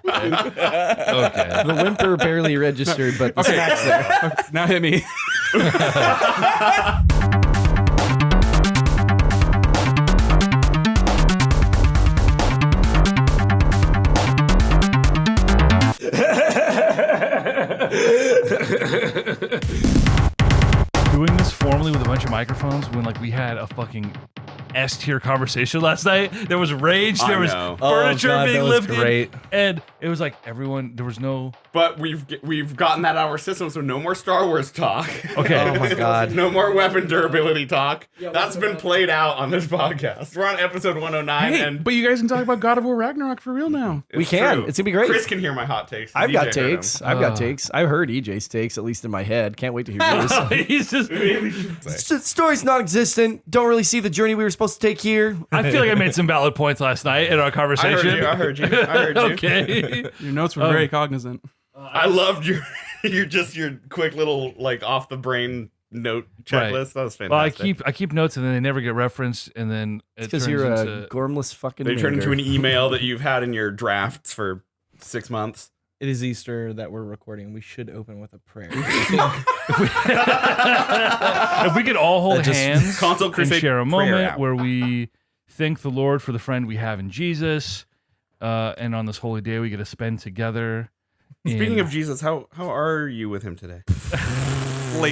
Okay. The whimper barely registered, but the snack's there. Okay, now hit me. Doing this formally with a bunch of microphones when like we had a fucking S-tier conversation last night. There was rage, there was furniture being lifted, great. and it was like everyone. There was no. But we've gotten that out of our system, so no more Star Wars talk. Okay. Oh my God. No more weapon durability talk. That's been played out on this podcast. We're on episode 109, Hey, and but you guys can talk about God of War Ragnarok for real now. We can. true. It's gonna be great. Chris can hear my hot takes. I've got DJ heard takes. them. I've got takes. I've heard EJ's takes, at least in my head. Can't wait to hear yours. He's just. Story's non-existent. Don't really see the journey we were supposed to take here. I feel like I made some valid points last night in our I conversation. heard you. Okay. Your notes were very cognizant. I loved your quick little like off the brain note checklist. Right. That was fantastic. Well, I keep notes and then they never get referenced, and then it Because turns you're into a gormless fucking They turn into minger. an email that you've had in your drafts for 6 months. It is Easter that we're recording. We should open with a prayer. If we could all hold hands Console and Crusade share a prayer moment app. where we thank the Lord for the friend we have in Jesus, and on this holy day we get to spend together. Speaking in- of Jesus, how are you with him today?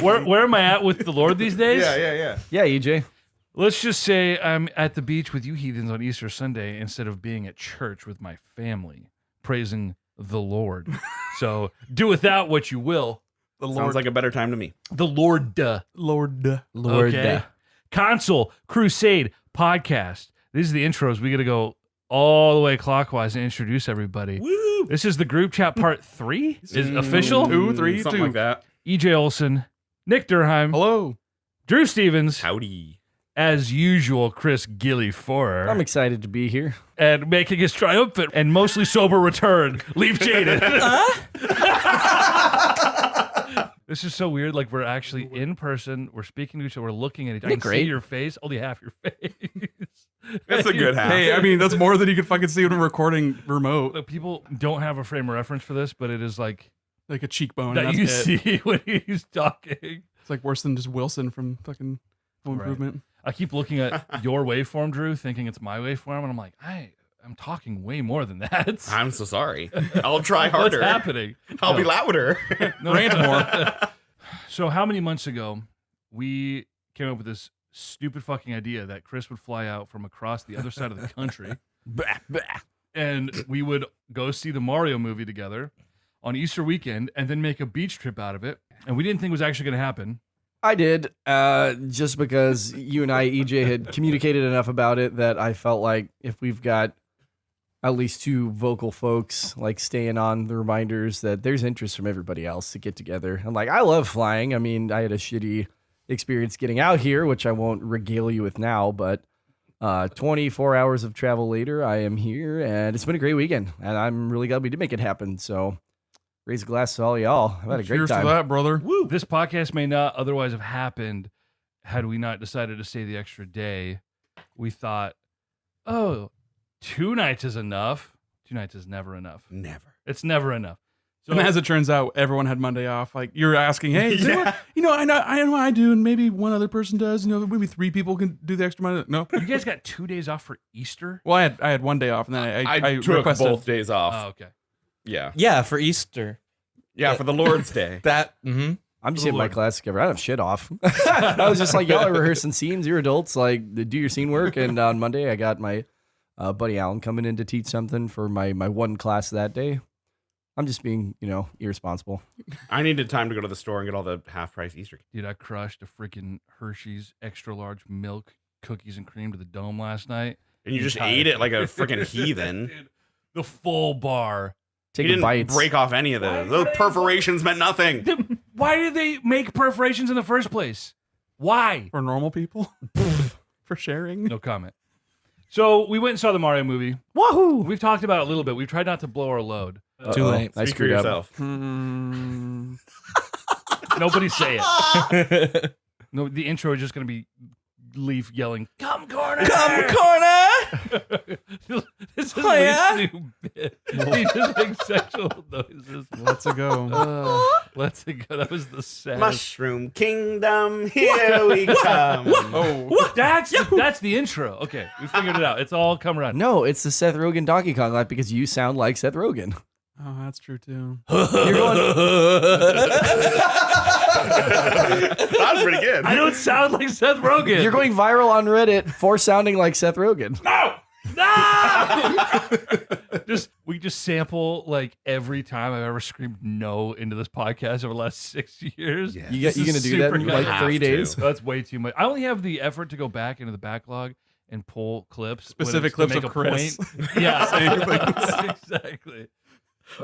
where am I at with the Lord these days? Yeah. Yeah, EJ. Let's just say I'm at the beach with you heathens on Easter Sunday instead of being at church with my family, praising the Lord. So do with that what you will. The Sounds like a better time to me. The Lord. Lord. Lord. Okay. Console Crusade podcast. These are the intros. We got to go all the way clockwise and introduce everybody. Woo! This is the group chat part 3. Is it official? 2, 3, Something 2. like that. EJ Olson, Nick Durheim, Hello. Drew Stevens, Howdy. as usual, Chris Gilly Forer, I'm excited to be here. and making his triumphant and mostly sober return, Leaf Jaden. This is so weird. Like, we're actually in person. We're speaking to each other. We're looking at each other. I can see great? your face. Only half your face. That's a good half. Hey, I mean, that's more than you could fucking see when we're recording remote. Look, people don't have a frame of reference for this, but it is like Like a cheekbone. that That's you it. see when he's talking. It's like worse than just Wilson from fucking Home Right. Improvement. I keep looking at your waveform, Drew, thinking it's my waveform, and I'm like, I'm talking way more than that. I'm so sorry. I'll try What's harder. happening? I'll be louder. No, Rant more. So how many months ago we came up with this stupid fucking idea that Chris would fly out from across the other side of the country and we would go see the Mario movie together on Easter weekend and then make a beach trip out of it. And we didn't think it was actually going to happen. I did, just because you and I, EJ, had communicated enough about it that I felt like if we've got at least 2 vocal folks like staying on the reminders that there's interest from everybody else to get together. And like, I love flying. I mean, I had a shitty experience getting out here, which I won't regale you with now, but 24 hours of travel later, I am here and it's been a great weekend and I'm really glad we did make it happen. So raise a glass to all y'all. I've had a great Cheers time. to that, brother. Woo! This podcast may not otherwise have happened had we not decided to stay the extra day. We thought, 2 nights is enough. 2 nights is never enough. Never. It's never enough. So And as it turns out, everyone had Monday off. Like you're asking, hey, does Yeah. anyone- I know I do, and maybe one other person does. Maybe 3 people can do the extra Monday. No. you guys got 2 days off for Easter? Well, I had 1 day off, and then I took requested both days off. Oh, okay. Yeah. Yeah, for Easter. Yeah, for the Lord's Day. That. I'm just For the getting my Lord. class together. I don't have shit off. I was just like, y'all are rehearsing scenes. You're adults. Like, do your scene work. And on Monday, I got my buddy Alan coming in to teach something for my one class that day. I'm just being, irresponsible. I needed time to go to the store and get all the half-price Easter candy. Dude, I crushed a freaking Hershey's extra large milk cookies and cream to the dome last night. And you just Entire ate it like a thing. freaking heathen. Dude, the full bar. You Taking didn't bites. break off any of those. Those perforations meant nothing. Why did they make perforations in the first place? Why? for normal people for sharing. No comment. So we went and saw the Mario movie. Wahoo! We've talked about it a little bit. We've tried not to blow our load. Too late. I Speak for screwed up. yourself. Nobody say it. No, the intro is just going to be Leaf yelling, "Come corner! Come corner! This is Oh, yeah? Lee's new bit. He just makes sexual noises. Let's go. Let's go. That was the saddest. Mushroom Kingdom, here we come. Oh, That's the intro. Okay, we figured it out. It's all come around. No, it's the Seth Rogen Donkey Kong laugh because you sound like Seth Rogen. oh, that's true too. You're going. That was pretty good. I don't sound like Seth Rogen. You're going viral on Reddit for sounding like Seth Rogen. No! We just sample like every time I've ever screamed no into this podcast over the last 6 years. Yeah. You This gonna is do that in super like good. 3 Have days? to. That's way too much. I only have the effort to go back into the backlog and pull clips. when Specific it's to clips make of a Chris. point. Yeah, exactly.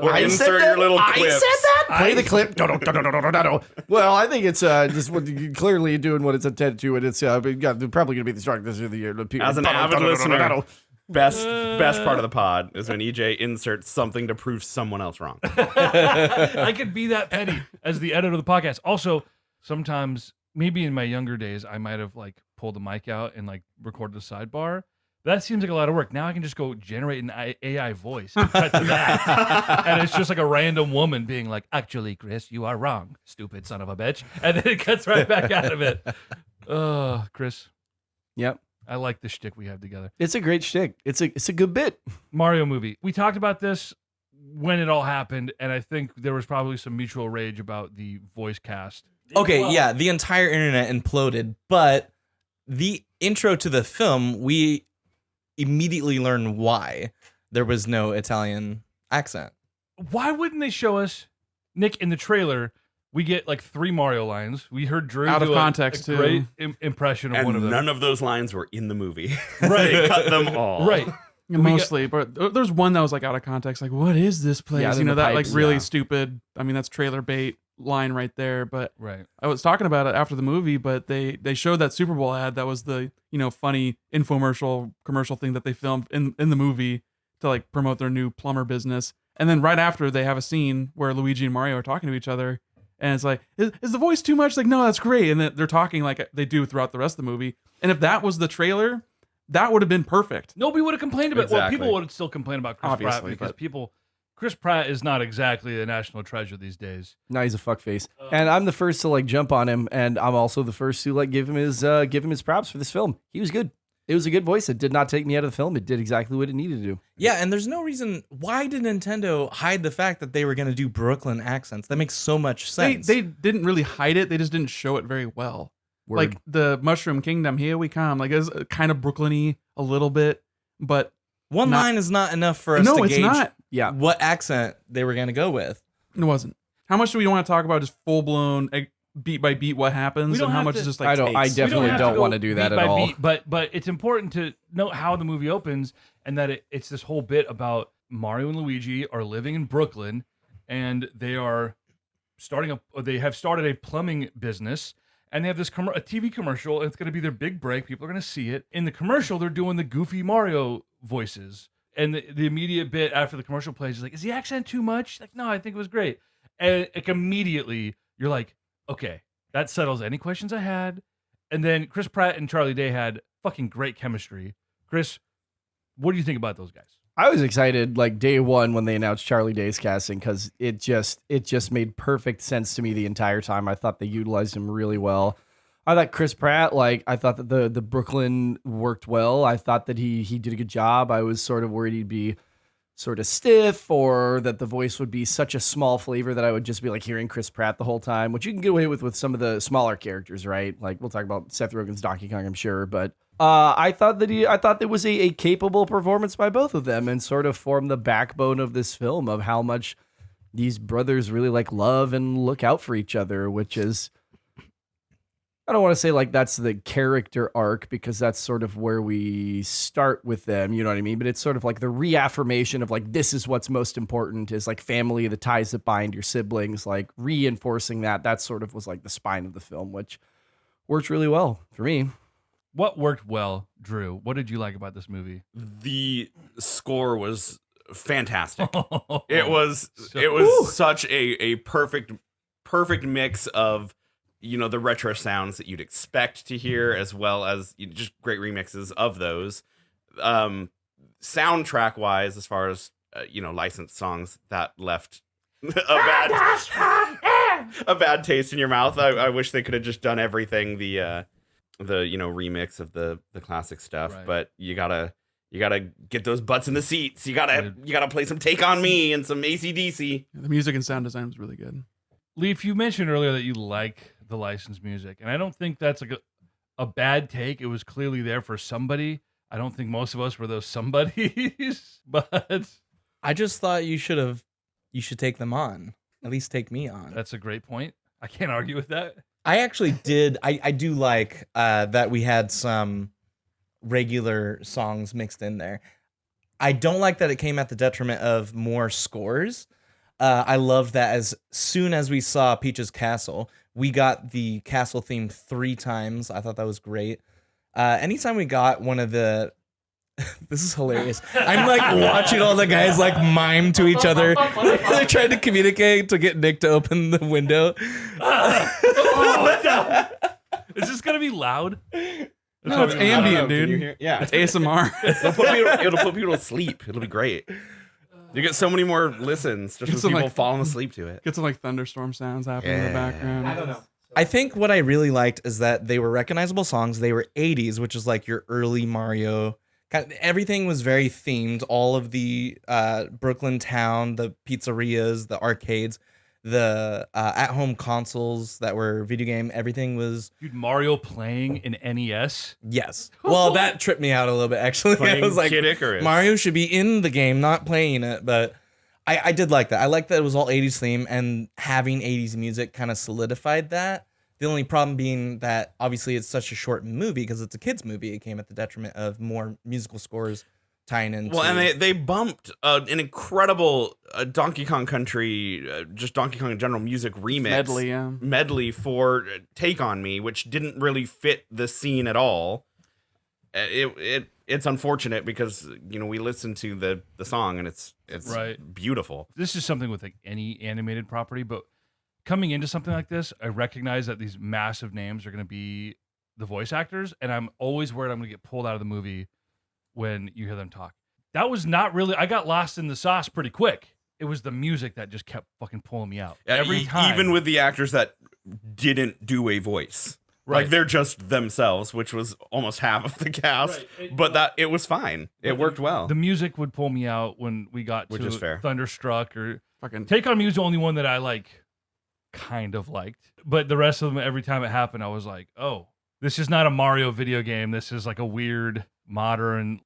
Or I said insert that? your little I clips. said that? Play the clip. No. Well, I think it's just what clearly doing what it's intended to, and it's probably going to be the strongest of the year. As an avid listener, best part of the pod is when EJ inserts something to prove someone else wrong. I could be that petty as the editor of the podcast. Also, sometimes, maybe in my younger days, I might have like pulled the mic out and like recorded the sidebar. That seems like a lot of work. Now I can just go generate an AI voice and cut to that. And it's just like a random woman being like, actually, Chris, you are wrong, stupid son of a bitch. And then it cuts right back out of it. Chris, Yep. I like the shtick we have together. It's a great shtick. It's a good bit. Mario movie. We talked about this when it all happened, and I think there was probably some mutual rage about the voice cast. Okay, yeah, the entire internet imploded, but the intro to the film, we immediately learn why there was no Italian accent. Why wouldn't they show us, Nick, in the trailer? We get like 3 Mario lines. We heard Drew Out of do context, a too. great impression of one of And them. none of those lines were in the movie. Right. They cut them all. Right. Yeah, mostly, but there's one that was like out of context. Like, what is this place? Yeah, you then know, the that like pipes, really yeah. stupid. I mean, that's trailer bait line right there. But Right. I was talking about it after the movie, but they showed that Super Bowl ad that was the funny infomercial commercial thing that they filmed in the movie to like promote their new plumber business. And then right after they have a scene where Luigi and Mario are talking to each other, and it's like, is the voice too much? Like, no, that's great. And then they're talking like they do throughout the rest of the movie. And if that was the trailer, that would have been perfect. Nobody would have complained about it. Well, Exactly. people would still complain about Chris Pratt Obviously, because but- Chris Pratt is not exactly a national treasure these days. Now he's a fuckface, and I'm the first to like jump on him, and I'm also the first to like give him his props for this film. He was good. It was a good voice. It did not take me out of the film. It did exactly what it needed to do. Yeah, and there's no reason why did Nintendo hide the fact that they were going to do Brooklyn accents? That makes so much sense. They didn't really hide it. They just didn't show it very well. Word. Like the Mushroom Kingdom, here we come. Like it's kind of Brooklyn-y a little bit, but One not- line is not enough for us no, to it's gauge not. Yeah. what accent they were going to go with. It wasn't. How much do we want to talk about just full blown beat by beat what happens, We don't and how have much to- is just like I don't- I takes? definitely have don't go wanna do that beat at by all. beat, but it's important to note how the movie opens and that it's this whole bit about Mario and Luigi are living in Brooklyn and they have started a plumbing business and they have this a TV commercial and it's going to be their big break. People are going to see it. In the commercial, they're doing the goofy Mario voices. And the immediate bit after the commercial plays is like, is the accent too much? Like, no, I think it was great. And like immediately you're like, okay, that settles any questions I had. And then Chris Pratt and Charlie Day had fucking great chemistry. Chris, what do you think about those guys? I was excited like day one when they announced Charlie Day's casting because it just made perfect sense to me the entire time. I thought they utilized him really well. I thought Chris Pratt, I thought that the Brooklyn worked well. I thought that he did a good job. I was sort of worried he'd be sort of stiff or that the voice would be such a small flavor that I would just be like hearing Chris Pratt the whole time, which you can get away with some of the smaller characters, right? Like we'll talk about Seth Rogen's Donkey Kong, I'm sure, but I thought there was a capable performance by both of them and sort of formed the backbone of this film of how much these brothers really like love and look out for each other, which is, I don't want to say like that's the character arc because that's sort of where we start with them, you know what I mean? But it's sort of like the reaffirmation of like, this is what's most important is like family, the ties that bind your siblings, like reinforcing that sort of was like the spine of the film, which worked really well for me. What worked well, Drew? What did you like about this movie? The score was fantastic. it It was such a perfect mix of the retro sounds that you'd expect to hear as well as just great remixes of those. soundtrack wise, as far as licensed songs, that left a bad taste in your mouth. I wish they could have just done everything the remix of the classic stuff. Right. But you gotta get those butts in the seats. You gotta play some Take on Me and some AC/DC. The music and sound design was really good. Leaf, you mentioned earlier that you like the licensed music, and I don't think that's a bad take. It was clearly there for somebody. I don't think most of us were those somebodies, but I just thought you should take them on. At least take me on. that's a great point. I can't argue with that. I actually did. I do like that we had some regular songs mixed in there. I don't like that it came at the detriment of more scores. I love that as soon as we saw Peach's Castle, we got the castle theme 3 times. I thought that was great. Anytime we got one of the... This is hilarious. I'm like watching all the guys like mime to each other. They're trying to communicate to get Nick to open the window. Is this gonna be loud? No, it's ambient, Can you dude. hear? Yeah. It's ASMR. It'll put people to sleep. It'll be great. You get so many more listens just Get with some, people like- falling asleep to it. Get some like thunderstorm sounds happening in the background. I don't know. I think what I really liked is that they were recognizable songs. They were 80s, which is like your early Mario. Everything was very themed. All of the Brooklyn town, the pizzerias, the arcades, the at-home consoles that were video game. Everything was Dude, Mario playing an NES. yes. Well, that tripped me out a little bit actually. Playing I was like, Kid Icarus. Mario should be in the game, not playing it. But I did like that. I liked that it was all 80s theme, and having 80s music kind of solidified that. The only problem being that obviously it's such a short movie because it's a kids movie. It came at the detriment of more musical scores tying into. Well, and they bumped an incredible Donkey Kong Country, just Donkey Kong in general music remix medley for Take on Me, which didn't really fit the scene at all. It's unfortunate because we listened to the song and it's Right. beautiful. This is something with like any animated property, but coming into something like this, I recognize that these massive names are going to be the voice actors, and I'm always worried I'm going to get pulled out of the movie when you hear them talk. That was not really... I got lost in the sauce pretty quick. It was the music that just kept fucking pulling me out. Every time. Even with the actors that didn't do a voice. Right. Like, they're just themselves, which was almost half of the cast. Right. But it was fine. It worked well. The music would pull me out when we got Which to is fair. Thunderstruck or... Fucking Take On Me was the only one that I kind of liked. But the rest of them, every time it happened, I was like, oh, this is not a Mario video game. This is like a weird, modern,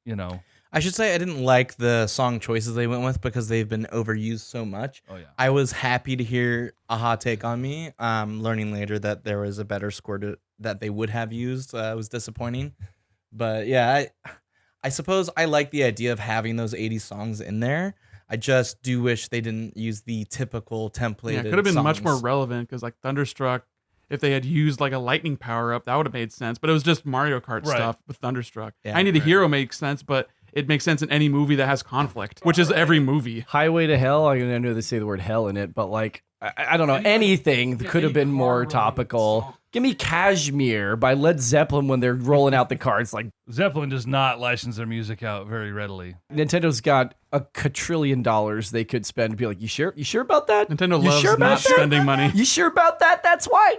I should say I didn't like the song choices they went with because they've been overused so much. Oh, yeah. I was happy to hear Aha Take on Me. Learning later that there was a better score that they would have used was disappointing. But yeah, I suppose I like the idea of having those 80s songs in there. I just do wish they didn't use the typical templated. it could have been much songs. more relevant because like Thunderstruck, if they had used like a lightning power up, that would have made sense. But it was just Mario Kart Right. stuff with Thunderstruck. Yeah, I Need a Hero makes sense, but it makes sense in any movie that has conflict, which is every movie. Highway to Hell. I know they say the word hell in it, but like I don't know, anything that could have been more topical. Give me Kashmir by Led Zeppelin when they're rolling out the cards. Like Zeppelin does not license their music out very readily. Nintendo's got a quadrillion dollars they could spend to be like, you sure about that? Nintendo You loves sure about not that? spending money. You sure about that? That's why.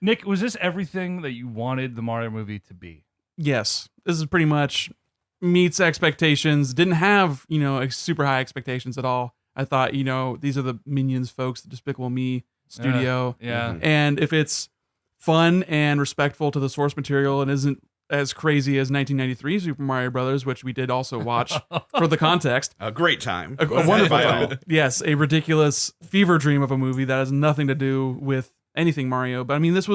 Nick, was this everything that you wanted the Mario movie to be? Yes, this is pretty much meets expectations. Didn't have super high expectations at all. I thought these are the Minions folks, the Despicable Me studio, Yeah. and if it's fun and respectful to the source material and isn't as crazy as 1993 Super Mario Brothers, which we did also watch for the context. A great time. A wonderful By all. time. Yes, a ridiculous fever dream of a movie that has nothing to do with anything Mario. But I mean, it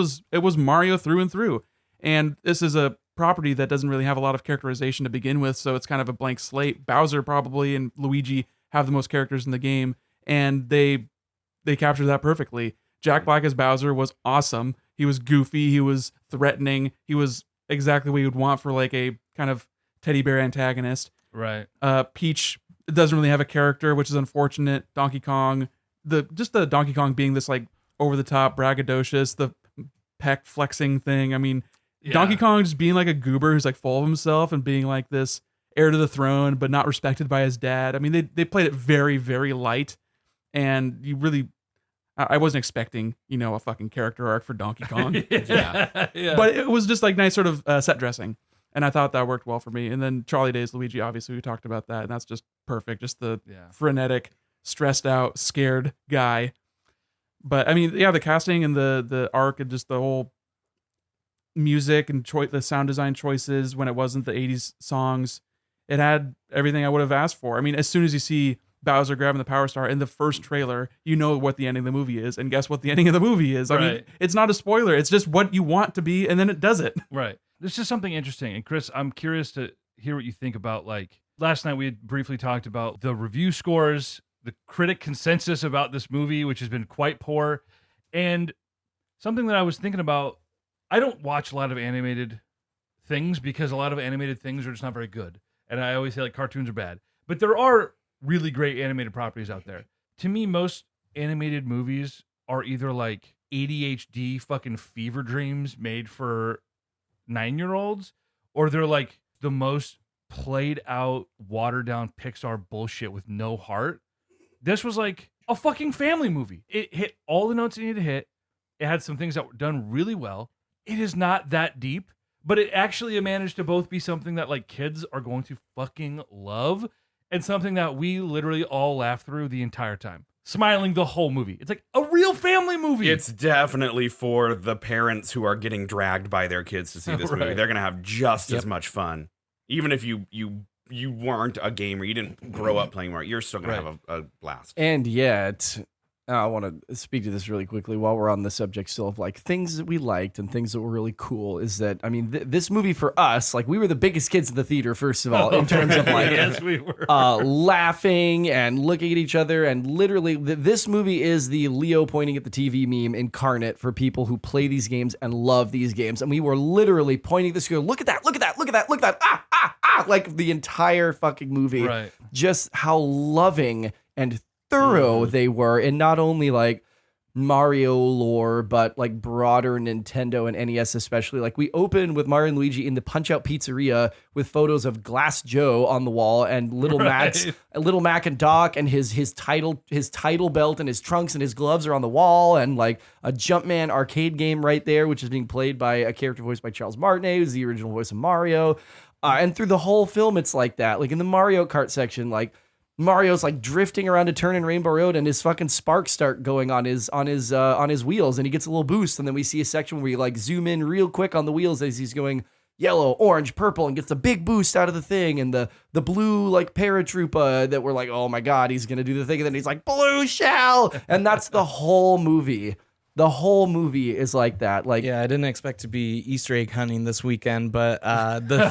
was Mario through and through. And this is a property that doesn't really have a lot of characterization to begin with, so it's kind of a blank slate. Bowser probably and Luigi have the most characters in the game, and they captured that perfectly. Jack Black as Bowser was awesome. He was goofy, he was threatening, he was exactly what you would want for like a kind of teddy bear antagonist. Right. Peach doesn't really have a character, which is unfortunate. Donkey Kong, the Donkey Kong being this like over the top, braggadocious, the peck flexing thing. I mean, Donkey Kong just being like a goober who's like full of himself and being like this heir to the throne, but not respected by his dad. I mean, they played it very, very light, and you really, I wasn't expecting, a fucking character arc for Donkey Kong. Yeah. But it was just like nice sort of set dressing. And I thought that worked well for me. And then Charlie Day's Luigi, obviously, we talked about that. And that's just perfect. Just the frenetic, stressed out, scared guy. But I mean, the casting and the arc and just the whole music and the sound design choices when it wasn't the 80s songs, it had everything I would have asked for. I mean, as soon as you see Bowser grabbing the Power Star in the first trailer, you know what the ending of the movie is. And guess what the ending of the movie is? I mean, it's not a spoiler. It's just what you want to be, and then it does it. Right. This is something interesting. And Chris, I'm curious to hear what you think about, like, last night we had briefly talked about the review scores, the critic consensus about this movie, which has been quite poor. And something that I was thinking about, I don't watch a lot of animated things because a lot of animated things are just not very good. And I always say, like, cartoons are bad. But there are really great animated properties out there. To me, most animated movies are either like ADHD fucking fever dreams made for 9-year-olds, or they're like the most played out, watered down Pixar bullshit with no heart. This was like a fucking family movie. It hit all the notes it needed to hit. It had some things that were done really well. It is not that deep, but it actually managed to both be something that like kids are going to fucking love and something that we literally all laugh through the entire time, smiling the whole movie. It's like a real family movie. It's definitely for the parents who are getting dragged by their kids to see this movie. They're going to have just as much fun. Even if you weren't a gamer, you didn't grow up playing Mario, you're still going to have a blast. And yet, I want to speak to this really quickly while we're on the subject still of like things that we liked and things that were really cool is that, I mean, this movie for us, like we were the biggest kids in the theater, first of all, in terms of like yes, we were. Laughing and looking at each other. And literally this movie is the Leo pointing at the TV meme incarnate for people who play these games and love these games. And we were literally pointing this, look at that, look at that, look at that, look at that, like the entire fucking movie. Right. Just how loving and thorough they were, and not only like Mario lore, but like broader Nintendo and NES especially. Like we opened with Mario and Luigi in the Punch-Out Pizzeria with photos of Glass Joe on the wall and Little Mac and Doc and his title belt and his trunks and his gloves are on the wall, and like a Jumpman arcade game right there, which is being played by a character voiced by Charles Martinet, who's the original voice of Mario. And through the whole film, it's like that. Like in the Mario Kart section, like Mario's like drifting around a turn in Rainbow Road, and his fucking sparks start going on his wheels, and he gets a little boost. And then we see a section where we like zoom in real quick on the wheels as he's going yellow, orange, purple, and gets a big boost out of the thing. And the blue like paratroopa that we're like, oh my god, he's gonna do the thing, and then he's like blue shell, and that's the whole movie. The whole movie is like that. Like, yeah, I didn't expect to be Easter egg hunting this weekend, but the film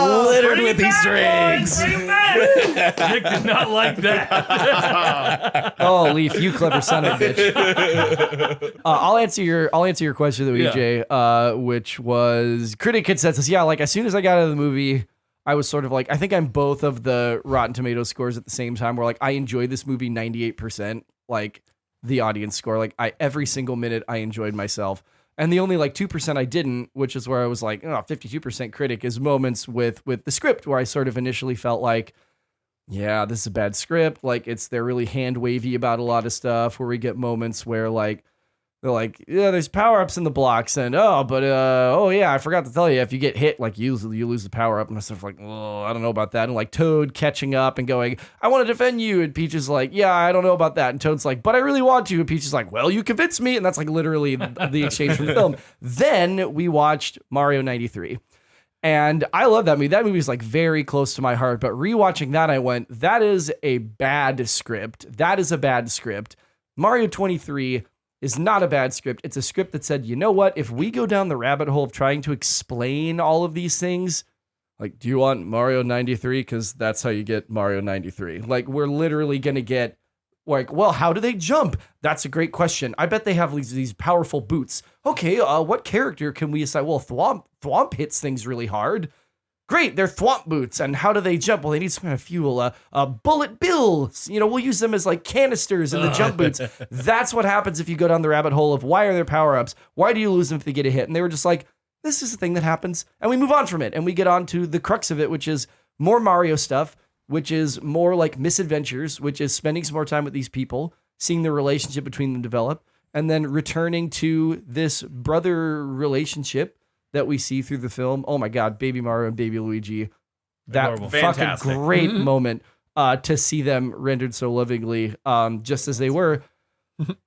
was littered with Easter eggs. Nick did not like that. Oh, Leaf, you clever son of a bitch. I'll answer your question though, EJ, which was critic consensus. Yeah, like as soon as I got out of the movie, I was sort of like, I think I'm both of the Rotten Tomatoes scores at the same time. Where like I enjoyed this movie 98%, like the audience score. Like every single minute I enjoyed myself. And the only like 2% I didn't, which is where I was like, 52% critic, is moments with the script where I sort of initially felt like, yeah, this is a bad script. Like they're really hand wavy about a lot of stuff, where we get moments where like, they're like, yeah, there's power-ups in the blocks, and I forgot to tell you, if you get hit, like you lose the power-up, and stuff like, oh, I don't know about that. And like Toad catching up and going, I want to defend you, and Peach is like, yeah, I don't know about that. And Toad's like, but I really want to. And Peach is like, well, you convinced me. And that's like literally the exchange from the film. Then we watched Mario 93. And I love that movie. That movie is like very close to my heart. But rewatching that, I went, that is a bad script. That is a bad script. Mario 23 is not a bad script. It's a script that said, you know what? If we go down the rabbit hole of trying to explain all of these things, like, do you want Mario 93? Because that's how you get Mario 93. Like, we're literally going to get, like, well, how do they jump? That's a great question. I bet they have these powerful boots. Okay, what character can we assign? Well, Thwomp hits things really hard. great, they're thwomp boots. And how do they jump? Well, they need some kind of fuel. Bullet bills. We'll use them as like canisters in the jump boots. That's what happens if you go down the rabbit hole of why are there power-ups? Why do you lose them if they get a hit? And they were just like, this is a thing that happens. And we move on from it. And we get on to the crux of it, which is more Mario stuff, which is more like misadventures, which is spending some more time with these people, seeing the relationship between them develop, and then returning to this brother relationship that we see through the film. Oh my God, Baby Mario and Baby Luigi. That Adorable. fucking Fantastic. great moment to see them rendered so lovingly, just as they were.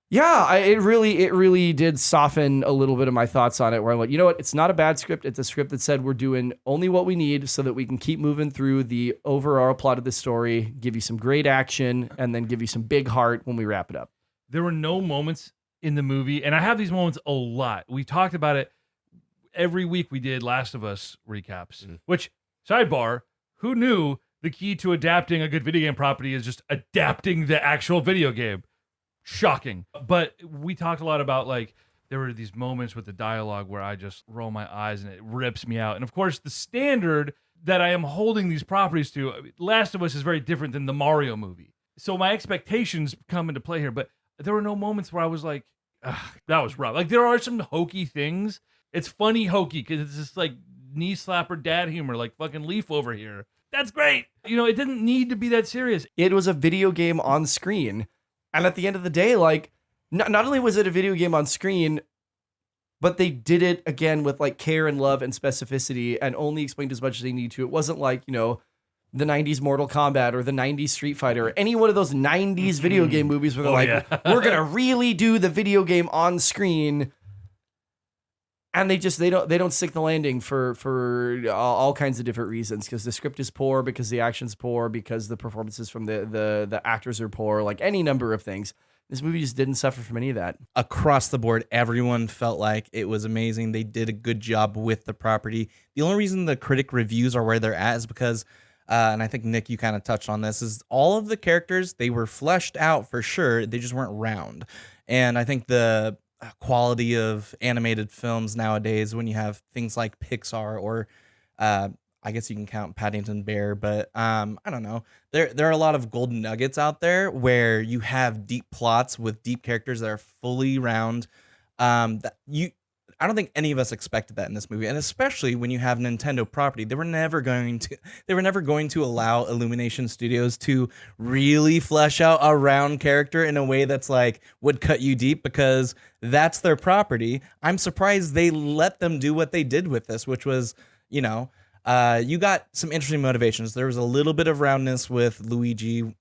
Yeah, it really did soften a little bit of my thoughts on it, where I'm like, you know what? It's not a bad script. It's a script that said we're doing only what we need so that we can keep moving through the overall plot of the story, give you some great action, and then give you some big heart when we wrap it up. There were no moments in the movie, and I have these moments a lot. We talked about it every week. We did Last of Us recaps, which, sidebar, who knew the key to adapting a good video game property is just adapting the actual video game? Shocking. But we talked a lot about, like, there were these moments with the dialogue where I just roll my eyes and it rips me out. And of course, the standard that I am holding these properties to, Last of Us is very different than the Mario movie. So my expectations come into play here, but there were no moments where I was like, that was rough. Like, there are some hokey things. It's funny hokey because it's just like knee slapper dad humor, like fucking Leaf over here. That's great. It didn't need to be that serious. It was a video game on screen. And at the end of the day, like, not only was it a video game on screen, but they did it again with like care and love and specificity and only explained as much as they need to. It wasn't like, the 90s Mortal Kombat or the 90s Street Fighter or any one of those 90s video game movies where they're we're going to really do the video game on screen. And they don't stick the landing for all kinds of different reasons, because the script is poor, because the action's poor, because the performances from the actors are poor, like any number of things. This movie just didn't suffer from any of that. Across the board, everyone felt like it was amazing. They did a good job with the property. The only reason the critic reviews are where they're at is because, and I think, Nick, you kind of touched on this, is all of the characters, they were fleshed out for sure. They just weren't round. And I think the quality of animated films nowadays, when you have things like Pixar or I guess you can count Paddington Bear, but I don't know. There are a lot of golden nuggets out there where you have deep plots with deep characters that are fully round. I don't think any of us expected that in this movie, and especially when you have Nintendo property, they were never going to allow Illumination Studios to really flesh out a round character in a way that's like would cut you deep, because that's their property. I'm surprised they let them do what they did with this, which was, you got some interesting motivations. There was a little bit of roundness with Luigi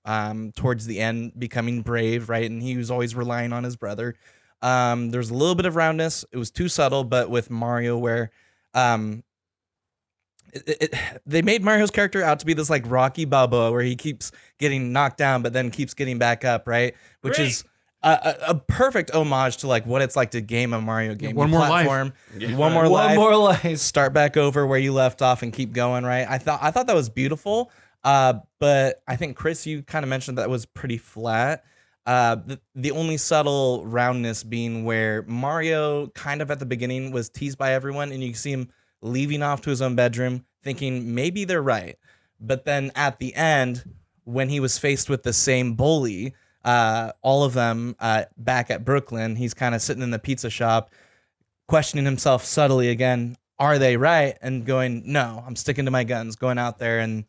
towards the end, becoming brave, right? And he was always relying on his brother. There's a little bit of roundness. It was too subtle, but with Mario, where they made Mario's character out to be this like Rocky Balboa, where he keeps getting knocked down, but then keeps getting back up, right? Which is a perfect homage to like what it's like to game a Mario game. One more life. One more life. Start back over where you left off and keep going, right? I thought that was beautiful. But I think, Chris, you kind of mentioned that was pretty flat. The only subtle roundness being where Mario kind of at the beginning was teased by everyone, and you see him leaving off to his own bedroom thinking maybe they're right. But then at the end, when he was faced with the same bully, all of them back at Brooklyn, he's kind of sitting in the pizza shop questioning himself subtly again, are they right? And going, no, I'm sticking to my guns, going out there and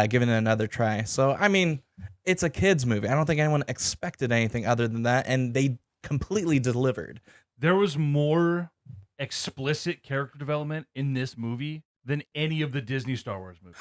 giving it another try. So, I mean, it's a kid's movie. I don't think anyone expected anything other than that, and they completely delivered. There was more explicit character development in this movie than any of the Disney Star Wars movies.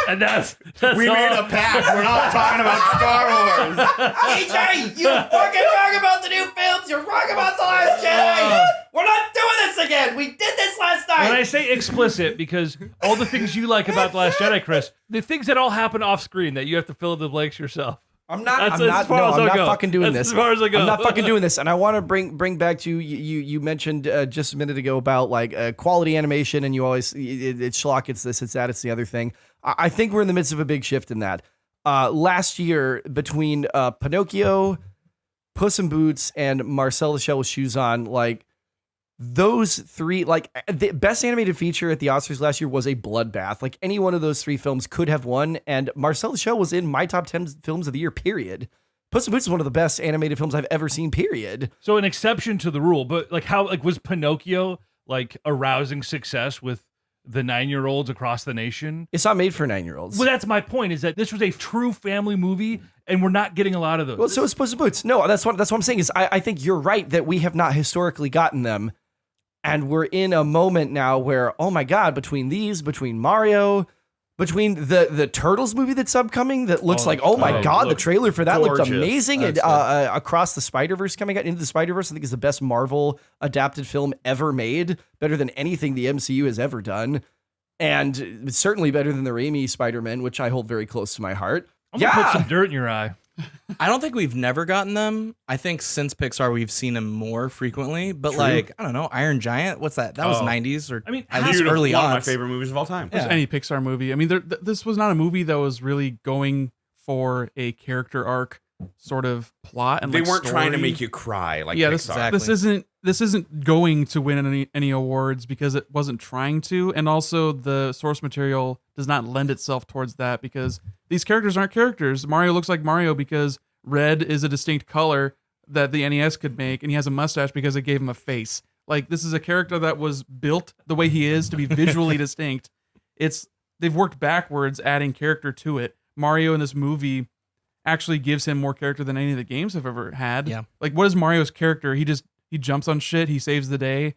And that's we all. made a pact. We're not talking about Star Wars. EJ, you fucking wrong about the new films. You're wrong about The Last Jedi. We're not doing this again. We did this last night. When I say explicit, because all the things you like about The Last Jedi, Chris, the things that all happen off screen that you have to fill in the blanks yourself. I'm not fucking doing this. As far as I go. I'm not fucking doing this. And I want to bring back to you mentioned just a minute ago about like quality animation, and you always it's schlock, it's this, it's that, it's the other thing. I think we're in the midst of a big shift in that. Last year, between Pinocchio, Puss in Boots, and Marcel the Shell with Shoes On, like those three, like the best animated feature at the Oscars last year was a bloodbath. Like any one of those three films could have won. And Marcel the Shell was in my top 10 films of the year, period. Puss in Boots is one of the best animated films I've ever seen, period. So an exception to the rule, but like how, like was Pinocchio like a rousing success with the 9-year-olds across the nation? It's not made for 9-year-olds. Well, that's my point, is that this was a true family movie, and we're not getting a lot of those. Well, so it's Puss in Boots. No, that's what I'm saying is I think you're right that we have not historically gotten them. And we're in a moment now where, oh my God, between Mario, between the Turtles movie that's upcoming that looks my God, the trailer for that looked amazing. And Across the Spider-Verse coming out, Into the Spider-Verse, I think is the best Marvel adapted film ever made, better than anything the MCU has ever done. And certainly better than the Raimi Spider-Man, which I hold very close to my heart. I'm gonna put some dirt in your eye. I don't think we've never gotten them. I think since Pixar we've seen them more frequently. But like, I don't know, Iron Giant. What's that? That was 90s or at least early on. One of my favorite movies of all time. Yeah. Any Pixar movie. I mean, this was not a movie that was really going for a character arc sort of plot, and they like weren't story. trying to make you cry like Pixar. This isn't going to win any awards because it wasn't trying to, and also the source material does not lend itself towards that because these characters aren't characters. Mario looks like Mario because red is a distinct color that the NES could make, and he has a mustache because it gave him a face. Like, this is a character that was built the way he is to be visually distinct. They've worked backwards, adding character to it. Mario in this movie actually gives him more character than any of the games have ever had. Yeah. Like, what is Mario's character? He jumps on shit. He saves the day.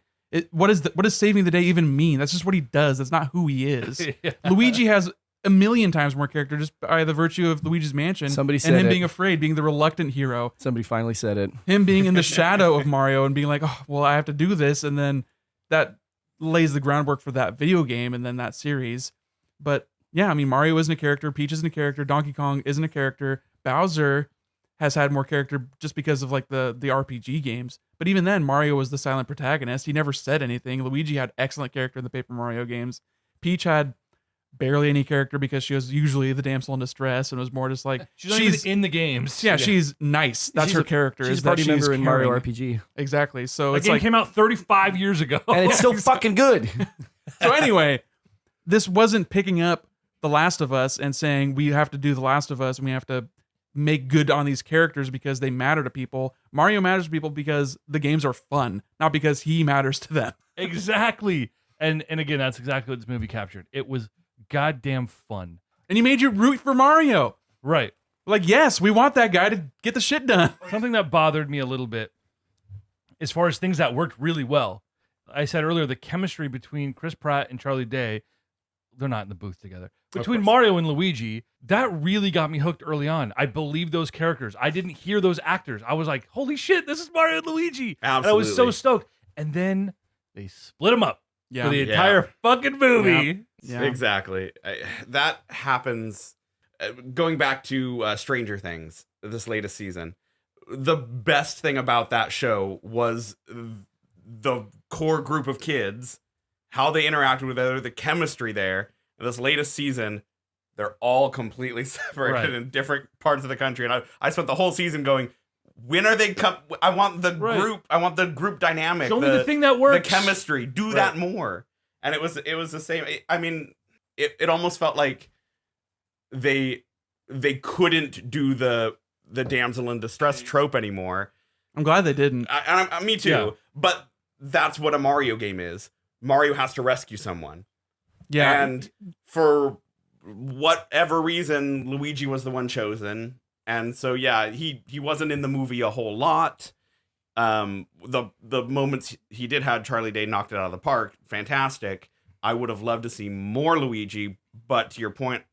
What does saving the day even mean? That's just what he does. That's not who he is. Yeah. Luigi has a million times more character just by the virtue of Luigi's Mansion. Somebody said and him it. being afraid, being the reluctant hero. Somebody finally said it. Him being in the shadow of Mario and being like, oh, well, I have to do this. And then that lays the groundwork for that video game and then that series. But yeah, I mean, Mario isn't a character. Peach isn't a character. Donkey Kong isn't a character. Bowser has had more character just because of like the RPG games. But even then, Mario was the silent protagonist. He never said anything. Luigi had excellent character in the Paper Mario games. Peach had barely any character because she was usually the damsel in distress and was more just like she's in the games. Yeah, she's nice. That's her character. She's a party member in Mario RPG. Exactly. So the game came out 35 years ago, and it's still fucking good. So anyway, this wasn't picking up The Last of Us and saying we have to do The Last of Us and we have to make good on these characters because they matter to people. Mario matters to people because the games are fun, not because he matters to them. Exactly. And again, that's exactly what this movie captured. It was goddamn fun. And he made you root for Mario. Right. Like, yes, we want that guy to get the shit done. Something that bothered me a little bit, as far as things that worked really well. I said earlier, the chemistry between Chris Pratt and Charlie Day, they're not in the booth together. Between Mario and Luigi, that really got me hooked early on. I believed those characters. I didn't hear those actors. I was like, holy shit, this is Mario and Luigi. Absolutely. And I was so stoked. And then they split them up for the entire fucking movie. Yeah. Exactly. That happens. Going back to Stranger Things, this latest season, the best thing about that show was the core group of kids, how they interacted with each other, the chemistry there. This latest season, they're all completely separated in different parts of the country. And I spent the whole season going, when are they I want the group. I want the group dynamic. Show me the thing that works. The chemistry. Do that more. And it was the same. I mean, it almost felt like they couldn't do the damsel in distress trope anymore. I'm glad they didn't. Me too. Yeah. But that's what a Mario game is. Mario has to rescue someone. Yeah. And for whatever reason, Luigi was the one chosen. And so, yeah, he wasn't in the movie a whole lot. The moments he did have, Charlie Day knocked it out of the park. Fantastic. I would have loved to see more Luigi. But to your point,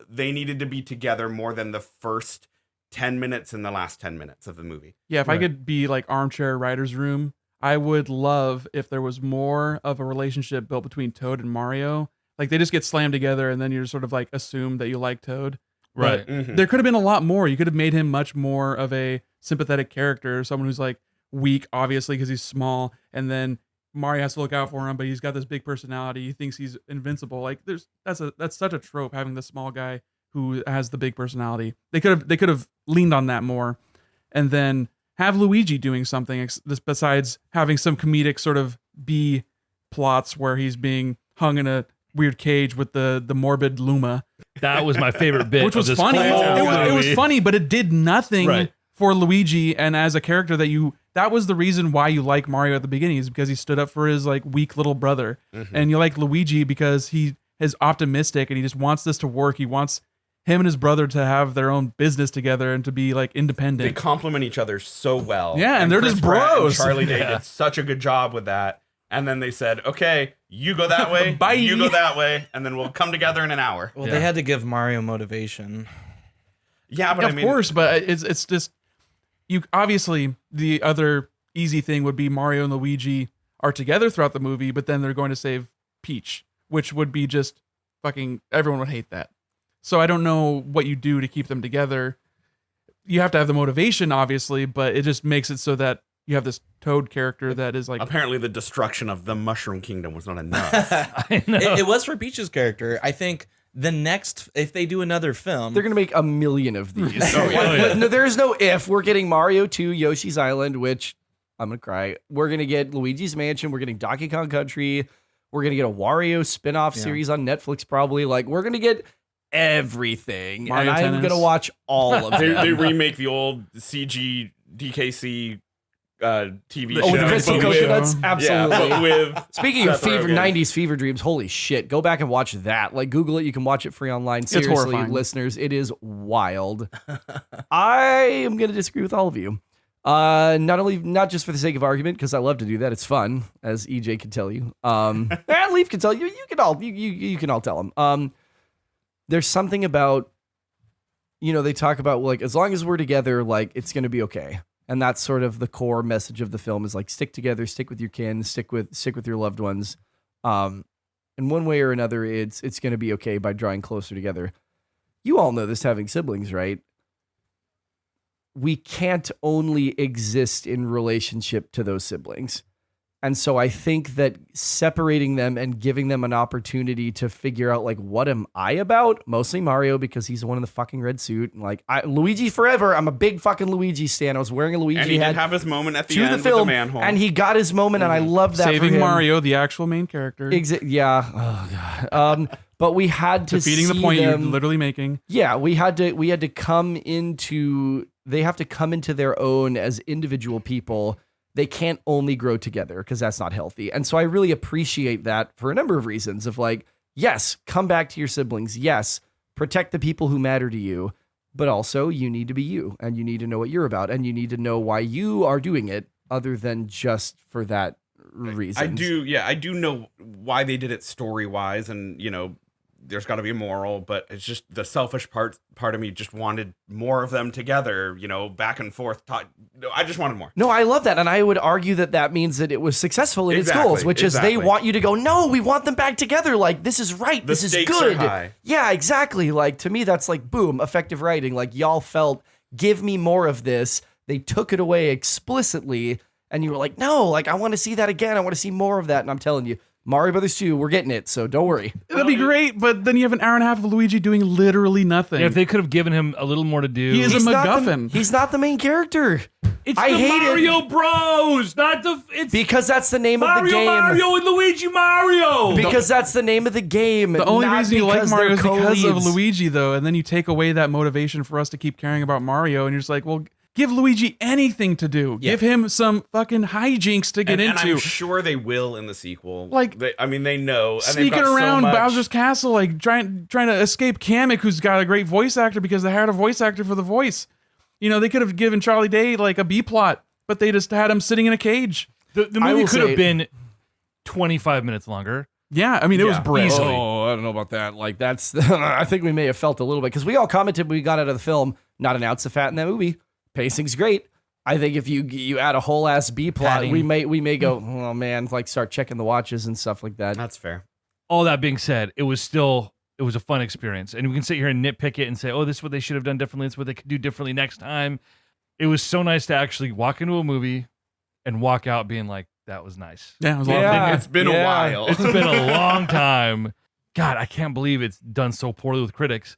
they needed to be together more than the first 10 minutes and the last 10 minutes of the movie. Yeah, if I could be like armchair writer's room, I would love if there was more of a relationship built between Toad and Mario. Like, they just get slammed together and then you're sort of like assume that you like Toad. Right. But there could have been a lot more. You could have made him much more of a sympathetic character, someone who's like weak, obviously, because he's small. And then Mario has to look out for him, but he's got this big personality. He thinks he's invincible. Like, that's such a trope, having the small guy who has the big personality. They could have leaned on that more, and then have Luigi doing something besides having some comedic sort of B plots where he's being hung in a weird cage with the morbid Luma. That was my favorite bit, which was of this funny. whole It was movie. funny, but it did nothing Right. for Luigi. And as a character that was the reason why you like Mario at the beginning, is because he stood up for his like weak little brother. And you like Luigi because he is optimistic and he just wants this to work. He wants him and his brother to have their own business together and to be like They independent. complement each other so well. Yeah, and they're Chris just Pratt and bros. Charlie Day did such a good job with that. And then they said, okay, you go that way, Bye. you go that way, and then we'll come together in an hour. Well, they had to give Mario motivation. Yeah, but Of course, but it's just you. Obviously, the other easy thing would be Mario and Luigi are together throughout the movie, but then they're going to save Peach, which would be just fucking. Everyone would hate that. So I don't know what you do to keep them together. You have to have the motivation, obviously, but it just makes it so that you have this Toad character that is like. apparently the destruction of the Mushroom Kingdom was not enough. I know. It was for Peach's character. I think the next, if they do another film, They're gonna make a million of these. Oh, yeah. No, there's no if. We're getting Mario 2, Yoshi's Island, which I'm gonna cry. We're gonna get Luigi's Mansion. We're getting Donkey Kong Country. We're gonna get a Wario spin-off series on Netflix, probably. Like, we're gonna get everything, Mario and I'm Tennis. gonna watch all of they them. remake the old CG DKC TV The Oh, with show. Crystal but with- Coconuts, Yeah, absolutely. but with Speaking of Seth Rogen. 90s fever dreams, holy shit, go back and watch that. Like, Google it. You can watch it free online. Seriously, horrifying. listeners, it is wild. I am going to disagree with all of you. Not just for the sake of argument, because I love to do that. It's fun, as EJ can tell you. And Leaf can tell you. You can all tell him. There's something about, they talk about, like, as long as we're together, like, it's going to be okay. And that's sort of the core message of the film is like, stick together, stick with your kin, stick with your loved ones. In one way or another, it's going to be okay by drawing closer together. You all know this, having siblings, right? We can't only exist in relationship to those siblings. And so I think that separating them and giving them an opportunity to figure out, like, what am I about? Mostly Mario, because he's the one in the fucking red suit. And like, Luigi forever. I'm a big fucking Luigi stan. I was wearing a Luigi And he hat did have his moment at the to end the with film, the manhole. and he got his moment, and I love that for saving him. Mario, the actual main character. Yeah. Oh god. But we had to Defeating the see point them, you're literally making. Yeah, we had to come into. They have to come into their own as individual people. They can't only grow together because that's not healthy. And so I really appreciate that for a number of reasons of like, yes, come back to your siblings. Yes, protect the people who matter to you. But also you need to be you and you need to know what you're about and you need to know why you are doing it other than just for that reason. I do know why they did it story-wise, and there's got to be a moral, but it's just the selfish part of me just wanted more of them together, back and forth. I just wanted more. No, I love that. And I would argue that means that it was successful in its goals, which is they want you to go, no, we want them back together. Like, this is right. This is stakes good. are high. Yeah, exactly. Like, to me, that's like, boom, effective writing. Like, y'all felt, give me more of this. They took it away explicitly. And you were like, no, like, I want to see that again. I want to see more of that. And I'm telling you, Mario Brothers 2, we're getting it, so don't worry. That'd be great, but then you have an hour and a half of Luigi doing literally nothing. Yeah, if they could have given him a little more to do. He is a MacGuffin. He's not the main character. It's I the hate Mario it. Bros, not the. It's Because that's the name of the Mario, game. Mario, and Luigi Mario. Because that's the name of the game. The only not reason you like because Mario they're is because of co-leads. Luigi, though, and then you take away that motivation for us to keep caring about Mario, and you're just like, well, give Luigi anything to do. Yeah. Give him some fucking hijinks to get And into. I'm sure they will in the sequel. Like, they know. And they've Sneaking got so around much- Bowser's castle, like trying to escape Kamek, who's got a great voice actor because they hired a voice actor for the voice. They could have given Charlie Day like a B plot, but they just had him sitting in a cage. The I movie will could say- have been 25 minutes longer. Yeah, I mean, it was Yeah, brilliant. easily. Oh, I don't know about that. Like, that's, I think we may have felt a little bit because we all commented when we got out of the film, not an ounce of fat in that movie. Pacing's great. I think if you add a whole ass B plot, Padding. we may go, oh man, like start checking the watches and stuff like that. That's fair. All that being said, it was a fun experience. And we can sit here and nitpick it and say, oh, this is what they should have done differently. It's what they could do differently next time. It was so nice to actually walk into a movie and walk out being like, that was nice. Yeah, it was a lot of fun. It's been a while. It's been a long time. God, I can't believe it's done so poorly with critics.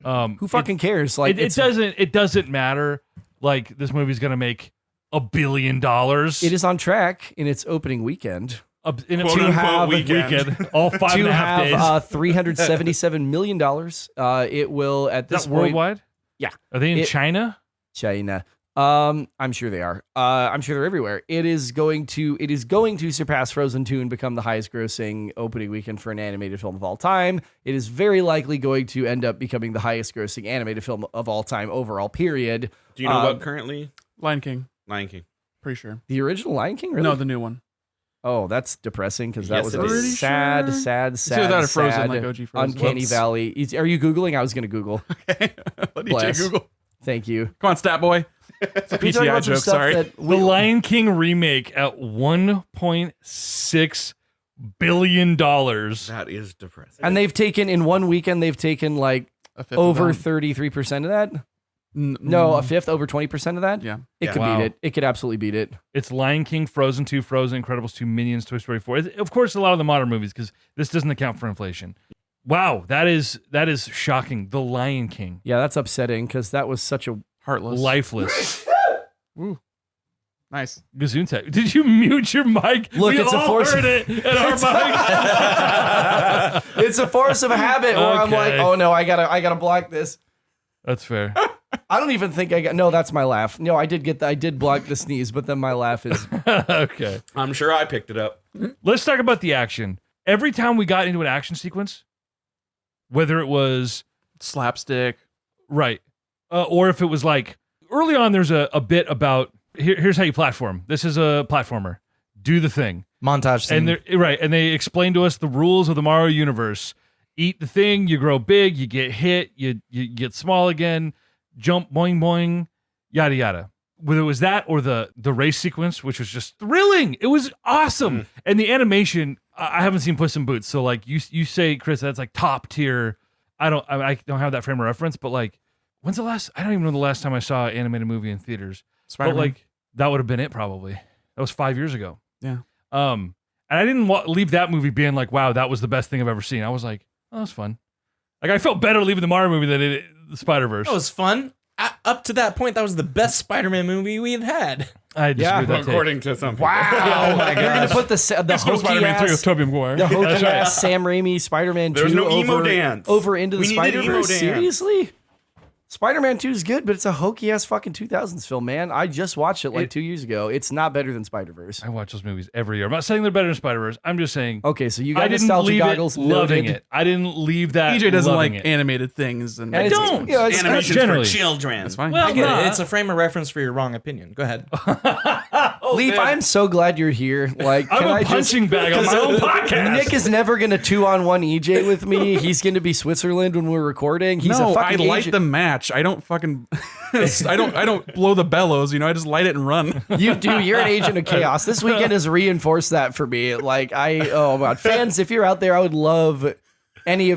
Who fucking cares? Like, it doesn't matter. Like, this movie's going to make $1 billion. It is on track in its opening weekend. in a Quote, unquote, weekend. all 5.5 days. $377 million. It will at Is this that point. worldwide? Yeah. Are they in China? China. I'm sure they are. I'm sure they're everywhere. It is going to surpass Frozen 2 and become the highest grossing opening weekend for an animated film of all time. It is very likely going to end up becoming the highest grossing animated film of all time overall, period. Do you know what currently? Lion King. Lion King. Pretty sure. The original Lion King? Really? No, the new one. Oh, that's depressing because that Yes, was it a is. sad, It's sad, without a Frozen, like OG Frozen. uncanny Whoops. valley. Are you Googling? I was going to Google. Okay. Let Bless. DJ Google. Thank you. Come on, stat boy. It's a Can we talk PTI about some joke, stuff sorry. that The we- Lion King remake at $1.6 billion. That is depressing. And they've taken, in one weekend, they've taken like A fifth over of that. 33% of that. N- No, a mm, fifth, over 20% of that. Yeah. It Yeah. could Wow. beat it. It could absolutely beat it. It's Lion King, Frozen 2, Frozen, Incredibles 2, Minions, Toy Story 4. Of course, a lot of the modern movies because this doesn't account for inflation. Wow, that is shocking. The Lion King, Yeah, that's upsetting because that was such a. Heartless. lifeless. Ooh. Nice. Gesundheit. Did you mute your mic? Look, we it's a all force- heard it at our mic. It's a force of habit where I'm like, Okay. oh no, I gotta block this. That's fair. I don't even think I got. No, that's my laugh. No, I did block the sneeze, but then my laugh is. Okay. I'm sure I picked it up. Let's talk about the action. Every time we got into an action sequence, whether it was Slapstick. right, or if it was like early on, there's a bit about here's how you platform. This is a platformer. Do the thing. Montage scene. And they're right, and they explain to us the rules of the Mario universe. Eat the thing, you grow big, you get hit, you get small again, jump, boing boing, yada yada. Whether it was that or the race sequence, which was just thrilling, it was awesome. And the animation, I haven't seen Puss in Boots, so like you say, Chris, that's like top tier. I don't have that frame of reference, but like, when's the last? I don't even know the last time I saw an animated movie in theaters. Spider-Man. But like that would have been it probably. That was 5 years ago. Yeah. And I didn't leave that movie being like, wow, that was the best thing I've ever seen. I was like, oh, that was fun. Like I felt better leaving the Mario movie than the Spider-Verse. That was fun. Up to that point, that was the best Spider-Man movie we've had. I disagree with that take. According to some people. Wow! Oh my You're gonna gosh. put the Let's go hokey Spider-Man 3 with ass, Tobey Maguire. the hokey ass Sam Raimi Spider-Man 2 There was no emo over, dance. over into the We needed emo Spider-Verse. dance. Seriously? Spider-Man 2 is good, but it's a hokey ass fucking 2000s film, man. I just watched it like 2 years ago. It's not better than Spider-Verse. I watch those movies every year. I'm not saying they're better than Spider-Verse. I'm just saying Okay, so you I got didn't nostalgia leave goggles. it loving noted. it. I didn't leave that EJ doesn't loving like it. animated things. And And it's- don't. you know, it's- Animation's generally. for children. That's fine. Well, I get nah. it. It's a frame of reference for your wrong opinion. Go ahead. Leaf, I'm so glad you're here. Like, I'm can a I just- punching bag on my own podcast. Nick is never gonna 2-on-1 EJ with me. He's gonna be Switzerland when we're recording. He's no, a fucking I light agent. the match. I don't fucking. I don't blow the bellows. You know, I just light it and run. You do. You're an agent of chaos. This weekend has reinforced that for me. Like oh my God. Fans, if you're out there, I would love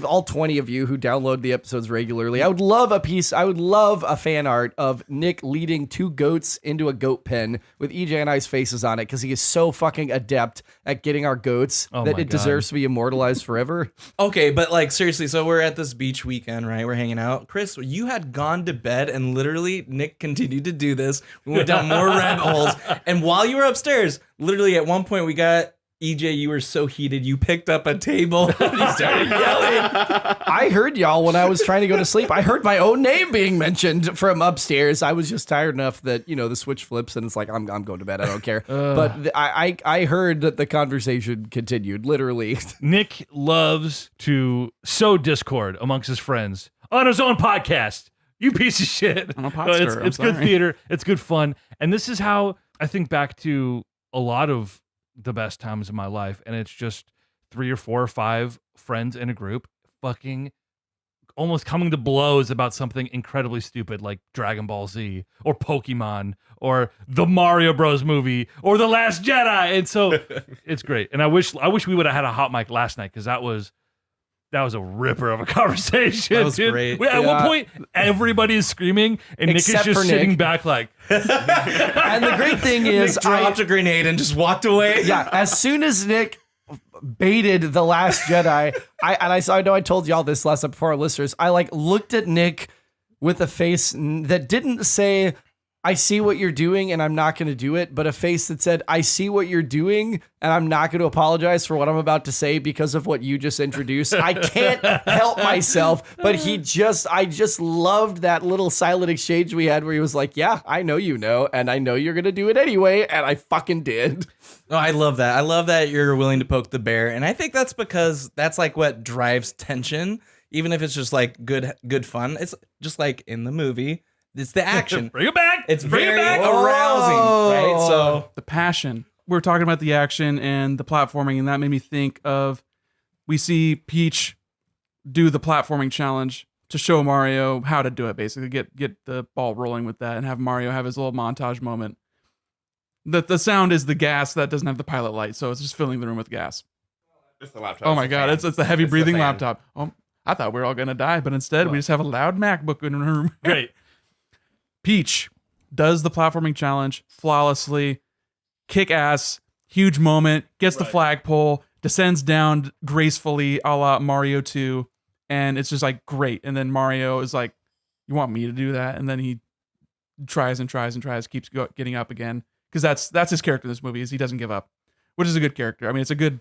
all 20 of you who download the episodes regularly. I would love a fan art of Nick leading two goats into a goat pen with EJ and I's faces on it because he is so fucking adept at getting our goats Oh that my it God. deserves to be immortalized forever. Okay, but like seriously, so we're at this beach weekend, right? We're hanging out. Chris, you had gone to bed and literally Nick continued to do this. We went down more rabbit holes. And while you were upstairs, literally at one point we got EJ, you were so heated, you picked up a table and you started yelling. I heard y'all when I was trying to go to sleep. I heard my own name being mentioned from upstairs. I was just tired enough that, the switch flips and it's like, I'm going to bed. I don't care. But I heard that the conversation continued, literally. Nick loves to sow discord amongst his friends on his own podcast. You piece of shit. I'm a pot No, stirrer, it's I'm good sorry. theater. It's good fun. And this is how I think back to a lot of the best times of my life. And it's just 3 or 4 or 5 friends in a group fucking almost coming to blows about something incredibly stupid like Dragon Ball Z or Pokemon or the Mario Bros movie or The Last Jedi. And so it's great. And I wish we would have had a hot mic last night because that was a ripper of a conversation. That was dude. great. At Yeah. one point, everybody is screaming and Except Nick is for just sitting Nick. back like, And the great thing is, Nick dropped a grenade and just walked away. yeah, as soon as Nick baited The Last Jedi, I know I told y'all this last time before our listeners, I looked at Nick with a face that didn't say, I see what you're doing and I'm not going to do it, but a face that said, I see what you're doing and I'm not going to apologize for what I'm about to say because of what you just introduced. I can't help myself, but I just loved that little silent exchange we had where he was like, yeah, I know you know, and I know you're going to do it anyway, and I fucking did. Oh, I love that. I love that you're willing to poke the bear, and I think that's because that's like what drives tension, even if it's just like good fun. It's just like in the movie. It's the action. Bring it back. It's Bring very it back. arousing, right? So The passion. We were talking about the action and the platforming, and that made me think of we see Peach do the platforming challenge to show Mario how to do it, basically get the ball rolling with that and have Mario have his little montage moment. The sound is the gas that doesn't have the pilot light, so it's just filling the room with gas. It's the laptop. Oh my It's the god, fan. it's the heavy It's the breathing fan. laptop. Oh, I thought we were all gonna die, but instead we just have a loud MacBook in the room. Great. Peach does the platforming challenge flawlessly, kick ass, huge moment, gets the flagpole, descends down gracefully a la Mario 2, and it's just like great. And then Mario is like, you want me to do that? And then he tries and tries and tries, keeps getting up again. Because that's his character in this movie, is he doesn't give up, which is a good character. I mean, it's a good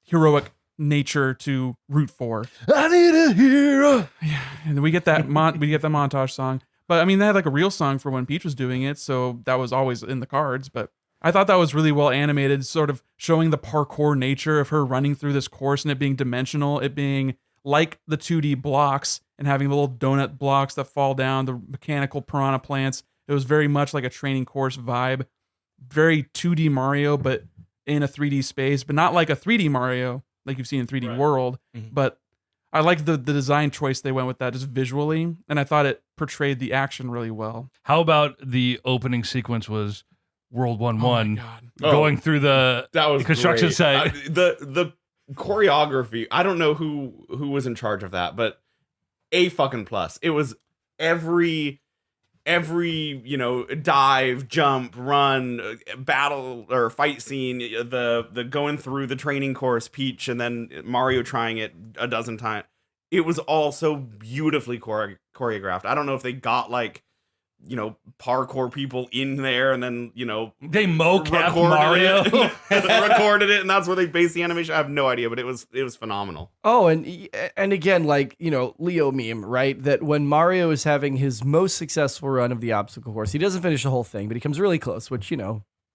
heroic nature to root for. I need a hero. Yeah, and then we get that we get the montage song. But I mean, they had like a real song for when Peach was doing it, so that was always in the cards. But I thought that was really well animated, sort of showing the parkour nature of her running through this course and it being dimensional, it being like the 2D blocks and having the little donut blocks that fall down, the mechanical piranha plants. It was very much like a training course vibe. Very 2D Mario, but in a 3D space, but not like a 3D Mario like you've seen in 3D World. But I like the design choice they went with that just visually, and I thought it portrayed the action really well. How about the opening sequence was World 1-1 God. going through the That was construction great. site. The choreography. I don't know who was in charge of that, but A fucking plus. It was every dive, jump, run, battle or fight scene, the going through the training course, Peach, and then Mario trying it a dozen times. It was all so beautifully choreographed. I don't know if they got parkour people in there and then They mocap Mario. recorded it, and that's where they based the animation. I have no idea, but it was phenomenal. Oh, and again, Leo meme, right? That when Mario is having his most successful run of the obstacle course, he doesn't finish the whole thing, but he comes really close, which,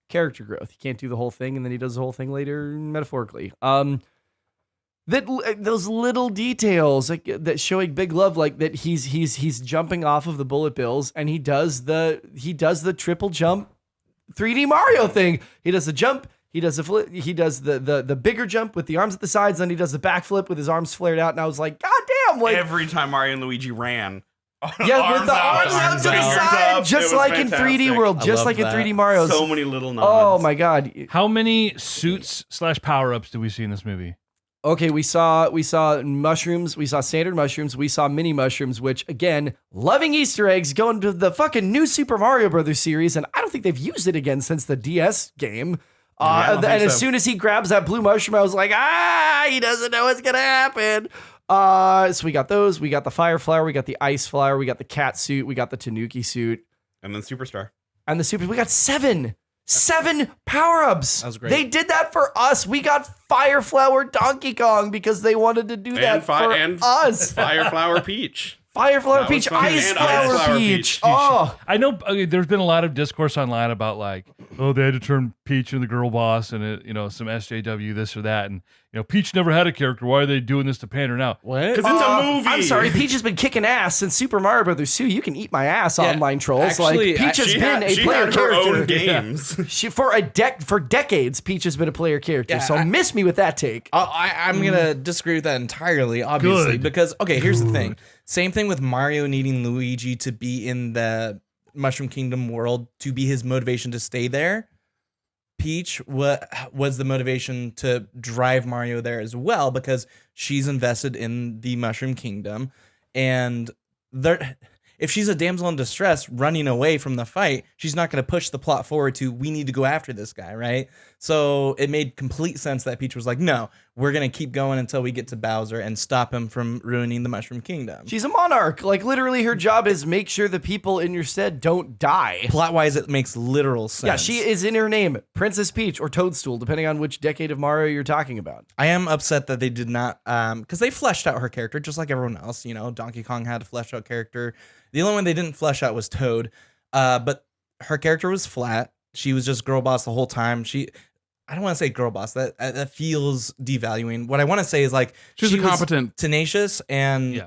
character growth. He can't do the whole thing, and then he does the whole thing later, metaphorically. Those little details that showing big love, like that he's jumping off of the bullet bills, and he does the triple jump 3D Mario thing. He does the jump, he does the flip, he does the bigger jump with the arms at the sides, then he does the backflip with his arms flared out, and I was like, God damn! Every time Mario and Luigi ran, Yeah, with the arms out to the fingers side, up, just it was like in fantastic. 3D World, I just love like in that. 3D Mario. So many little nods. Oh my God! How many suits / power-ups did we see in this movie? Okay, we saw mushrooms, we saw standard mushrooms, we saw mini mushrooms, which again, loving Easter eggs, going to the fucking new Super Mario Brothers series, and I don't think they've used it again since the DS game. And as soon as he grabs that blue mushroom, I was like, he doesn't know what's gonna happen. So we got those, we got the fire flower, we got the ice flower, we got the cat suit, we got the Tanuki suit, And then Superstar. and the super. We got seven power-ups. That was great. They did that for us. We got Fire Flower Donkey Kong because they wanted to do that for us. Fire Flower Peach. Fire Flower That was Peach, fun. Ice And Ice Flower Flower Peach. Peach. Oh, I know there's been a lot of discourse online about they had to turn Peach into the girl boss and some SJW this or that, and Peach never had a character. Why are they doing this to pander now? What? Because it's a movie. I'm sorry, Peach has been kicking ass since Super Mario Brothers 2. You can eat my ass, Yeah, online trolls. actually, Peach has She been had, a she player had her character. own games. She for decades, Peach has been a player character. Yeah, so miss me with that take. I'm gonna disagree with that entirely, obviously, Good. because here's the thing. Same thing with Mario needing Luigi to be in the Mushroom Kingdom world to be his motivation to stay there. Peach was the motivation to drive Mario there as well because she's invested in the Mushroom Kingdom, and if she's a damsel in distress running away from the fight, she's not going to push the plot forward to, we need to go after this guy, right? So it made complete sense that Peach was like, no, we're going to keep going until we get to Bowser and stop him from ruining the Mushroom Kingdom. She's a monarch. Like, literally, her job is make sure the people in your stead don't die. Plot-wise, it makes literal sense. Yeah, she is in her name, Princess Peach or Toadstool, depending on which decade of Mario you're talking about. I am upset that they did not, because they fleshed out her character just like everyone else. You know, Donkey Kong had a fleshed out character. The only one they didn't flesh out was Toad, but her character was flat. She was just girl boss the whole time. I don't want to say girl boss. That feels devaluing. What I want to say is like she was competent, tenacious, and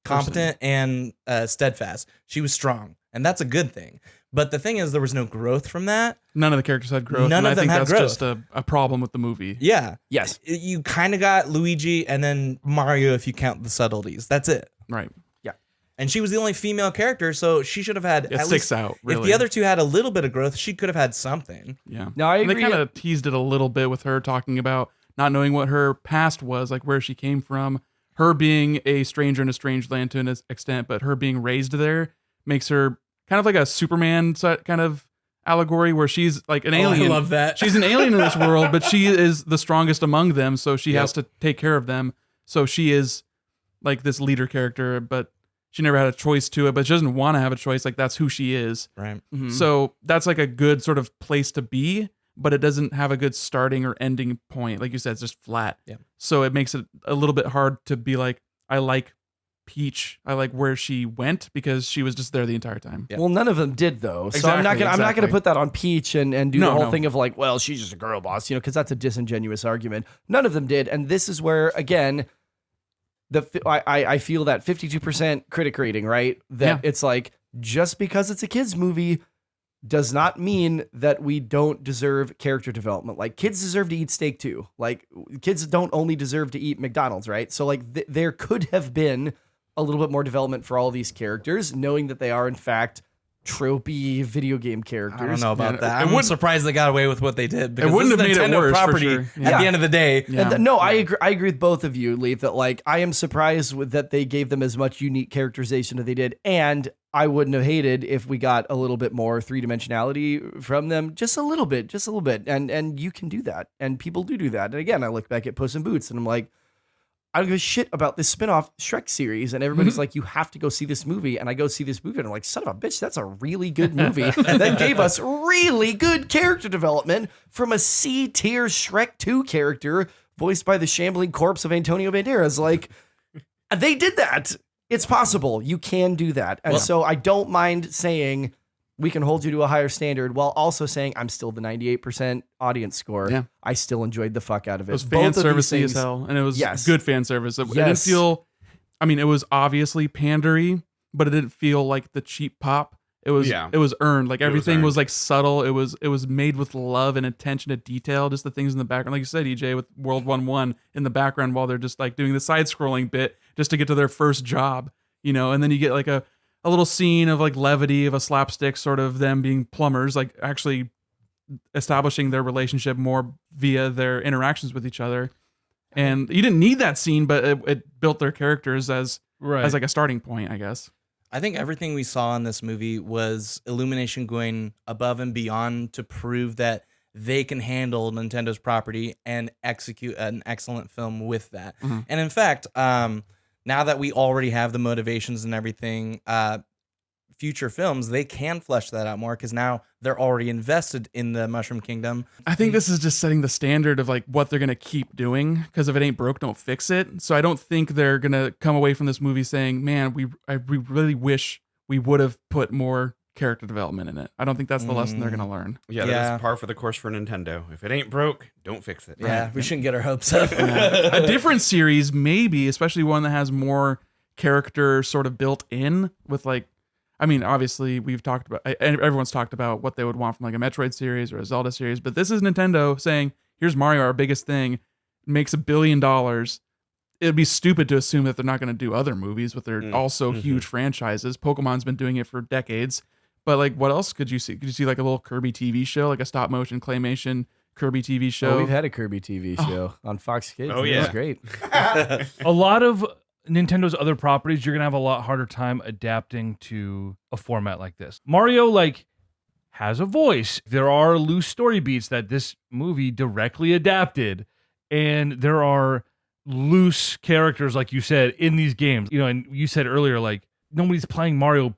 competent and steadfast. She was strong, and that's a good thing. But the thing is, there was no growth from that. None of the characters had growth. None of them had growth. I think that's just a problem with the movie. Yeah. Yes. You kind of got Luigi and then Mario if you count the subtleties. That's it. Right. Yeah. And she was the only female character, so she should have had It sticks out, really. If the other two had a little bit of growth, she could have had something. Yeah. No, I agree. They kind of teased it a little bit with her talking about not knowing what her past was, like where she came from, her being a stranger in a strange land to an extent, but her being raised there makes her kind of like a Superman kind of allegory where she's like an alien. I love that. She's an alien in this world, but she is the strongest among them, so she has to take care of them. So she is like this leader character, but she never had a choice to it, but she doesn't want to have a choice. Like that's who she is. Right. Mhm. So that's like a good sort of place to be, but it doesn't have a good starting or ending point. Like you said, it's just flat. Yeah. So it makes it a little bit hard to be like, I like Peach. I like where she went because she was just there the entire time. Yeah. Well, none of them did though. So I'm not Exactly, gonna put that on Peach and do the whole No. thing of like, well, she's just a girl boss, because that's a disingenuous argument. None of them did, and this is where again, I feel that 52% critic rating, right? That it's like just because it's a kids movie does not mean that we don't deserve character development. Like kids deserve to eat steak too. Like kids don't only deserve to eat McDonald's, right? So like there could have been a little bit more development for all these characters, knowing that they are in fact tropey video game characters. I don't know about that. it I'm wouldn't- surprised they got away with what they did. Because It wouldn't this is have made it Nintendo worse, for property sure. at Yeah. the end of the day. Yeah. And I agree with both of you, Leaf, that like I am surprised with that they gave them as much unique characterization as they did, and I wouldn't have hated if we got a little bit more three-dimensionality from them, just a little bit, and you can do that, and people do that. And again, I look back at Puss in Boots, and I'm like, I don't give a shit about this spin-off Shrek series, and everybody's like, you have to go see this movie, and I go see this movie, and I'm like, son of a bitch, that's a really good movie that gave us really good character development from a C-tier Shrek 2 character voiced by the shambling corpse of Antonio Banderas. Like, they did that. It's possible. You can do that. And so I don't mind saying we can hold you to a higher standard while also saying I'm still the 98% audience score. Yeah. I still enjoyed the fuck out of it. It was Both fan of these servicey as things- hell, and it was Yes. good fan service. It didn't Yes. feel. I mean, it was obviously pandery, but it didn't feel like the cheap pop. It was. Yeah. It was earned. Like was everything was earned. like subtle. It was made with love and attention to detail. Just the things in the background, like you said, EJ, with World 1-1 in the background while they're just like doing the side scrolling bit just to get to their first job, and then you get like a little scene of like levity of a slapstick sort of them being plumbers, like actually establishing their relationship more via their interactions with each other. And you didn't need that scene, but it built their characters as like a starting point, I guess. I think everything we saw in this movie was Illumination going above and beyond to prove that they can handle Nintendo's property and execute an excellent film with that. Mhm. And in fact, now that we already have the motivations and everything, future films, they can flesh that out more because now they're already invested in the Mushroom Kingdom. I think this is just setting the standard of like what they're going to keep doing, because if it ain't broke, don't fix it. So I don't think they're going to come away from this movie saying, man, we really wish we would have put more character development in it. I don't think that's the lesson they're going to learn. Yeah, that's par for the course for Nintendo. If it ain't broke, don't fix it. Yeah, we shouldn't get our hopes up. A different series, maybe, especially one that has more character sort of built in with like, I mean, obviously we've talked about, everyone's talked about what they would want from like a Metroid series or a Zelda series, but this is Nintendo saying, here's Mario, our biggest thing, makes $1 billion. It'd be stupid to assume that they're not going to do other movies with their also huge franchises. Pokemon's been doing it for decades, but like, what else could you see? Could you see like a little Kirby TV show, like a stop motion claymation Kirby TV show? Well, we've had a Kirby TV show on Fox Kids. Oh, and it yeah. was great. A lot of Nintendo's other properties, you're going to have a lot harder time adapting to a format like this. Mario, like, has a voice. There are loose story beats that this movie directly adapted, and there are loose characters, like you said, in these games. You know, and you said earlier, like, nobody's playing Mario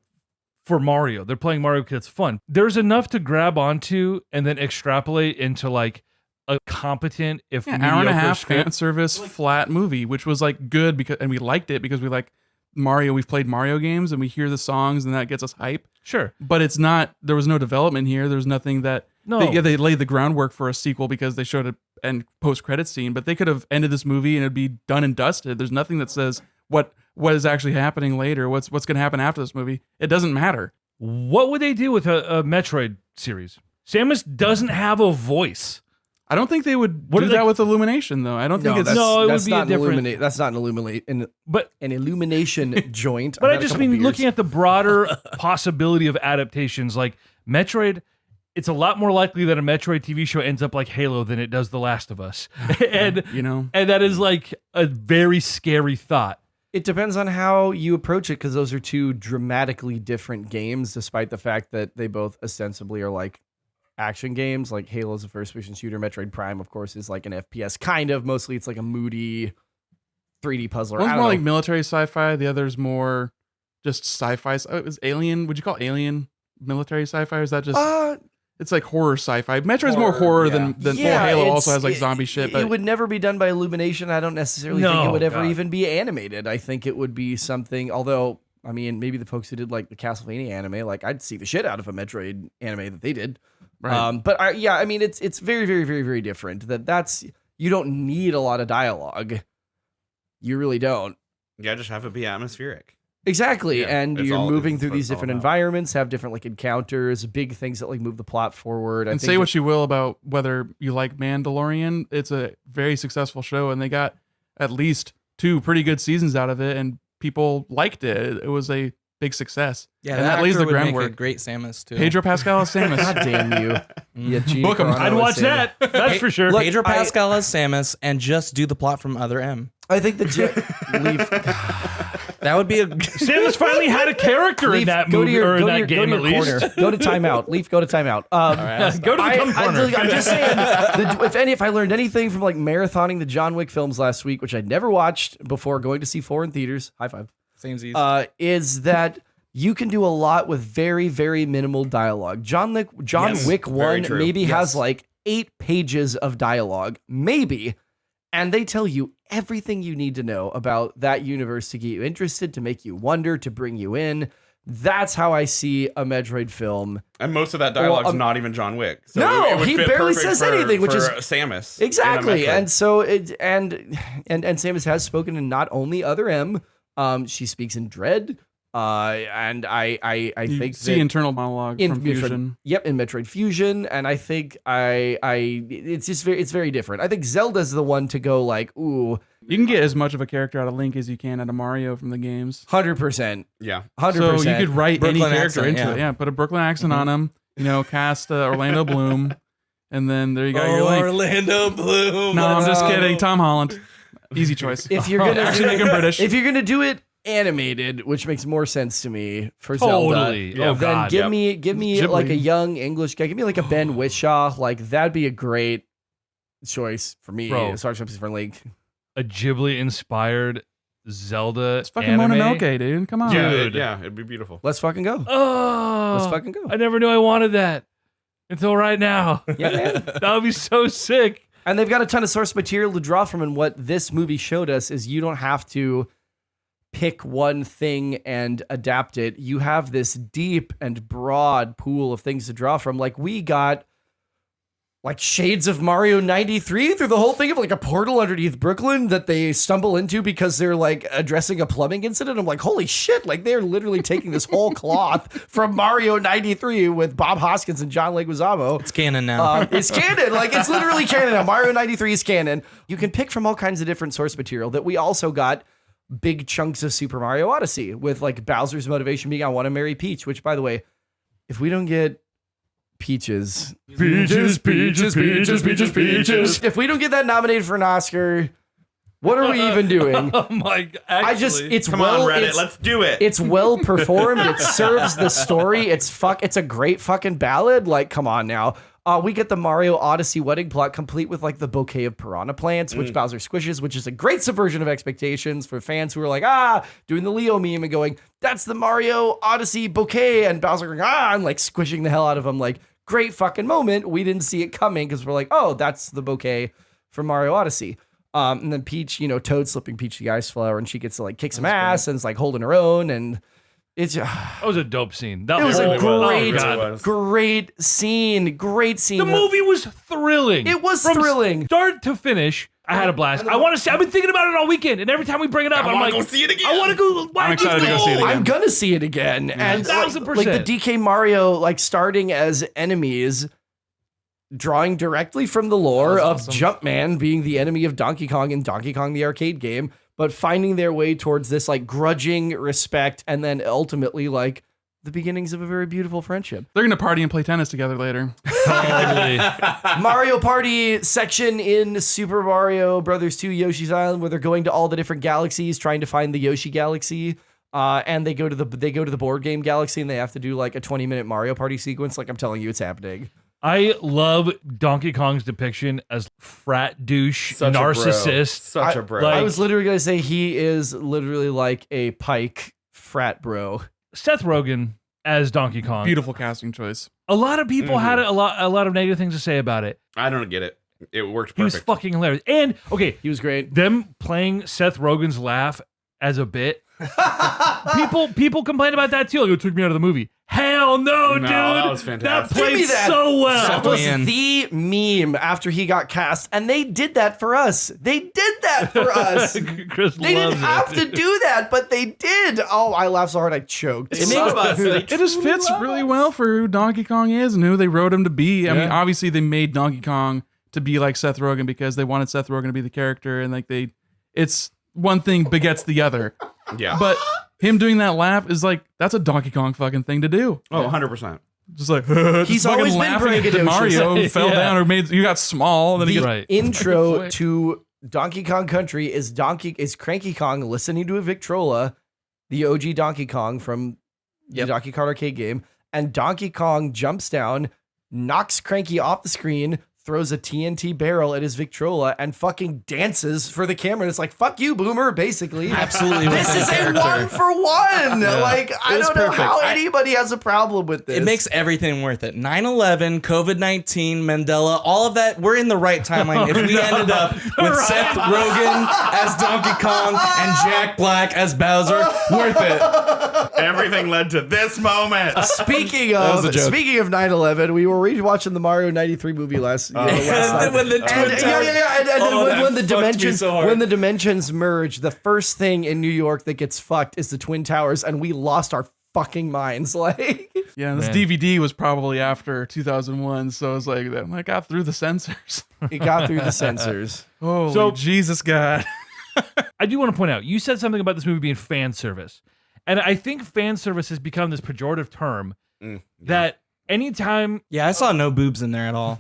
for Mario. They're playing Mario because it's fun. There's enough to grab onto and then extrapolate into, like, a competent, if hour and a half script. fan service flat movie, which was like good because, and we liked it because we like Mario. We've played Mario games and we hear the songs and that gets us hype. Sure, but it's not. There was no development here. There's nothing that. No. They laid the groundwork for a sequel because they showed a end post credit scene, but they could have ended this movie and it'd be done and dusted. There's nothing that says what is actually happening later. What's going to happen after this movie? It doesn't matter. What would they do with a Metroid series? Samus doesn't have a voice. I don't think they would do that with Illumination, though. I don't think it's... it would be a different... That's not an illumination joint. But I just mean looking at the broader possibility of adaptations, like Metroid, it's a lot more likely that a Metroid TV show ends up like Halo than it does The Last of Us. And that is like a very scary thought. It depends on how you approach it, because those are two dramatically different games, despite the fact that they both ostensibly are like action games. Like Halo's a first-person shooter. Metroid Prime, of course, is like an FPS, kind of. Mostly it's like a moody 3D puzzler. One's more like military sci-fi. The other's more just sci-fi. It was Alien. Would you call Alien military sci-fi? Or is that just... it's like horror sci-fi. Metroid's more horror than Halo also has like zombie shit. But it would never be done by Illumination. I don't necessarily think it would ever even be animated. I think it would be something, although, I mean, maybe the folks who did like the Castlevania anime, like I'd see the shit out of a Metroid anime that they did. Right. But I mean, it's very, very, very, very different. That's you don't need a lot of dialogue. You really don't. Yeah, just have it be atmospheric. Exactly, and you're moving through these different environments, have different like encounters, big things that like move the plot forward. And say what you will about whether you like Mandalorian, it's a very successful show, and they got at least 2 pretty good seasons out of it, and people liked it. It was a big success. Yeah, and that lays the groundwork. Make a great Samus too. Pedro Pascal as Samus. God damn you! Yeah, book him. I'd watch that. That's for sure. Look, Pedro Pascal as Samus, and just do the plot from Other M. I think that would be a. Samus finally had a character in that movie or in that game at least. Go to timeout. Leaf, go to timeout. Go to the corner. I'm just saying, if I learned anything from like marathoning the John Wick films last week, which I'd never watched before going to see 4 in theaters, high five. Seems easy. Is that you can do a lot with very, very minimal dialogue. John Wick 1 maybe has like 8 pages of dialogue, maybe. And they tell you everything you need to know about that universe to get you interested, to make you wonder, to bring you in. That's how I see a Metroid film. And most of that dialogue's not even John Wick. So no, he barely says anything, which is Samus. Exactly. And so and Samus has spoken in not only Other M, she speaks in Dread. And I think see internal monologue from Fusion. Yep, in Metroid Fusion, and I think it's very different. I think Zelda's the one to go like, ooh. You can get as much of a character out of Link as you can out of Mario from the games. 100%. Yeah, 100%. So you could write Brooklyn any character accent, into it. Yeah, put a Brooklyn accent on him. You know, cast Orlando Bloom, and then there you got your Link. Orlando Bloom. No, I'm just kidding. Tom Holland. Easy choice. If you're gonna actually make him British, if you're gonna do it animated, which makes more sense to me for totally. Zelda. Oh, then God, give me Ghibli. like a young English guy. Give me like a Ben Whishaw. Like that'd be a great choice for me. Bro. As far as for Link. A Ghibli-inspired Zelda it's fucking anime. Mononoke, dude. Come on, Dude. Yeah, it'd be beautiful. Let's fucking go. Oh, Let's fucking go. I never knew I wanted that until right now. Yeah, man. That would be so sick. And they've got a ton of source material to draw from. And what this movie showed us is you don't have to pick one thing and adapt it. You have this deep and broad pool of things to draw from. Like we got like shades of Mario 93 through the whole thing of like a portal underneath Brooklyn that they stumble into because they're like addressing a plumbing incident. I'm like, holy shit. Like they're literally taking this whole cloth from Mario 93 with Bob Hoskins and John Leguizamo. It's canon now. It's canon. Like it's literally canon now. Mario 93 is canon. You can pick from all kinds of different source material that we also got big chunks of Super Mario Odyssey with like Bowser's motivation being I want to marry Peach, which by the way, if we don't get Peaches. Peaches. If we don't get that nominated for an Oscar, What are we even doing? Oh my god! Actually, It's Come well, on, Reddit, it's, let's do it. it's well performed. It serves the story. It's a great fucking ballad. Like, come on now. We get the Mario Odyssey wedding plot complete with like the bouquet of piranha plants, which Bowser squishes, which is a great subversion of expectations for fans who are like, doing the Leo meme and going, that's the Mario Odyssey bouquet, and Bowser going, and like squishing the hell out of him. Like, great fucking moment. We didn't see it coming because we're like, oh, that's the bouquet from Mario Odyssey. And then Peach, Toad slipping Peach the ice flower, and she gets to like kick some ass and is like holding her own, and it's that was a dope scene. it was a was. great scene. Great scene. The movie was thrilling. It was From thrilling. start to finish. I had a blast. I want to see. I've been thinking about it all weekend, and every time we bring it up, I'm like, go see it again. I want to go. I'm excited to go see it again. I'm gonna see it again. And like 1000%. the DK Mario, like starting as enemies, drawing directly from the lore of Jumpman being the enemy of Donkey Kong in Donkey Kong the arcade game, but finding their way towards this like grudging respect, and then ultimately like the beginnings of a very beautiful friendship. They're gonna party and play tennis together later. Totally. Mario Party section in Super Mario Brothers 2 Yoshi's Island, where they're going to all the different galaxies trying to find the Yoshi Galaxy. And they go to the board game galaxy, and they have to do like a 20-minute Mario Party sequence. Like, I'm telling you, it's happening. I love Donkey Kong's depiction as frat douche, Such a bro. narcissist. Such a bro. like- I was literally gonna say he is literally like a Pike frat bro. Seth Rogen as Donkey Kong. Beautiful casting choice. A lot of people had a lot of negative things to say about it. I don't get it. It worked He was perfect. fucking hilarious. And okay, He was great. them playing Seth Rogen's laugh as a bit. people complain about that too. Like, it took me out of the movie. Hell no, dude. that was That fantastic. Give me played that. so well. That was Man. the meme after he got cast, and they did that for us. They did that for us. Chris They loves didn't have it. to do that, but they did. Oh, I laughed so hard I choked. They love us. They It just truly fits love really us. well for who Donkey Kong is and who they wrote him to be. I mean, Yeah. obviously they made Donkey Kong to be like Seth Rogen because they wanted Seth Rogen to be the character, and like it's one thing begets the other. Yeah. But him doing that laugh is like, that's a Donkey Kong fucking thing to do. Oh, 100%. Just like He's just fucking always been laughing at braggadocious. Mario fell Yeah. down or you got small, and then he The gets Right. intro to Donkey Kong Country is Cranky Kong listening to a Victrola, the OG Donkey Kong from the Donkey Kong arcade game, and Donkey Kong jumps down, knocks Cranky off the screen, throws a TNT barrel at his Victrola, and fucking dances for the camera. It's like, fuck you, boomer, basically. Absolutely. This within is a character. 1-for-1. Like, I was don't know perfect. how anybody has a problem with this. It makes everything worth it. 9/11, COVID-19, Mandela, all of that. We're in the right timeline. If we ended up with Seth Rogen as Donkey Kong and Jack Black as Bowser, worth it. Everything led to this moment. Speaking was a of joke. 9/11, we were rewatching the Mario '93 movie last night. When the And, Twin yeah, Towers- and then Oh, that when the fucked me dimensions so hard. when the dimensions merge, the first thing in New York that gets fucked is the Twin Towers, and we lost our fucking minds. Like, yeah, this Man. DVD was probably after 2001, so it's like I got through the censors. it got through the censors. Holy So- Jesus God. I do want to point out, you said something about this movie being fan service. And I think fan service has become this pejorative term that anytime Yeah, I saw no boobs in there at all.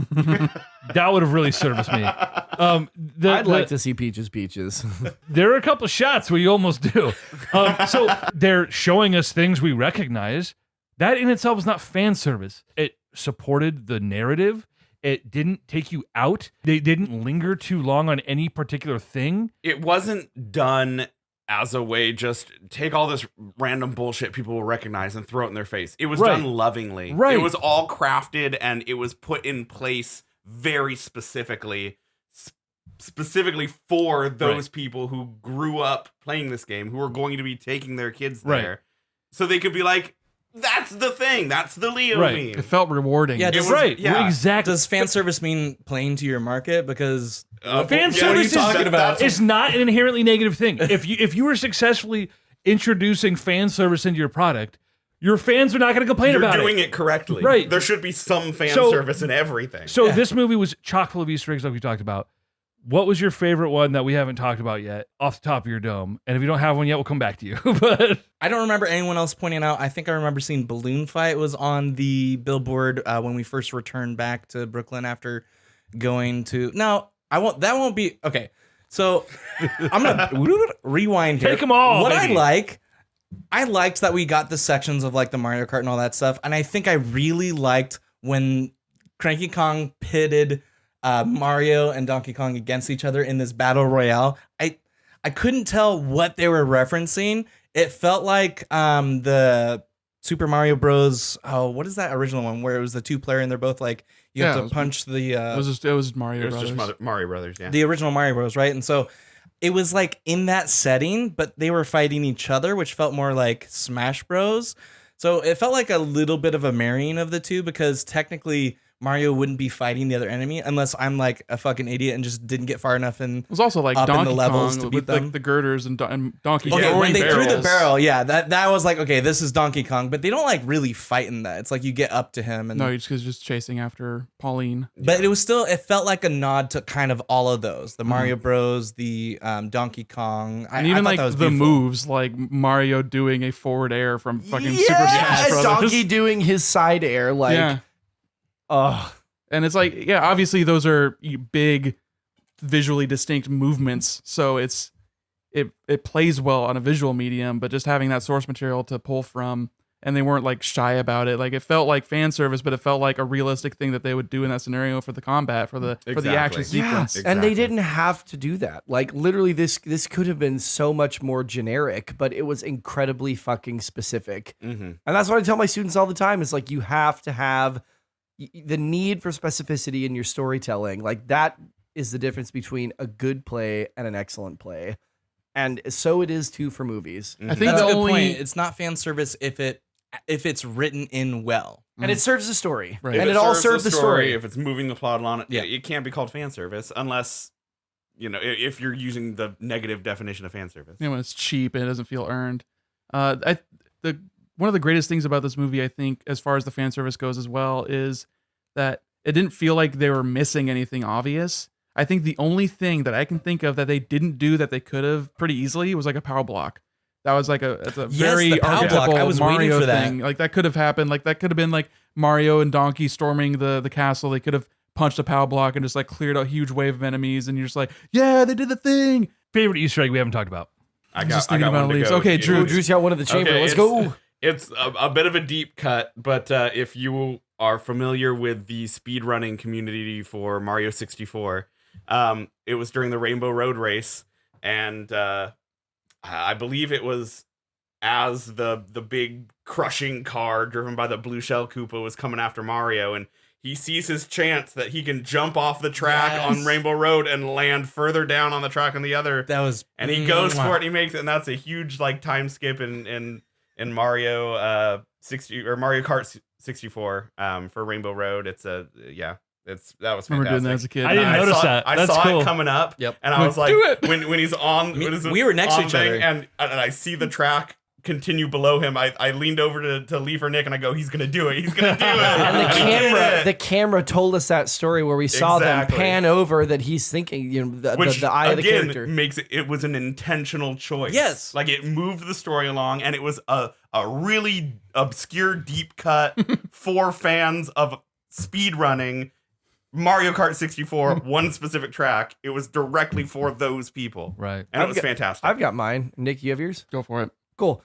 that would have really serviced me. I'd like to see Peaches. There are a couple of shots where you almost do. So they're showing us things we recognize. That in itself is not fan service. It supported the narrative. It didn't take you out. They didn't linger too long on any particular thing. It wasn't done as a way just take all this random bullshit people will recognize and throw it in their face. It was Right. done lovingly. Right. It was all crafted and it was put in place very specifically for those people who grew up playing this game, who are going to be taking their kids Right. there. So they could be like, that's the thing. That's the Leo Right. It meme. felt rewarding. Yeah, It does, was- Right. yeah. Exactly. does fan service mean playing to your market? Because Fan Yeah, service is talking about? It's not an inherently negative thing. If you were successfully introducing fan service into your product, your fans are not going to complain You're about doing it correctly. Right. There should be some fan So- service in everything. So this movie was chock full of Easter eggs, like we talked about. What was your favorite one that we haven't talked about yet, off the top of your dome? And if you don't have one yet, we'll come back to you. But I don't remember anyone else pointing out. I think I remember seeing Balloon Fight was on the billboard when we first returned back to Brooklyn after going to. No, I won't. That won't be okay. So I'm gonna rewind here. Take 'em all, What baby. I liked that we got the sections of like the Mario Kart and all that stuff, and I think I really liked when Cranky Kong pitted Mario and Donkey Kong against each other in this battle royale. I couldn't tell what they were referencing. It felt like the Super Mario Bros. Oh, what is that original one where it was the 2-player and they're both like you have to punch the. It was Mario. It was Brothers. just Mario Brothers. Yeah. The original Mario Bros. Right, and so it was like in that setting, but they were fighting each other, which felt more like Smash Bros. So it felt like a little bit of a marrying of the two because technically Mario wouldn't be fighting the other enemy unless I'm like a fucking idiot and just didn't get far enough in. It was also like up in Donkey the levels Kong to beat with them. like the girders and Donkey Kong. Okay, when they threw the barrels. barrel, yeah, that was like, okay, this is Donkey Kong, but they don't like really fight in that. It's like you get up to him and No, he's just chasing after Pauline. but it was still, it felt like a nod to kind of all of those, the Mario Bros, the Donkey Kong, And even I thought like that was the beautiful. moves, like Mario doing a forward air from fucking Super Yeah, Smash Brothers. Donkey doing his side air, like, yeah. oh, And it's like, yeah, obviously those are big, visually distinct movements, so it plays well on a visual medium. But just having that source material to pull from, and they weren't like shy about it. Like it felt like fan service, but it felt like a realistic thing that they would do in that scenario for the combat, for the action Exactly. sequence. yeah. And they didn't have to do that. Like literally, this could have been so much more generic, but it was incredibly fucking specific. Mm-hmm. And that's what I tell my students all the time. Is like you have to have the need for specificity in your storytelling. Like that is the difference between a good play and an excellent play. And so it is too for movies. I think That's the a good only point. It's not fan service if it's written in well. And it serves the story. Right. And it all serves the story. If it's moving the plot along, Yeah. it can't be called fan service unless, if you're using the negative definition of fan service. when it's cheap and it doesn't feel earned. One of the greatest things about this movie, I think, as far as the fan service goes as well, is that it didn't feel like they were missing anything obvious. I think the only thing that I can think of that they didn't do that they could have pretty easily was like a power block. That was like it's a very the power block. archetypal I was waiting Mario for that. thing. Like that could have happened. Like that could have been like Mario and Donkey storming the castle. They could have punched a power block and just like cleared a huge wave of enemies, and you're just like, yeah, they did the thing. Favorite Easter egg we haven't talked about. I just thinking about one to leaves. go. Okay, It- Drew. Drew's got one in the chamber. Okay, Let's it's- go. It's a bit of a deep cut, but if you are familiar with the speedrunning community for Mario 64, it was during the Rainbow Road race, and I believe it was as the big crushing car driven by the Blue Shell Koopa was coming after Mario, and he sees his chance that he can jump off the track Yes. on Rainbow Road and land further down on the track on the other. That was And he goes for it and he makes it, and that's a huge like time skip in Mario 60 or Mario Kart 64 for Rainbow Road. That was fantastic. Remember doing that as a kid. I didn't notice saw, that. I That's saw cool. it coming up. Yep. And I was like, Do it. when he's on, We were next to on each thing, other. and I see the track continue below him. I leaned over to Lee for Nick, and I go, he's gonna do it. He's gonna do it. And He did the it. camera told us that story where we saw Exactly. them pan over that he's thinking, Which the eye of the again character. makes it was an intentional choice. Yes. Like it moved the story along, and it was a really obscure deep cut for fans of speed running Mario Kart 64, one specific track. It was directly for those people. Right. And it was fantastic. I've got mine. Nick, you have yours? Go for it. Cool.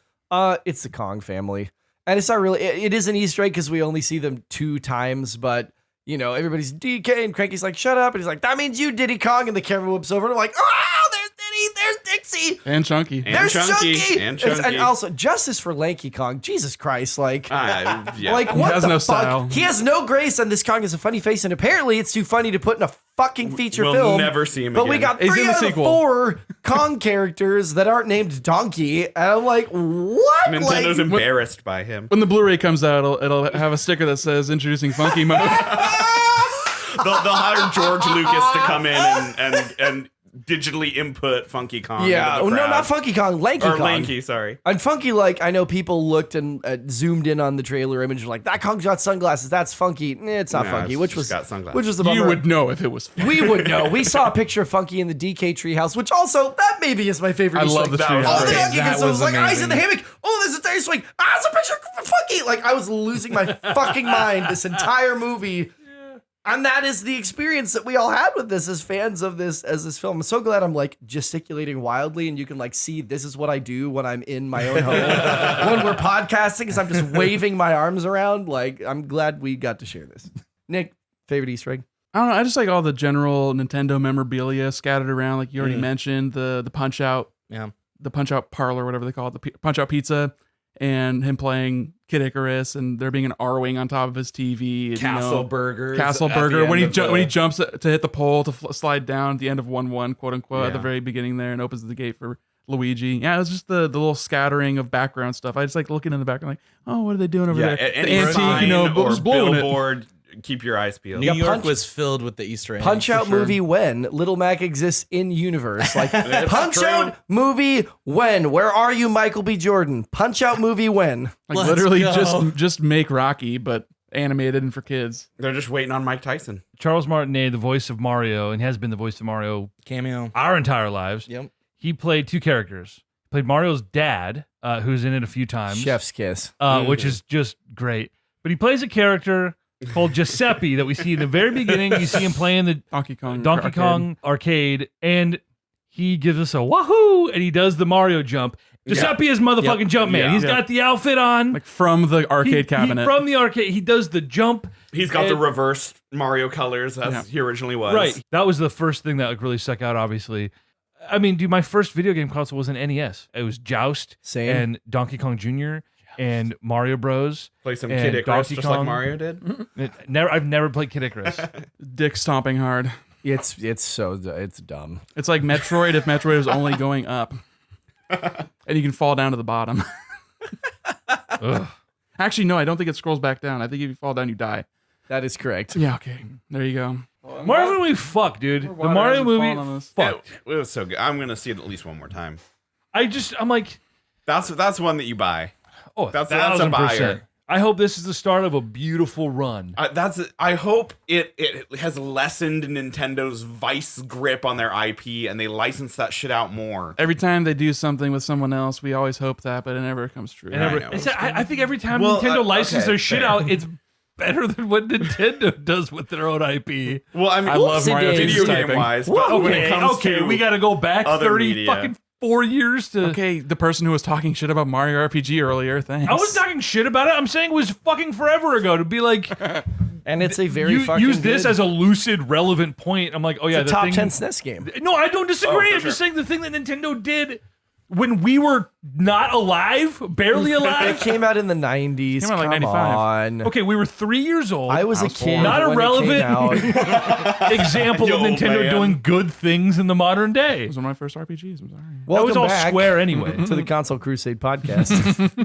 It's the Kong family. And it's not really, it is an Easter egg because we only see them 2 times, but everybody's DK and Cranky's like, shut up. And he's like, that means you, Diddy Kong. And the camera whips over and I'm like, oh, there's Diddy, there's Dixie. And Chunky. And There's Chunky. Chunky. And Chunky. And also, justice for Lanky Kong. Jesus Christ. Like, Yeah. like He what has the no fuck? style. He has no grace, and this Kong has a funny face, and apparently it's too funny to put in a fucking feature We'll film. never see him But we again. got He's 3 in the out of sequel. 4 Kong characters that aren't named Donkey, and I'm like, what? Nintendo Like, embarrassed by him. When the Blu-ray comes out, it'll have a sticker that says "Introducing Funky Mode." They'll hire George Lucas to come in and digitally input Funky Kong. yeah, into oh, the no, crowd. not Funky Kong, Lanky Or Kong. Lanky, sorry. And Funky, like, I know people looked and zoomed in on the trailer image, and were like, that Kong's got sunglasses, that's Funky. It's not No, Funky, it's which just was got sunglasses. which was the bummer. You would know if it was. We would know. We saw a picture of Funky in the DK treehouse, which also, that maybe is my favorite I Easter love egg. the That was tree. Oh, the great. donkey That gets so was like eyes in the amazing. hammock. Oh, there's a tire swing. It's a picture of Funky. Like I was losing my fucking mind this entire movie. And that is the experience that we all had with this as fans of this film. I'm so glad I'm like gesticulating wildly, and you can like see this is what I do when I'm in my own home when we're podcasting, is I'm just waving my arms around. Like, I'm glad we got to share this. Nick, favorite Easter egg? I don't know. I just like all the general Nintendo memorabilia scattered around, like you already mentioned, the Punch Out, the Punch Out parlor, whatever they call it, the Punch Out pizza, and him playing Kid Icarus, and there being an R-wing on top of his TV. And, Castle Burger. Castle Burger. When he jumps to hit the pole to slide down at the end of 1-1, quote unquote, at the very beginning there, and opens the gate for Luigi. Yeah, it was just the little scattering of background stuff. I just like looking in the background, like, oh, what are they doing over there? The antique, or billboard. Keep your eyes peeled. New York was filled with the Easter eggs. Punch Out movie when Little Mac exists in universe. Like Punch Out movie when. Where are you, Michael B. Jordan? Punch Out movie when. Like literally just make Rocky, but animated and for kids. They're just waiting on Mike Tyson. Charles Martinet, the voice of Mario, and has been the voice of Mario cameo our entire lives. Yep. He played two characters. He played Mario's dad, who's in it a few times. Chef's kiss. Which is just great. But he plays a character called Giuseppe that we see in the very beginning. You see him playing the Donkey Kong arcade, and he gives us a wahoo, and he does the Mario jump. Giuseppe is motherfucking jump man. He's got the outfit on, like from the arcade cabinet. From the arcade, he does the jump. He's got the reverse Mario colors as he originally was. Right. That was the first thing that really stuck out. Obviously, I mean, dude, my first video game console was an NES. It was Joust and Donkey Kong Jr. and Mario Bros. Play some Kid Icarus just like Mario did. I've never played Kid Icarus. Dick stomping hard. It's dumb. It's like Metroid if Metroid was only going up, and you can fall down to the bottom. Actually, no, I don't think it scrolls back down. I think if you fall down, you die. That is correct. Yeah. Okay. There you go. Mario movie, fuck, dude. The Mario movie, fuck. It was so good. I'm gonna see it at least one more time. I'm like, that's one that you buy. Oh, that's a buyer. I hope this is the start of a beautiful run. I hope it has lessened Nintendo's vice grip on their IP and they license that shit out more. Every time they do something with someone else, we always hope that, but it never comes true. I think every time Nintendo licenses their shit out, it's better than what Nintendo does with their own IP. Well, I mean, I love Mario video game wise, but when it comes to we got to go back 30 fucking 4 years to. Okay, the person who was talking shit about Mario RPG earlier, thanks. I was talking shit about it. I'm saying it was fucking forever ago to be like. And it's a very fucking use this as a lucid, relevant point. I'm like, oh yeah, it's a top 10 SNES game. No, I don't disagree. I'm just saying the thing that Nintendo did when we were not alive, barely alive. It came out in the 90s. Came out like 95. Okay, we were 3 years old. I was a kid. Not a relevant example of Nintendo doing good things in the modern day. It was one of my first RPGs. I'm sorry. That was all Square anyway. To the Console Crusade podcast.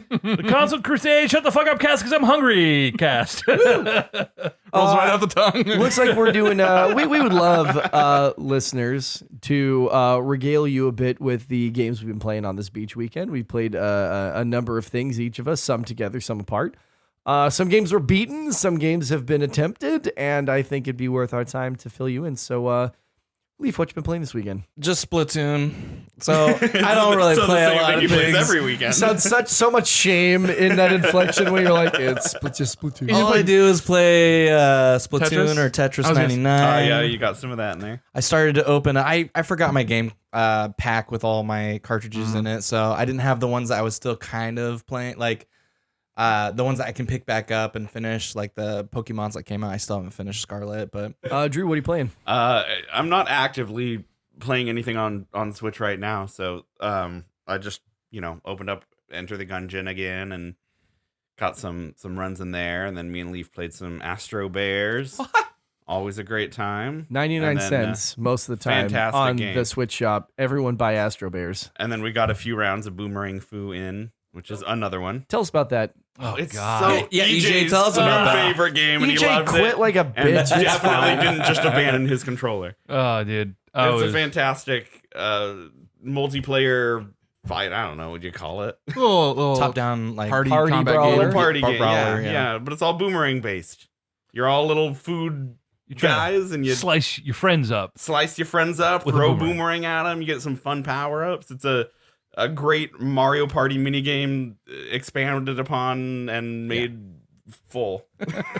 The Console Crusade, shut the fuck up, cast, because I'm hungry, cast. Rolls right off the tongue. Looks like we're doing. We would love listeners to regale you a bit with the games we've been playing on this beach weekend. We played a number of things, each of us, some together, some apart. Some games were beaten, some games have been attempted, and I think it'd be worth our time to fill you in. So, Leaf, what you been playing this weekend? Just Splatoon. So I don't really play a lot of things every weekend. Sounds so much shame in that inflection when you're like, it's just Splatoon. All I do is play Splatoon Tetris? or Tetris 99. Yeah, you got some of that in there. I started to open. I forgot my game pack with all my cartridges in it, so I didn't have the ones that I was still kind of playing, like the ones that I can pick back up and finish, like the Pokemons that came out. I still haven't finished Scarlet, but Drew, what are you playing? I'm not actively playing anything on Switch right now, so I just opened up Enter the Gungeon again and got some runs in there, and then me and Leaf played some Astro Bears. Always a great time. 99 cents most of the time on the Switch shop. Everyone buy Astro Bears. And then we got a few rounds of Boomerang Fu in, which is another one. Tell us about that. Oh, it's God. so yeah, EJ, tell us about that. Favorite game, and he EJ loves quit it. like a And bitch. definitely didn't just abandon his controller. Oh, dude. It's a fantastic multiplayer fight. I don't know what you call it. Little top down like party combat brawler. game. Party game. brawler, Yeah, but it's all boomerang based. You're all little food guys, and you slice your friends up. slice your friends up, With a throw boomerang. boomerang at them. You get some fun power ups. It's a great Mario Party minigame expanded upon and made full.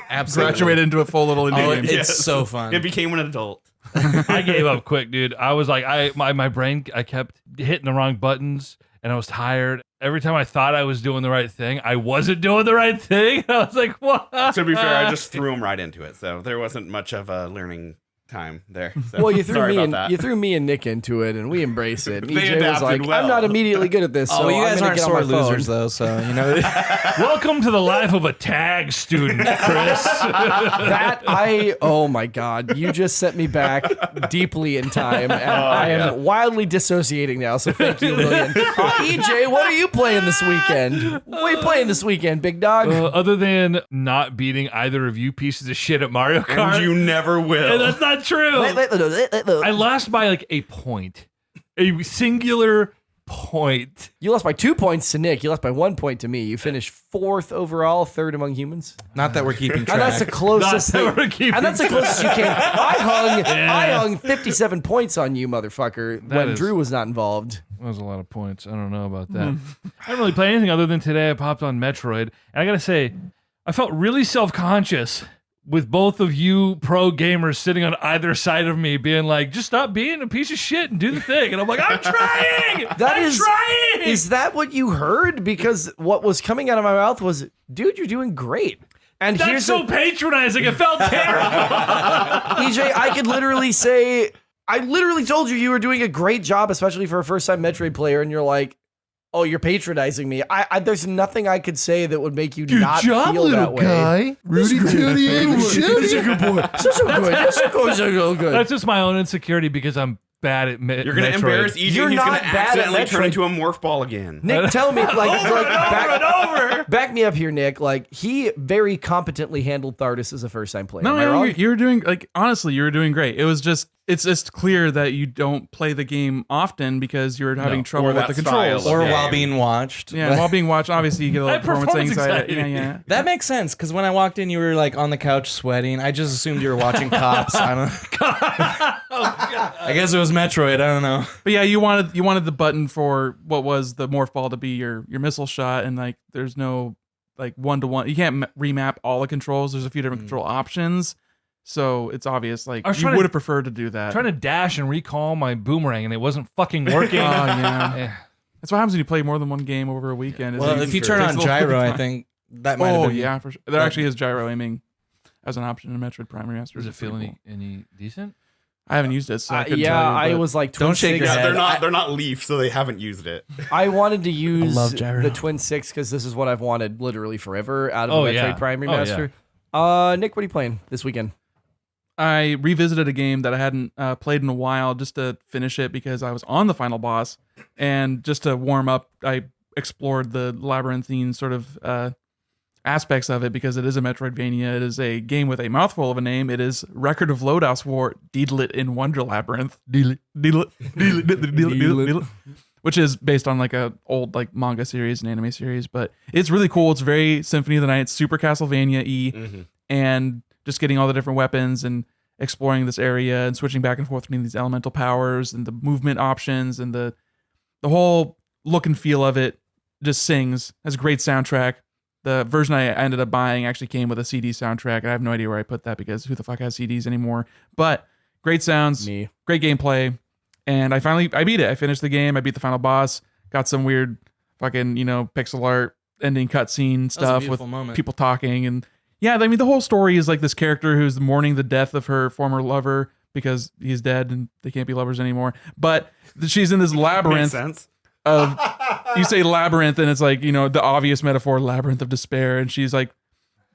Absolutely. Graduated into a full little indie Oh, game. it's Yes. so fun. It became an adult. I gave up quick, dude. I was like, my brain, I kept hitting the wrong buttons, and I was tired. Every time I thought I was doing the right thing, I wasn't doing the right thing. I was like, what? To be fair, I just threw him right into it, so there wasn't much of a learning time there. So, Well, you threw sorry me about and that. you threw me and Nick into it, and we embrace it. And They EJ was adapted like, well. "I'm not immediately good at this, so Oh, you I'm guys gonna aren't get on sore my phone." losers though, so you know. Welcome to the life of a tag student, Chris. Oh my God, you just sent me back deeply in time, and I am wildly dissociating now. So thank you, Lillian. EJ, what are you playing this weekend? What are you playing this weekend, big dog? Other than not beating either of you pieces of shit at Mario Kart. And you never will. And that's not true. I lost by like a point. A singular point. You lost by 2 points to Nick. You lost by 1 point to me. You finished 4th overall, 3rd among humans. Not that we're keeping track. And that's the closest Not that we're thing. keeping And that's the closest you came. I Yeah. hung 57 points on you, motherfucker, when is- Drew was not involved. That was a lot of points. I don't know about that. I didn't really play anything other than today I popped on Metroid. And I gotta say, I felt really self-conscious with both of you pro gamers sitting on either side of me being like, just stop being a piece of shit and do the thing. And I'm like, I'm trying! I'm trying! Is that what you heard? Because what was coming out of my mouth was, dude, you're doing great. And That's here's so patronizing. It felt terrible. EJ, I could literally say, I literally told you were doing a great job, especially for a first-time Metroid player, and you're like, oh, you're patronizing me. There's nothing I could say that would make you not feel that way. Rudy Tooty ain't shit. You're so good. That's just my own insecurity because I'm bad at You're going to embarrass EJ. You're He's not going to bad at accidentally turn Metroid. into a morph ball again. Nick, tell me, over. back me up here, Nick. Like, he very competently handled Thardus as a first-time player. No, Am I wrong? you were doing, like, honestly, you were doing great. It was just, it's just clear that you don't play the game often because you're having trouble Or with that the controls. style or of while game. being watched. Yeah, while being watched, obviously you get a little performance anxiety. anxiety. Yeah. That makes sense because when I walked in, you were like on the couch sweating. I just assumed you were watching Cops. I don't. I guess it was Metroid. I don't know. But yeah, you wanted the button for what was the morph ball to be your missile shot, and like there's no like 1-to-1. You can't remap all the controls. There's a few different control options, so it's obvious. Like I was you trying to- would have preferred to do that. Trying to dash and recall my boomerang and it wasn't fucking working. Oh yeah, Eh. that's what happens when you play more than one game over a weekend. is Well, it if you takes turn a on little bit of gyro, I time. think that might have Oh been. yeah, for sure. There actually is gyro aiming as an option in Metroid Prime Remastered. Does it It's feel pretty any decent? cool. I haven't used it, so I couldn't yeah, tell you, I but- was like, Don't shake your Twin head. Six. They're not Leaf, so they haven't used it. I wanted to use love gyro. the Twin Six because this is what I've wanted literally forever out of Oh, the Metroid yeah. Prime Oh, yeah. Remaster. Nick, what are you playing this weekend? I revisited a game that I hadn't played in a while just to finish it because I was on the final boss, and just to warm up, I explored the labyrinthine sort of aspects of it because it is a Metroidvania. It is a game with a mouthful of a name. It is Record of Lodos War Deedlit in Wonder Labyrinth. Deedlit. Which is based on like a old like manga series and anime series, but it's really cool. It's very Symphony of the Night, super Castlevania-y, and just getting all the different weapons and exploring this area and switching back and forth between these elemental powers and the movement options and the whole look and feel of it just sings. Has a great soundtrack. The version I ended up buying actually came with a CD soundtrack. I have no idea where I put that because who the fuck has CDs anymore? But great sounds, Me. great gameplay, and I beat it. I finished the game. I beat the final boss. Got some weird fucking pixel art ending cutscene stuff with beautiful moment. people talking, and yeah, I mean the whole story is like this character who's mourning the death of her former lover because he's dead and they can't be lovers anymore. But she's in this Makes labyrinth sense. of you say labyrinth and it's like the obvious metaphor, labyrinth of despair, and she's like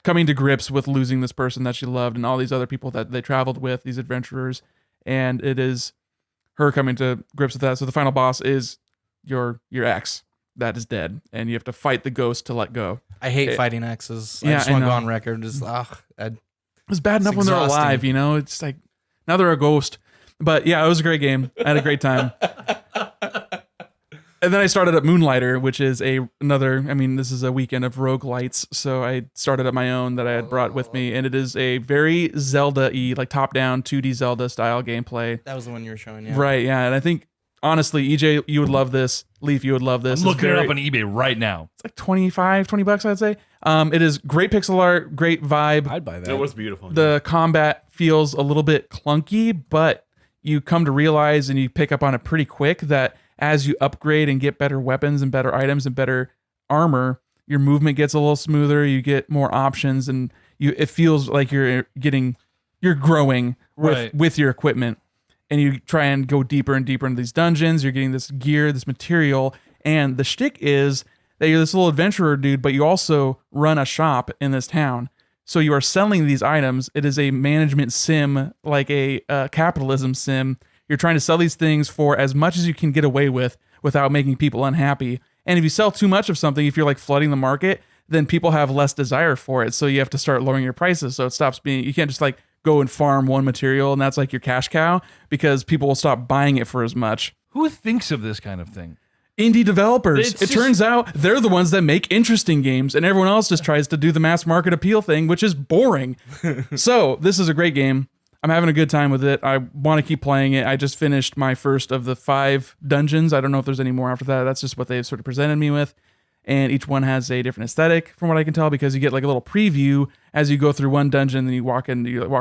coming to grips with losing this person that she loved and all these other people that they traveled with, these adventurers, and it is her coming to grips with that. So the final boss is your ex that is dead, and you have to fight the ghost to let go. I hate fighting exes. I Yeah, just I want to know. go on record. Just It's bad enough when they're exhausting. alive, It's like now they're a ghost. But yeah, it was a great game. I had a great time. And then I started up Moonlighter, which is this is a weekend of roguelites. So I started up my own that I had brought with me. And it is a very Zelda-y, like top-down 2D Zelda style gameplay. that was the one you were showing. Yeah. Right, yeah. And I think honestly, EJ, you would love this. Leaf, you would love this. I'm looking it up on eBay right now. It's like $20, I'd say. It is great pixel art, great vibe. I'd buy that. It was beautiful. The combat feels a little bit clunky, but you come to realize and you pick up on it pretty quick that as you upgrade and get better weapons and better items and better armor, your movement gets a little smoother, you get more options, and it feels like you're growing with your equipment. And you try and go deeper and deeper into these dungeons, you're getting this gear, this material, and the shtick is that you're this little adventurer dude, but you also run a shop in this town. So you are selling these items. It is a management sim, like a capitalism sim. You're trying to sell these things for as much as you can get away with without making people unhappy. And if you sell too much of something, if you're like flooding the market, then people have less desire for it. So you have to start lowering your prices. So it stops being, you can't just like go and farm one material and that's like your cash cow, because people will stop buying it for as much. Who thinks of this kind of thing? Indie developers. It turns out they're the ones that make interesting games, and everyone else just tries to do the mass market appeal thing, which is boring. So this is a great game. I'm having a good time with it. I want to keep playing it. I just finished my first of the 5 dungeons. I don't know if there's any more after that. That's just what they've sort of presented me with. And each one has a different aesthetic from what I can tell, because you get like a little preview as you go through one dungeon, and you walk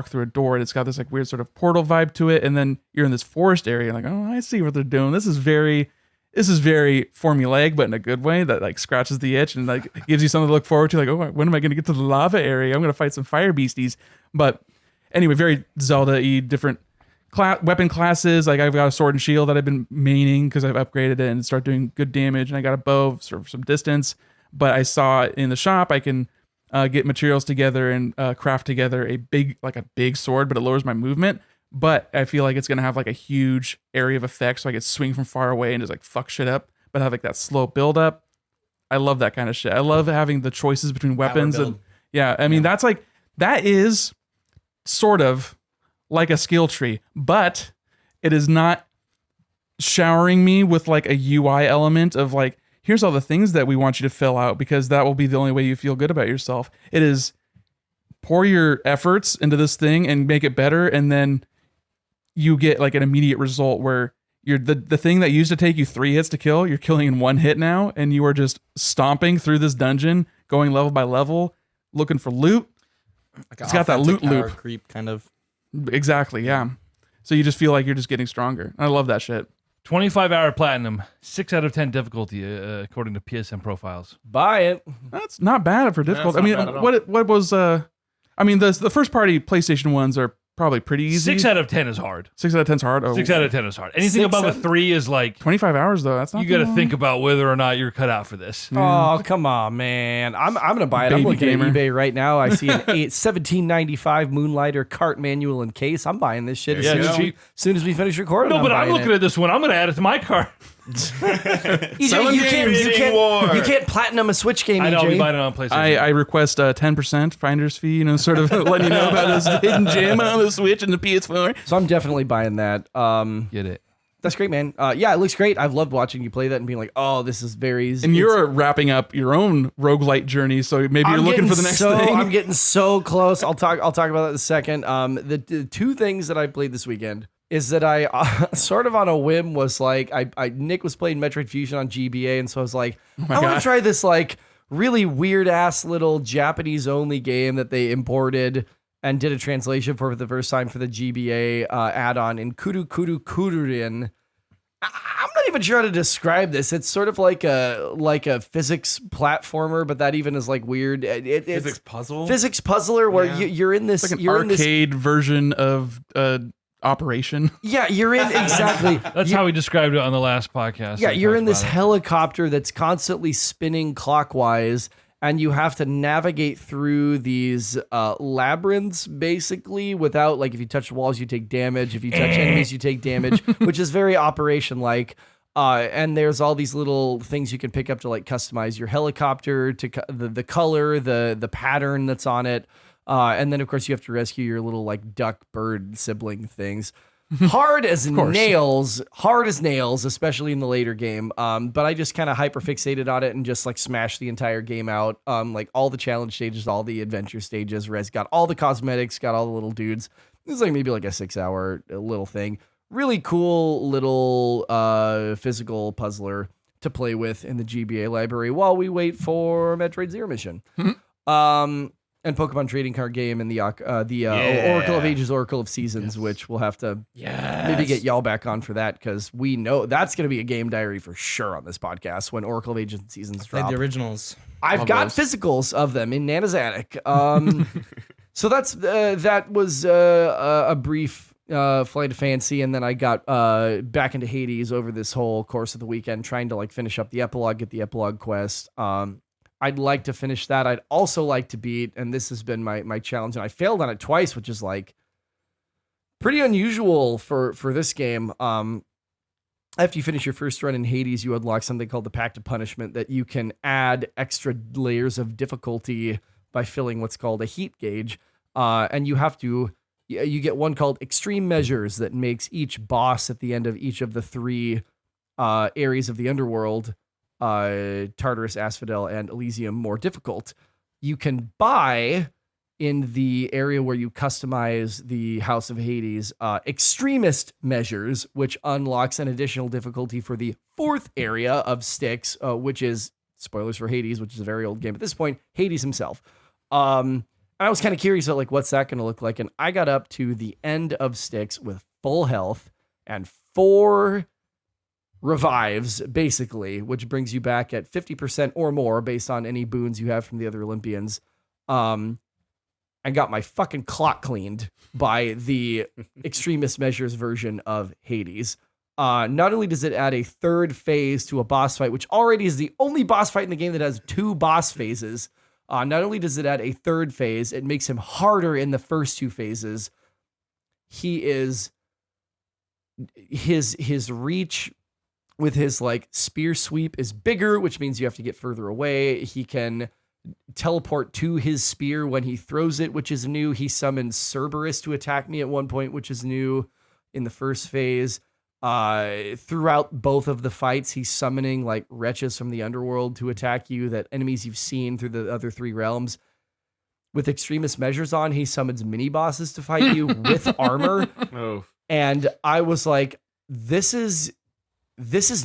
through a door, and it's got this like weird sort of portal vibe to it. And then you're in this forest area, and like, oh, I see what they're doing. This is very formulaic, but in a good way that like scratches the itch and like gives you something to look forward to. Like, oh, when am I going to get to the lava area? I'm going to fight some fire beasties. But anyway, very Zelda-y, different weapon classes. Like I've got a sword and shield that I've been maining because I've upgraded it and start doing good damage. And I got a bow for some distance. But I saw in the shop I can get materials together and craft together a big sword, but it lowers my movement. But I feel like it's going to have like a huge area of effect, so I can swing from far away and just like fuck shit up, but have like that slow build up. I love that kind of shit. I love having the choices between weapons. And yeah, I mean, that is sort of like a skill tree, but it is not showering me with like a UI element of like, here's all the things that we want you to fill out, because that will be the only way you feel good about yourself. It is pour your efforts into this thing and make it better, and then you get like an immediate result where you're the thing that used to take you 3 hits to kill, you're killing in 1 hit now, and you are just stomping through this dungeon, going level by level, looking for loot. Like it's got that loot loop creep kind of. Exactly, yeah. So you just feel like you're just getting stronger. I love that shit. 25-hour platinum, 6 out of 10 difficulty, according to PSN profiles. Buy it. That's not bad for difficult. I mean, what was I mean, the first party PlayStation ones are probably pretty easy. 6 out of 10 is hard. 6 out of 10 is hard. Oh. 6 out of 10 is hard. Anything above a 3 is like 25 hours though. That's not. You got to think about whether or not you're cut out for this. Oh, come on, man! I'm gonna buy it. I'm looking at eBay right now. I see an $17.95 Moonlighter cart manual and case. I'm buying this shit as soon as we finish recording. No, but I'm looking at this one. I'm gonna add it to my cart. EJ, you can't platinum a Switch game. I know, EJ. we buy it on PlayStation. I request a 10% finder's fee, sort of letting you know about this hidden gem on the Switch and the PS4. So I'm definitely buying that. Get it. That's great, man. Yeah, it looks great. I've loved watching you play that and being like, oh, this is very... And you're wrapping up your own roguelite journey, so maybe you're looking for the next thing. I'm getting so close. I'll talk about that in a second. The 2 things that I played this weekend is that I sort of on a whim was like, Nick was playing Metroid Fusion on GBA, and so I was like, I want to try this like really weird ass little Japanese only game that they imported and did a translation for the first time for the GBA add-on in Kuru Kuru Kururin. I'm not even sure how to describe this. It's sort of like a physics platformer, but that even is like weird. Physics puzzle? Physics puzzler where you're in this... It's like an arcade version of... Operation. Yeah, you're in exactly. That's how we described it on the last podcast. Yeah, you're in this helicopter that's constantly spinning clockwise, and you have to navigate through these labyrinths, basically, without, like, if you touch walls, you take damage. If you touch enemies, you take damage, which is very Operation-like. And there's all these little things you can pick up to, like, customize your helicopter, to the color, the pattern that's on it. And then, of course, you have to rescue your little, like, duck bird sibling things. Hard as nails, especially in the later game. But I just kind of hyper-fixated on it and just, like, smashed the entire game out. Like, all the challenge stages, all the adventure stages. Got all the cosmetics, got all the little dudes. It was, like, maybe, like, a 6-hour little thing. really cool little physical puzzler to play with in the GBA library while we wait for Metroid Zero Mission. And Pokemon trading card game and the Oracle of Ages, Oracle of Seasons, which we'll have to maybe get y'all back on for that, because we know that's going to be a game diary for sure on this podcast when Oracle of Ages and Seasons drop. The originals. I've got physicals of them in Nana's attic. So that was a brief flight of fancy, and then I got back into Hades over this whole course of the weekend, trying to like finish up the epilogue, get the epilogue quest. I'd like to finish that. I'd also like to beat, and this has been my challenge, and I failed on it twice, which is like pretty unusual for this game. After you finish your first run in Hades, you unlock something called the Pact of Punishment, that you can add extra layers of difficulty by filling what's called a heat gauge. And you get one called Extreme Measures that makes each boss at the end of each of the 3 areas of the underworld, Tartarus, Asphodel, and Elysium, more difficult. You can buy, in the area where you customize the House of Hades, Extremist Measures, which unlocks an additional difficulty for the 4th area of Styx, which is, spoilers for Hades, which is a very old game at this point, Hades himself. And I was kind of curious about like what's that going to look like, and I got up to the end of Styx with full health and 4 revives, basically, which brings you back at 50% or more based on any boons you have from the other Olympians. I got my fucking clock cleaned by the Extremist Measures version of Hades. Not only does it add a 3rd phase to a boss fight, which already is the only boss fight in the game that has 2 boss phases. Not only does it add a 3rd phase, it makes him harder in the first 2 phases. His reach with his like spear sweep is bigger, which means you have to get further away. He can teleport to his spear when he throws it, which is new. He summons Cerberus to attack me at one point, which is new in the first phase. Throughout both of the fights, he's summoning like wretches from the underworld to attack you, that enemies you've seen through the other 3 realms. With Extremist Measures on, he summons mini bosses to fight you with armor. Oh. And I was like, this is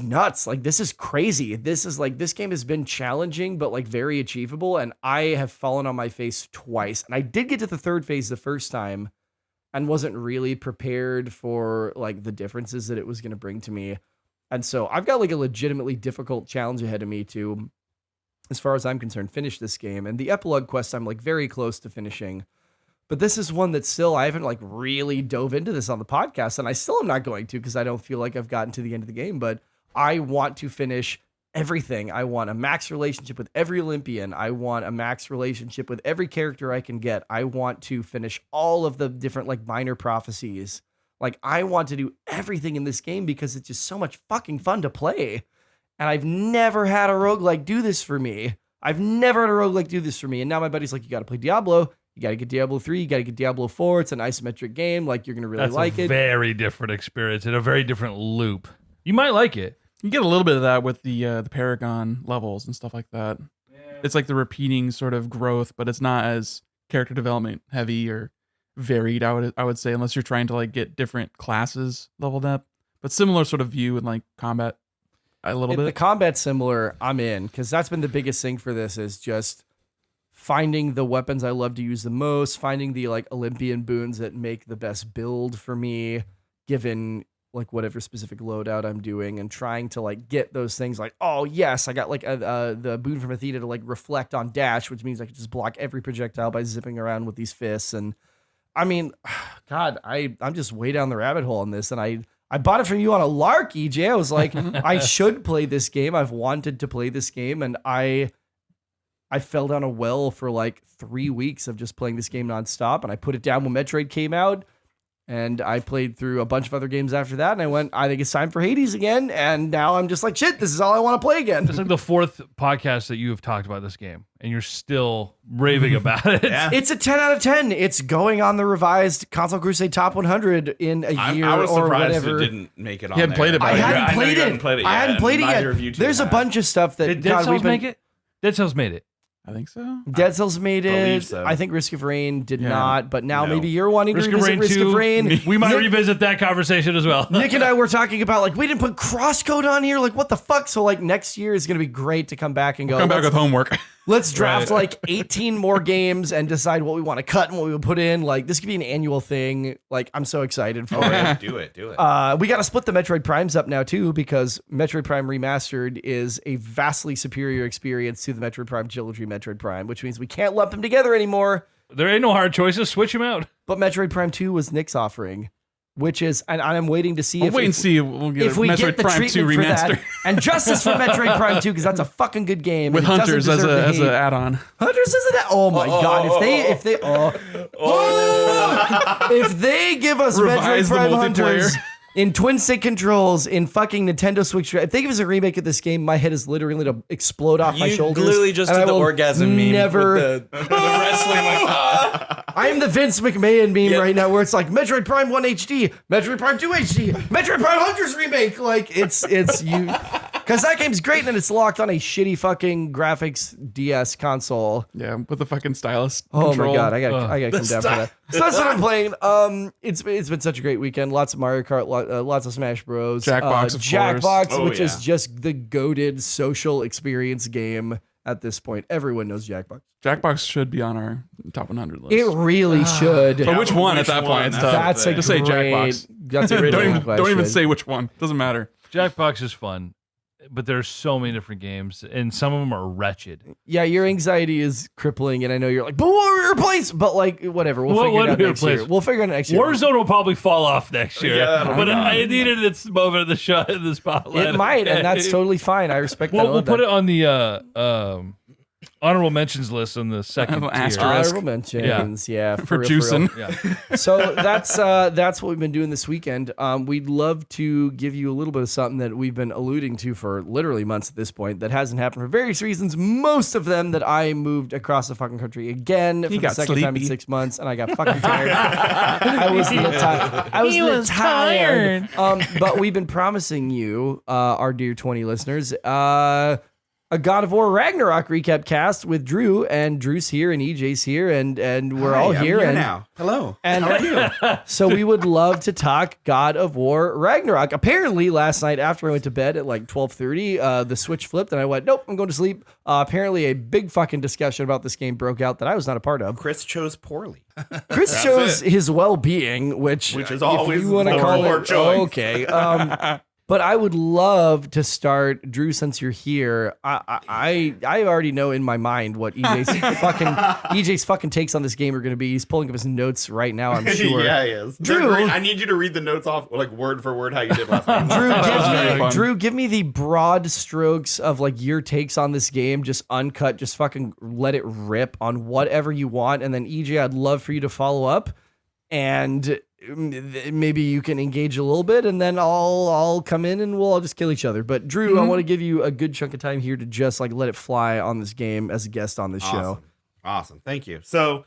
nuts. Like, this is crazy. This is like, this game has been challenging, but like very achievable. And I have fallen on my face twice. And I did get to the 3rd phase the first time and wasn't really prepared for like the differences that it was going to bring to me. And so I've got like a legitimately difficult challenge ahead of me to, as far as I'm concerned, finish this game. And the epilogue quest, I'm like very close to finishing. But this is one that still, I haven't like really dove into this on the podcast, and I still am not going to, because I don't feel like I've gotten to the end of the game, but I want to finish everything. I want a max relationship with every Olympian. I want a max relationship with every character I can get. I want to finish all of the different like minor prophecies. Like, I want to do everything in this game because it's just so much fucking fun to play. And I've never had a roguelike do this for me. And now my buddy's like, you got to play Diablo. You got to get Diablo 3. You got to get Diablo 4. It's an isometric game. Like, you're going to really like it. That's a very different experience and a very different loop. You might like it. You get a little bit of that with the Paragon levels and stuff like that. Yeah. It's like the repeating sort of growth, but it's not as character development heavy or varied, I would say, unless you're trying to like get different classes leveled up. But similar sort of view in like combat a little bit. If the combat's similar, I'm in, because that's been the biggest thing for this, is just finding the weapons I love to use the most, finding the like Olympian boons that make the best build for me, given like whatever specific loadout I'm doing, and trying to like get those things like, oh yes, I got like the boon from Athena to like reflect on dash, which means I can just block every projectile by zipping around with these fists. And I mean, God, I'm just way down the rabbit hole on this, and I bought it from you on a lark, EJ. I was like, I should play this game. I've wanted to play this game, and I fell down a well for like 3 weeks of just playing this game nonstop, and I put it down when Metroid came out, and I played through a bunch of other games after that, and I went, I think it's time for Hades again, and now I'm just like, shit, this is all I want to play again. It's like the 4th podcast that you have talked about this game, and you're still raving about it. Yeah. It's a 10 out of 10. It's going on the revised Console Crusade Top 100 in a year or whatever. I was surprised it didn't make it on there. You hadn't played it by I hadn't played it. I hadn't played it yet. There's a bunch of stuff that... Did Dead Cells make it? Dead Cells made it. I think so. Dead Cells made believe it. so. I think Risk of Rain did Yeah. not, but now No. maybe you're wanting to Risk of revisit Rain Risk 2. of Rain. We might Nick, revisit that conversation as well. Nick and I were talking about like we didn't put Crosscode on here. Like what the fuck? So like next year is gonna be great to come back and go. Come back let's- with homework. Let's draft Right. like 18 more games and decide what we want to cut and what we will put in. Like this could be an annual thing. Like I'm so excited for it. Do it. We got to split the Metroid Primes up now too because Metroid Prime Remastered is a vastly superior experience to the Metroid Prime Trilogy Metroid Prime, which means we can't lump them together anymore. There ain't no hard choices. Switch them out. But Metroid Prime 2 was Nick's offering, which is, and I'm waiting to see We'll if wait and see if we'll get if a we Metroid get the Prime 2 treatment for remaster that, and justice for Metroid Prime 2 because that's a fucking good game with and it doesn't Hunters as deserve a the hate. add-on. Hunters isn't that? Oh my god! If they give us Metroid Revise the Prime multiplayer. Hunters in twin stick controls in fucking Nintendo Switch, if they give us a remake of this game, my head is literally to explode off my You shoulders. literally just and did I the will orgasm meme never. with the wrestling. Like, I am the Vince McMahon meme right now, where it's like Metroid Prime 1 HD, Metroid Prime 2 HD, Metroid Prime Hunters remake. Like it's you, because that game's great and it's locked on a shitty fucking graphics DS console. Yeah, with the fucking stylus Oh control. my god, I gotta come down for that. So that's what I'm playing. It's been such a great weekend. Lots of Mario Kart, lots of Smash Bros. Jackbox, of Jackbox, course. which Oh, is yeah. just the goated social experience game at this point. Everyone knows Jackbox. Jackbox should be on our top 100 list. It really should. but which one at that one? point? It's tough. That's a Just say great. Jackbox. That's a great Don't even, question. don't even say which one. Doesn't matter. Jackbox is fun, but there's so many different games, and some of them are wretched. Yeah, your anxiety is crippling, and I know you're like, but what we replace? But like, whatever. We'll figure it out next year. We'll figure it out next year. Warzone will probably fall off next year, Yeah, that'll but I needed its moment of the shot in the spotlight. It might, and that's totally fine. I respect that. We'll put it on the honorable mentions list on the second tier. Asterisk. Honorable mentions, yeah, For real, real. juicing. Yeah. So that's what we've been doing this weekend. We'd love to give you a little bit of something that we've been alluding to for literally months at this point that hasn't happened for various reasons. Most of them that I moved across the fucking country again for the got second time in sleepy. 6 months, and I got fucking tired. I was a little tired. I was a little tired. But we've been promising you, our dear 20 listeners, a God of War Ragnarok recap cast with Drew, and Drew's here and EJ's here, and we're all I'm here. And now. Hello. and How are you? so we would love to talk God of War Ragnarok. Apparently, last night after I went to bed at like 12:30, the switch flipped and I went, nope, I'm going to sleep. Apparently, a big fucking discussion about this game broke out that I was not a part of. Chris chose poorly. Chris chose his well-being, which Which is if always you want to the call poor it choice. okay. But I would love to start, Drew. Since you're here, I already know in my mind what EJ's fucking takes on this game are going to be. He's pulling up his notes right now. I'm sure. Yeah, he is. Drew- I need you to read the notes off like word for word how you did last night. Drew, give me the broad strokes of like your takes on this game, just uncut, just fucking let it rip on whatever you want, and then EJ, I'd love for you to follow up, and maybe you can engage a little bit, and then I'll come in and we'll all just kill each other. But Drew, I want to give you a good chunk of time here to just like let it fly on this game as a guest on this show. Awesome. Thank you. So,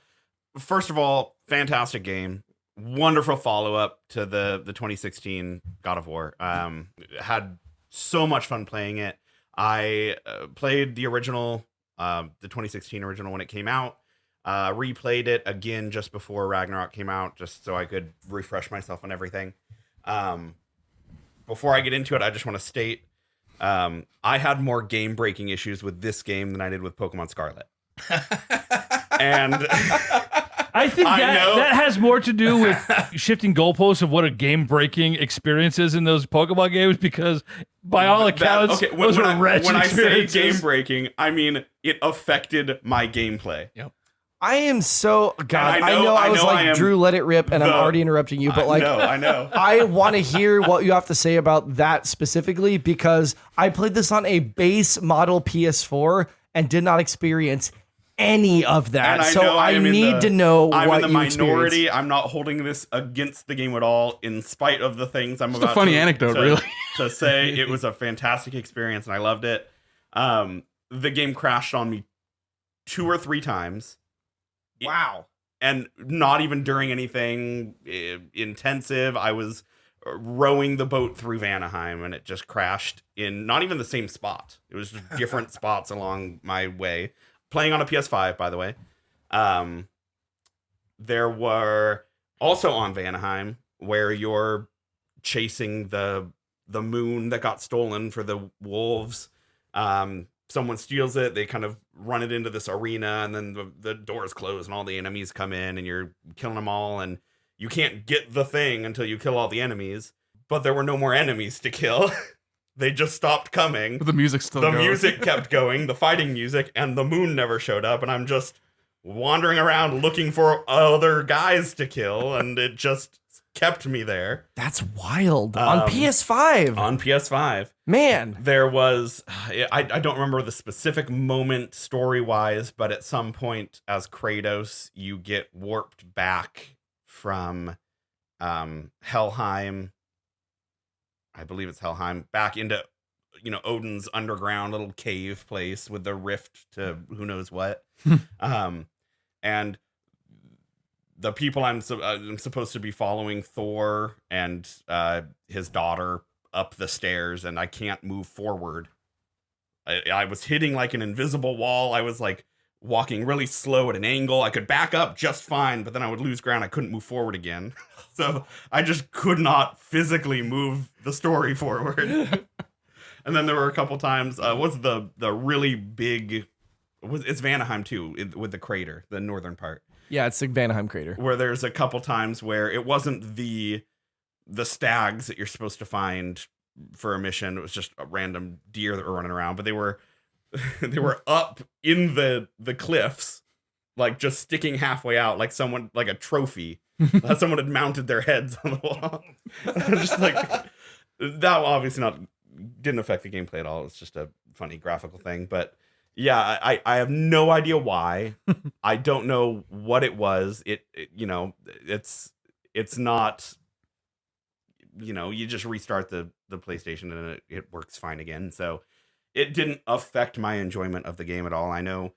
first of all, fantastic game. Wonderful follow up to the 2016 God of War. Had so much fun playing it. I played the original, the 2016 original when it came out. Replayed it again just before Ragnarok came out, just so I could refresh myself on everything. Before I get into it, I just want to state I had more game breaking issues with this game than I did with Pokemon Scarlet. And I think I know. that has more to do with shifting goalposts of what a game-breaking experience is in those Pokemon games, because by all accounts, those are wretched when I say experiences. game breaking, I mean it affected my gameplay. I am so God. And I know. I was I like, am Drew, let it rip, and I'm the- already interrupting you. But like, I know. I want to hear what you have to say about that specifically, because I played this on a base model PS4 and did not experience any of that. And So know I am in need the- to know I'm what in the you minority. experienced. I'm not holding this against the game at all, in spite of the things I'm Just a about funny to, anecdote, to- really. to say. It was a fantastic experience, and I loved it. The game crashed on me 2 or 3 times. Wow. And not even during anything intensive. I was rowing the boat through Vanaheim, and it just crashed in not even the same spot. It was just different spots along my way. playing on a PS5, by the way. There were also on Vanaheim where you're chasing the moon that got stolen for the wolves. Someone steals it, they kind of run it into this arena, and then the doors close and all the enemies come in and you're killing them all, and you can't get the thing until you kill all the enemies. But there were no more enemies to kill. They just stopped coming. But the music's still going. The music kept going, the fighting music, and the moon never showed up, and I'm just wandering around looking for other guys to kill, and it just kept me there. That's wild. On PS5. On PS5. Man. There was, I don't remember the specific moment story-wise, but at some point as Kratos, you get warped back from Helheim. I believe it's Helheim, back into, Odin's underground little cave place with the rift to who knows what. And the people I'm supposed to be following, Thor and his daughter, up the stairs, and I can't move forward. I was hitting like an invisible wall. I was like walking really slow at an angle. I could back up just fine, but then I would lose ground. I couldn't move forward again. So I just could not physically move the story forward. And then there were a couple times, what's the really big, it's Vanaheim too, with the crater, the northern part. Yeah, it's the Vanaheim crater. Where there's a couple times where it wasn't the stags that you're supposed to find for a mission. It was just a random deer that were running around, but they were up in the cliffs, like just sticking halfway out, like a trophy. Someone had mounted their heads on the wall. Just like that, obviously didn't affect the gameplay at all. It's just a funny graphical thing, but yeah, I have no idea why. I don't know what it was. It's not, you just restart the PlayStation and it works fine again. So it didn't affect my enjoyment of the game at all. I know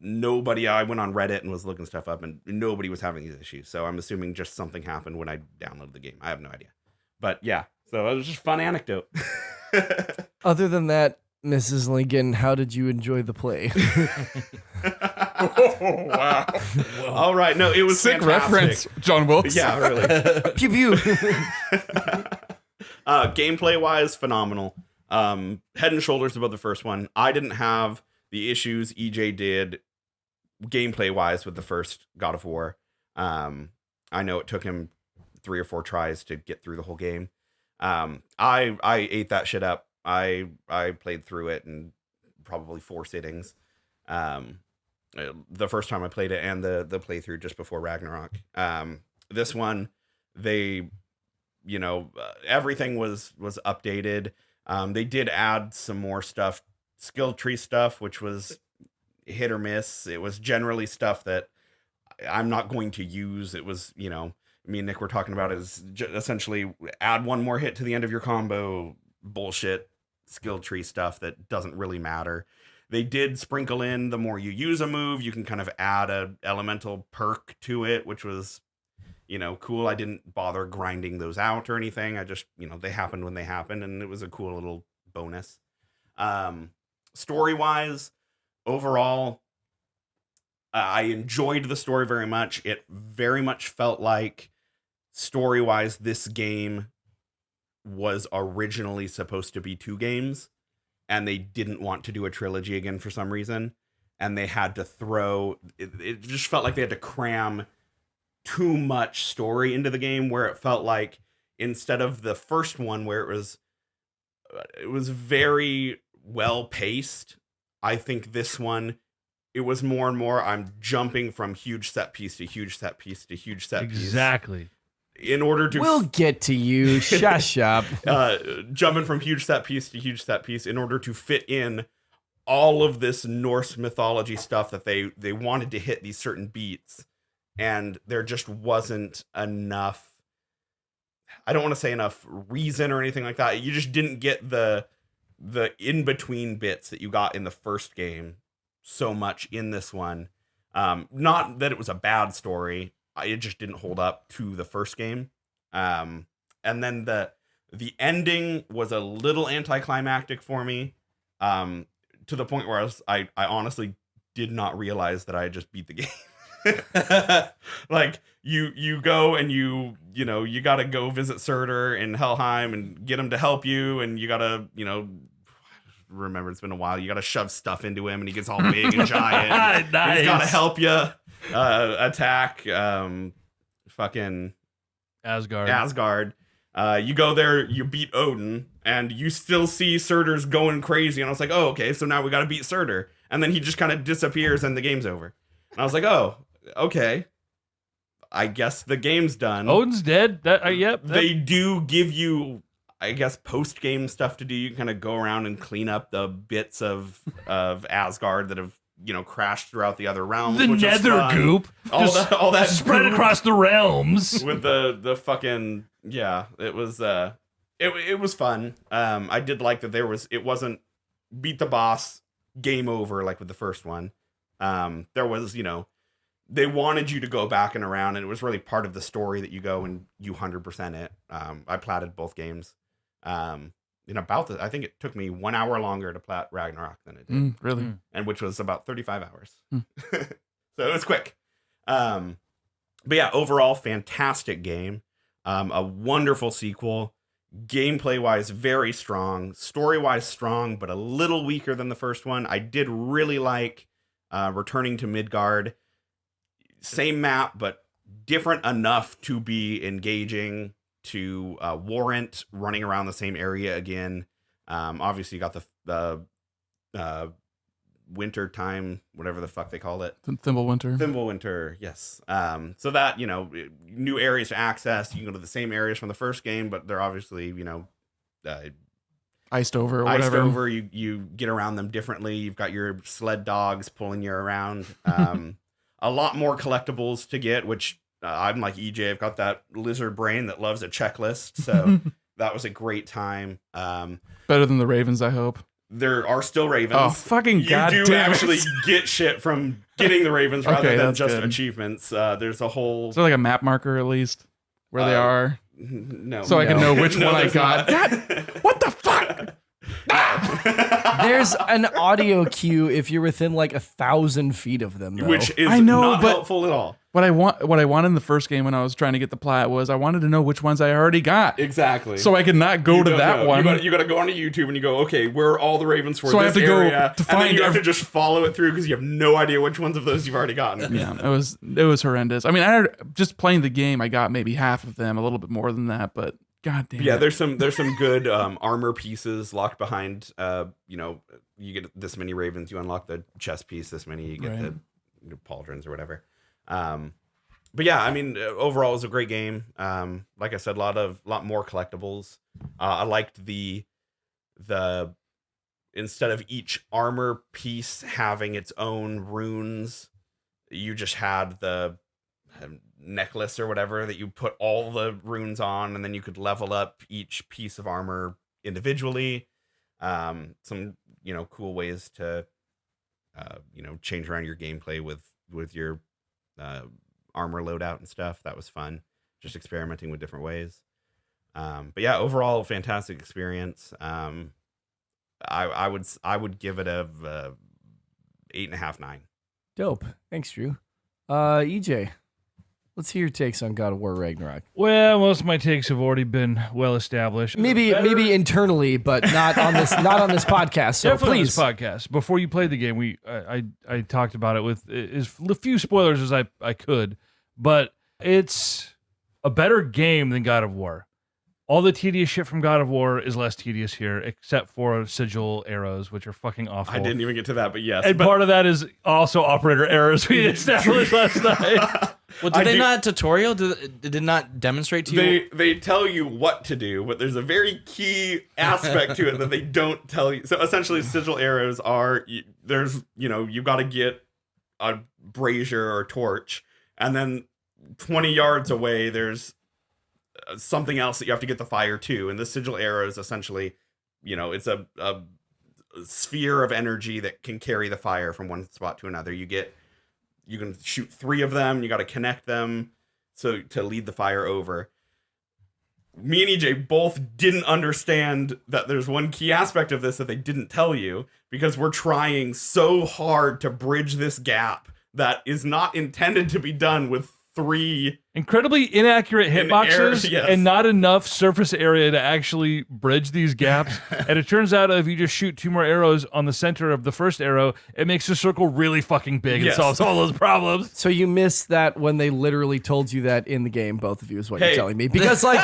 I went on Reddit and was looking stuff up, and nobody was having these issues. So I'm assuming just something happened when I downloaded the game. I have no idea. But yeah, so it was just a fun anecdote. Other than that, Mrs. Lincoln, how did you enjoy the play? Oh, wow. All right. No, it was sick fantastic. Reference, John Wilkes. Yeah, really. Pew pew. Gameplay wise, phenomenal. Head and shoulders above the first one. I didn't have the issues EJ did gameplay wise with the first God of War. I know it took him 3 or 4 tries to get through the whole game. I ate that shit up. I played through it in probably 4 sittings. The first time I played it and the playthrough just before Ragnarok. This one, everything was updated. They did add some more stuff, skill tree stuff, which was hit or miss. It was generally stuff that I'm not going to use. It was, me and Nick were talking about is essentially add 1 more hit to the end of your combo bullshit skill tree stuff that doesn't really matter. They did sprinkle in the more you use a move, you can kind of add a elemental perk to it, which was, cool. I didn't bother grinding those out or anything. I just, they happened when they happened, and it was a cool little bonus. Story-wise, overall, I enjoyed the story very much. It very much felt like, story-wise, this game was originally supposed to be 2 games, and they didn't want to do a trilogy again for some reason, and they had to it just felt like they had to cram too much story into the game, where it felt like instead of the first one where it was very well paced, I think this one, it was more and more I'm jumping from huge set piece to huge set piece to huge set piece. Exactly. In order to We'll get to you. Shush up. Jumping from huge set piece to huge set piece in order to fit in all of this Norse mythology stuff that they wanted to hit these certain beats, and there just wasn't enough. I don't want to say enough reason or anything like that. You just didn't get the in between bits that you got in the first game so much in this one. Not that it was a bad story. It just didn't hold up to the first game. And then the ending was a little anticlimactic for me, to the point where I honestly did not realize that I had just beat the game. Like you go and you got to go visit Surtur in Helheim and get him to help you, and you got to remember it's been a while. You got to shove stuff into him, and he gets all big and giant. Nice. He's got to help you attack fucking Asgard. You go there, you beat Odin, and you still see Surtur's going crazy. And I was like, oh, okay, so now we got to beat Surtur. And then he just kind of disappears and the game's over. And I was like, oh, okay. I guess the game's done. Odin's dead. Yep. They do give you, I guess, post-game stuff to do. You can kind of go around and clean up the bits of Asgard that have, crashed throughout the other realms. The nether goop. All that spread goop across the realms. with the fucking, yeah, it was it was fun. I did like that it wasn't beat the boss, game over like with the first one. There was, they wanted you to go back and around, and it was really part of the story that you go and you 100% it. I platted both games. I think it took me 1 hour longer to plat Ragnarok than it did. Really? And which was about 35 hours. So it was quick. But yeah, overall, fantastic game. A wonderful sequel. Gameplay wise, very strong. Story wise, strong, but a little weaker than the first one. I did really like returning to Midgard. Same map, but different enough to be engaging, to warrant running around the same area again. Obviously, you got the winter time, whatever the fuck they call it. Thimblewinter, yes. So that, new areas to access. You can go to the same areas from the first game, but they're obviously, iced over or whatever. Iced over, you get around them differently. You've got your sled dogs pulling you around. A lot more collectibles to get, which I'm like EJ. I've got that lizard brain that loves a checklist. So that was a great time. Better than the Ravens, I hope. There are still Ravens. Oh, fucking goddamn. You do actually get shit from getting the Ravens rather than just achievements. There's a whole... Is there like a map marker at least where they are? No. So I can know which one I got. God, what the fuck? There's an audio cue if you're within like 1,000 feet of them, though. Which is I know, not but helpful at all. What I wanted in the first game when I was trying to get the plat was I wanted to know which ones I already got. Exactly. So I could not go to that one. You got to go onto YouTube and you go, okay, where are all the Ravens for so this I have to area? Go to find. And then you have to just follow it through because you have no idea which ones of those you've already gotten. Yeah, it was horrendous. I mean, just playing the game, I got maybe half of them, a little bit more than that, but god damn. Yeah, there's some good armor pieces locked behind. You get this many Ravens, you unlock the chest piece. This many, you get the pauldrons or whatever. But yeah, I mean, overall, it was a great game. Like I said, a lot more collectibles. I liked the instead of each armor piece having its own runes, you just had the necklace or whatever that you put all the runes on, and then you could level up each piece of armor individually. Some cool ways to change around your gameplay with your armor loadout and stuff. That was fun, just experimenting with different ways. But yeah, overall, fantastic experience. I would give it a 8.5, 9. Dope. Thanks, Drew. EJ, let's hear your takes on God of War Ragnarok. Well, most of my takes have already been well established. Maybe internally, but not on this podcast. So definitely please, on this podcast. Before you played the game, I talked about it with as few spoilers as I could, but it's a better game than God of War. All the tedious shit from God of War is less tedious here, except for sigil arrows, which are fucking awful. I didn't even get to that, but yes. And part of that is also operator errors we established last night. Well, did they not tutorial? Did it not demonstrate to you? They tell you what to do, but there's a very key aspect to it that they don't tell you. So essentially, sigil arrows are you've got to get a brazier or torch, and then 20 yards away there's something else that you have to get the fire to. And the sigil arrow is essentially, it's a sphere of energy that can carry the fire from one spot to another. You can shoot 3 of them. You got to connect them to lead the fire over. me and EJ both didn't understand that there's one key aspect of this that they didn't tell you, because we're trying so hard to bridge this gap that is not intended to be done with 3 incredibly inaccurate hitboxes yes. and not enough surface area to actually bridge these gaps. And it turns out if you just shoot 2 more arrows on the center of the first arrow, it makes the circle really fucking big and Yes. solves all those problems. So you missed that when they literally told you that in the game, both of you, is what Hey. you're telling me. Because, like,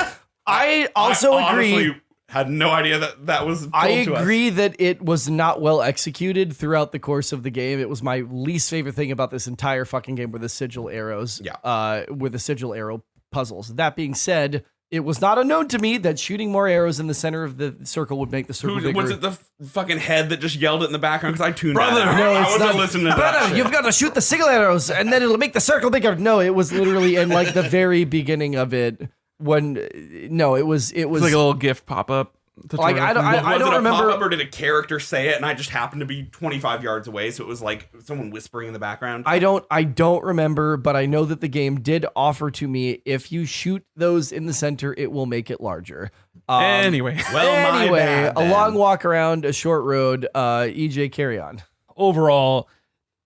I also agree. Honestly had no idea that was told I to us. agree that it was not well executed throughout the course of the game. It was my least favorite thing about this entire fucking game were the sigil arrows. Were the sigil arrow puzzles. That being said, it was not unknown to me that shooting more arrows in the center of the circle would make the circle bigger. Was it the fucking head that just yelled it in the background? Because I tuned Brother, that out. no, I it's wasn't not. listening to that Brother, shit. you've got to shoot the sigil arrows, and then it'll make the circle bigger. No, it was literally in like the very beginning of it. When no, it was It's like a little GIF pop up. Like, I don't Was it a remember. pop-up, or did a character say it and I just happened to be 25 yards away, so it was like someone whispering in the background? I don't remember, but I know that the game did offer to me, if you shoot those in the center, it will make it larger. Anyway, Well, my bad, a then. long walk around, a short road. EJ, carry on. Overall,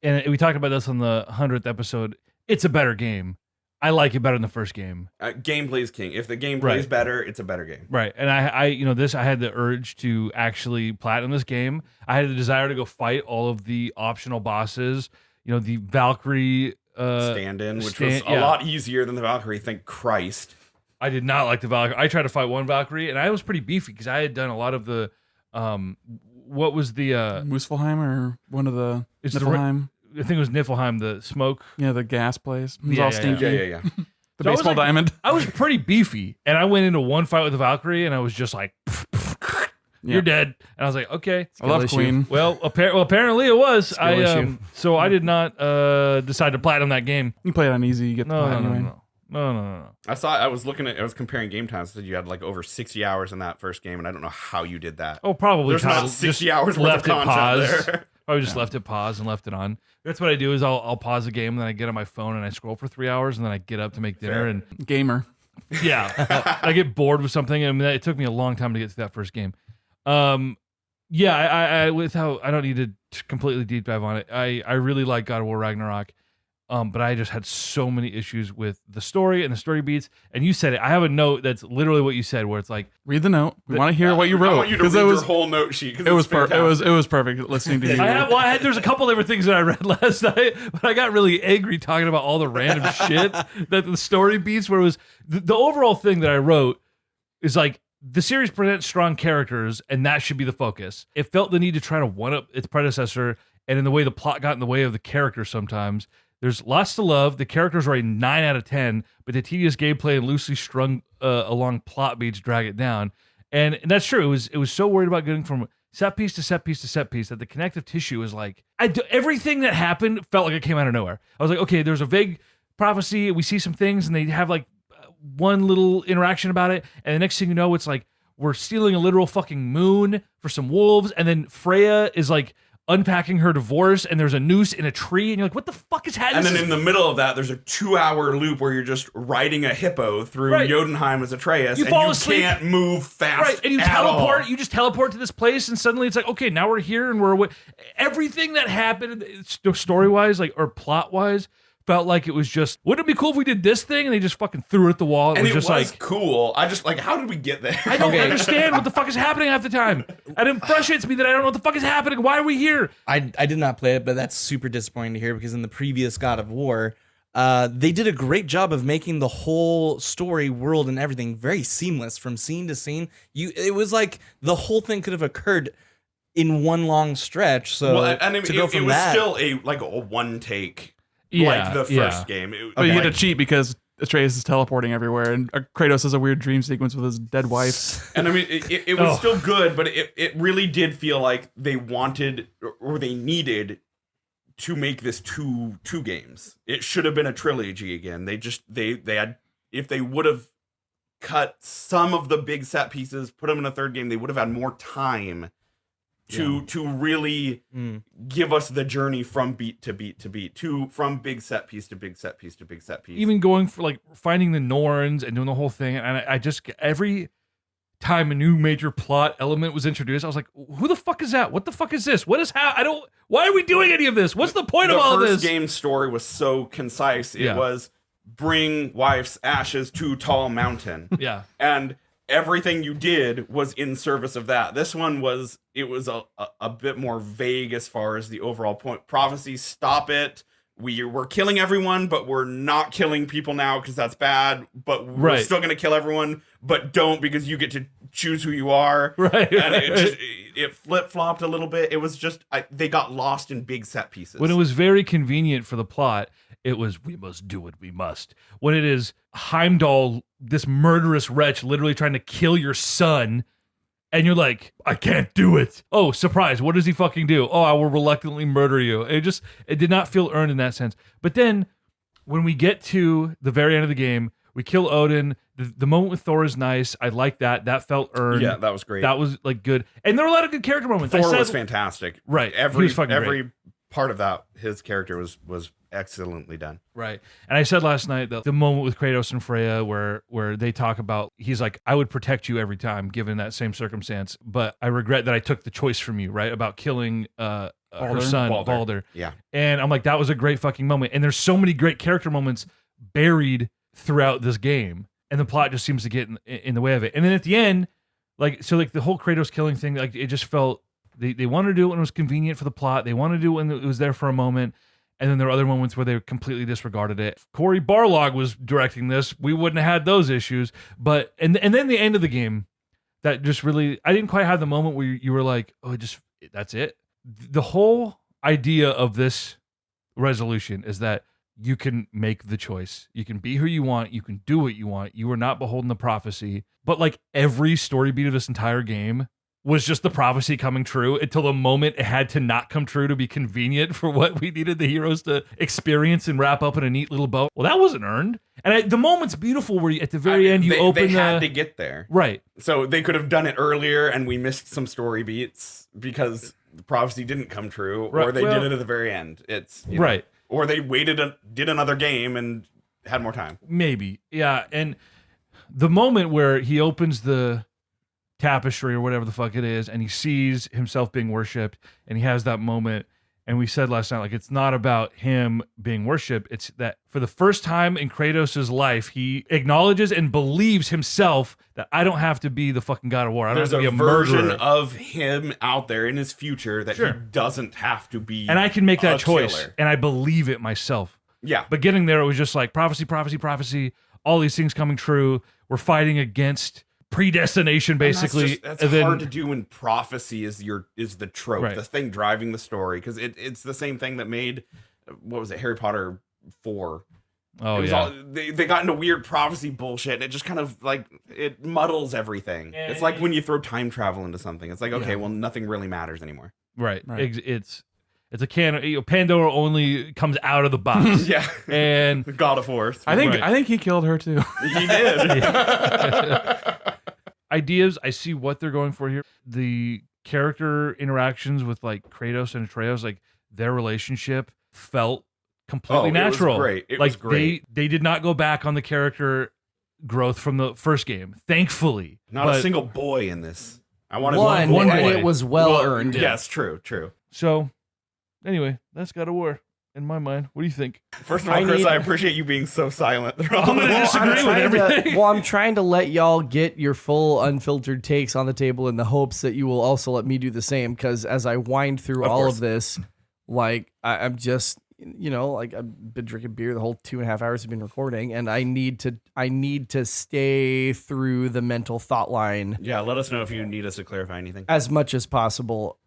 and we talked about this on the 100th episode, it's a better game. I like it better than the first game. Gameplay is king. If the game Right. plays better, it's a better game. Right. And I had the urge to actually platinum this game. I had the desire to go fight all of the optional bosses, the Valkyrie Stand-in, which was a lot easier than the Valkyrie, thank Christ. I did not like the Valkyrie. I tried to fight one Valkyrie, and I was pretty beefy because I had done a lot of the, what was the, Muspelheim or one of the It's the Niflheim. I think it was Niflheim, the smoke. Yeah, the gas place. It was Yeah, all yeah, stinky. Yeah. The So I was baseball like- diamond. I was pretty beefy, and I went into one fight with the Valkyrie, and I was just like, "You're dead," and I was like, "Okay." I love issue. Queen. Well, apparently it was. Skill issue. So I did not decide to platinum that game. You play it on easy, you get the No, plat anyway. no. I was comparing game times. Said you had like over 60 hours in that first game, and I don't know how you did that. Oh, probably. There's not just 60 hours worth of left it content paused. there. Probably just left it paused and left it on. That's what I do. Is I'll pause the game, and then I get on my phone and I scroll for 3 hours, and then I get up to make dinner. And Gamer. yeah, I get bored with something. I mean, it took me a long time to get to that first game. Yeah, I don't need to completely deep dive on it. I really like God of War Ragnarok. But I just had so many issues with the story and the story beats. And you said it. I have a note that's literally what you said, where it's like, Read the note. We want to hear what you I wrote. want you to read it was your whole note sheet. it was perfect listening to you. there's a couple different things that I read last night, but I got really angry talking about all the random shit that the story beats. Where it was the overall thing that I wrote is like, the series presents strong characters, and that should be the focus. It felt the need to try to one up its predecessor, and in the way the plot got in the way of the characters sometimes. There's lots to love. The characters are a 9 out of 10, but the tedious gameplay and loosely strung along plot beats drag it down. And that's true. It was so worried about getting from set piece to set piece to set piece that the connective tissue is like, everything that happened felt like it came out of nowhere. I was like, okay, there's a vague prophecy. We see some things, and they have like one little interaction about it, and the next thing you know, it's like we're stealing a literal fucking moon for some wolves, and then Freya is like unpacking her divorce, and there's a noose in a tree, and you're like, what the fuck is happening? And then in the middle of that, there's a 2-hour loop where you're just riding a hippo through Right. Jotunheim as Atreus, You and fall you asleep. can't move fast. Right, and you at teleport. all. You just teleport to this place, and suddenly it's like, okay, now we're here, and we're everything that happened, story wise, like or plot wise, felt like it was just. Wouldn't it be cool if we did this thing, and they just fucking threw it at the wall? And it just was like, cool. I just like, how did we get there? I don't understand what the fuck is happening half the time, and it frustrates me that I don't know what the fuck is happening. Why are we here? I did not play it, but that's super disappointing to hear because in the previous God of War, they did a great job of making the whole story, world, and everything very seamless from scene to scene. It was like the whole thing could have occurred in one long stretch. So Well, and it, to go it from was that, still a one take. Yeah, Like the first game. But you like, had to cheat because Atreus is teleporting everywhere, and Kratos has a weird dream sequence with his dead wife. And I mean, it was still good, but it really did feel like they wanted or they needed to make this two games. It should have been a trilogy again. They had, if they would have cut some of the big set pieces, put them in a third game, they would have had more time to really give us the journey from beat to beat to beat, from big set piece to big set piece to big set piece. Even going for like finding the Norns and doing the whole thing, and I just every time a new major plot element was introduced, I was like, who the fuck is that? What the fuck is this? What is why are we doing any of this? What's the point of all The this? first game story was so concise. It was bring wife's ashes to tall mountain. Yeah. And everything you did was in service of that. This one was a bit more vague as far as the overall point. Prophecy, stop it. We're killing everyone, but we're not killing people now because that's bad. But we're still gonna kill everyone, but don't, because you get to choose who you are. Right. And it flip flopped a little bit. It was just they got lost in big set pieces. When it was very convenient for the plot, it was we must do what we must. When it is Heimdall, this murderous wretch, literally trying to kill your son, and you're like, I can't do it. Oh, surprise. What does he fucking do? Oh, I will reluctantly murder you. It did not feel earned in that sense. But then when we get to the very end of the game, we kill Odin. The moment with Thor is nice. I like that. That felt earned. Yeah, that was great. That was like good. And there were a lot of good character moments. Thor was fantastic. Right. Every He was every part of that, his character was excellently done. Right. And I said last night that the moment with Kratos and Freya where they talk about, he's like, I would protect you every time given that same circumstance, but I regret that I took the choice from you, right? About killing her son, Balder. Yeah. And I'm like, that was a great fucking moment. And there's so many great character moments buried throughout this game. And the plot just seems to get in the way of it. And then at the end, like the whole Kratos killing thing, like it just felt, they wanted to do it when it was convenient for the plot. They wanted to do it when it was there for a moment. And then there were other moments where they completely disregarded it. If Cory Barlog was directing this, we wouldn't have had those issues. But and then the end of the game, that just really, I didn't quite have the moment where you were like, oh, that's it. The whole idea of this resolution is that you can make the choice. You can be who you want. You can do what you want. You are not beholden to prophecy. But like every story beat of this entire game was just the prophecy coming true until the moment it had to not come true to be convenient for what we needed the heroes to experience and wrap up in a neat little bow. Well, that wasn't earned. And the moment's beautiful where at the very end you open they had to get there. Right. So they could have done it earlier and we missed some story beats because the prophecy didn't come true, or they did it at the very end. It's right. Or they did another game and had more time. Maybe. Yeah. And the moment where he opens the tapestry or whatever the fuck it is, and he sees himself being worshipped, and he has that moment, and we said last night, like, it's not about him being worshipped, it's that for the first time in Kratos' life, he acknowledges and believes himself that I don't have to be the fucking God of War. I don't have to be a version murderer. of him out there in his future that he doesn't have to be, and I can make that choice, killer. And I believe it myself. Yeah. But getting there, it was just like prophecy, prophecy, prophecy, all these things coming true. We're fighting against predestination, basically. That's hard to do when prophecy is the trope, the thing driving the story, because it's the same thing that made, what was it, Harry Potter 4. Oh yeah, they got into weird prophecy bullshit, and it just kind of like it muddles everything. It's like when you throw time travel into something. It's like, okay, well, nothing really matters anymore. Right. It's a can. Pandora only comes out of the box. Yeah, and the God of War. I think he killed her too. He did. Ideas. I see what they're going for here. The character interactions with like Kratos and Atreus, like their relationship felt completely natural. It was great. They did not go back on the character growth from the first game. Thankfully, not a single boy in this. I wanted one boy. And it was well earned. Yes, true. So, anyway, that's God of War in my mind. What do you think? First of all, Chris, I appreciate you being so silent. I'm going to disagree with everything. I'm trying to let y'all get your full unfiltered takes on the table in the hopes that you will also let me do the same. Because as I wind through all of this, like I'm just, like I've been drinking beer the whole 2.5 hours I've been recording, and I need to stay through the mental thought line. Yeah, let us know if you need us to clarify anything as much as possible.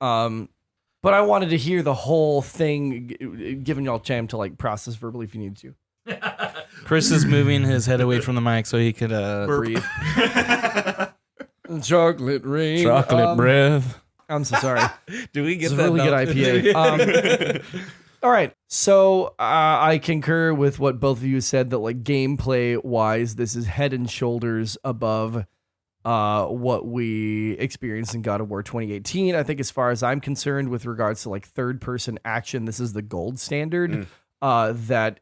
But I wanted to hear the whole thing, giving y'all a chance to like process verbally if you need to. Chris is moving his head away from the mic so he could breathe. Chocolate rain. Chocolate breath. I'm so sorry. Do we get it's that? A really good IPA. All right. So I concur with what both of you said that like gameplay wise, this is head and shoulders above what we experienced in God of War 2018. I think as far as I'm concerned with regards to like third person action, this is the gold standard. That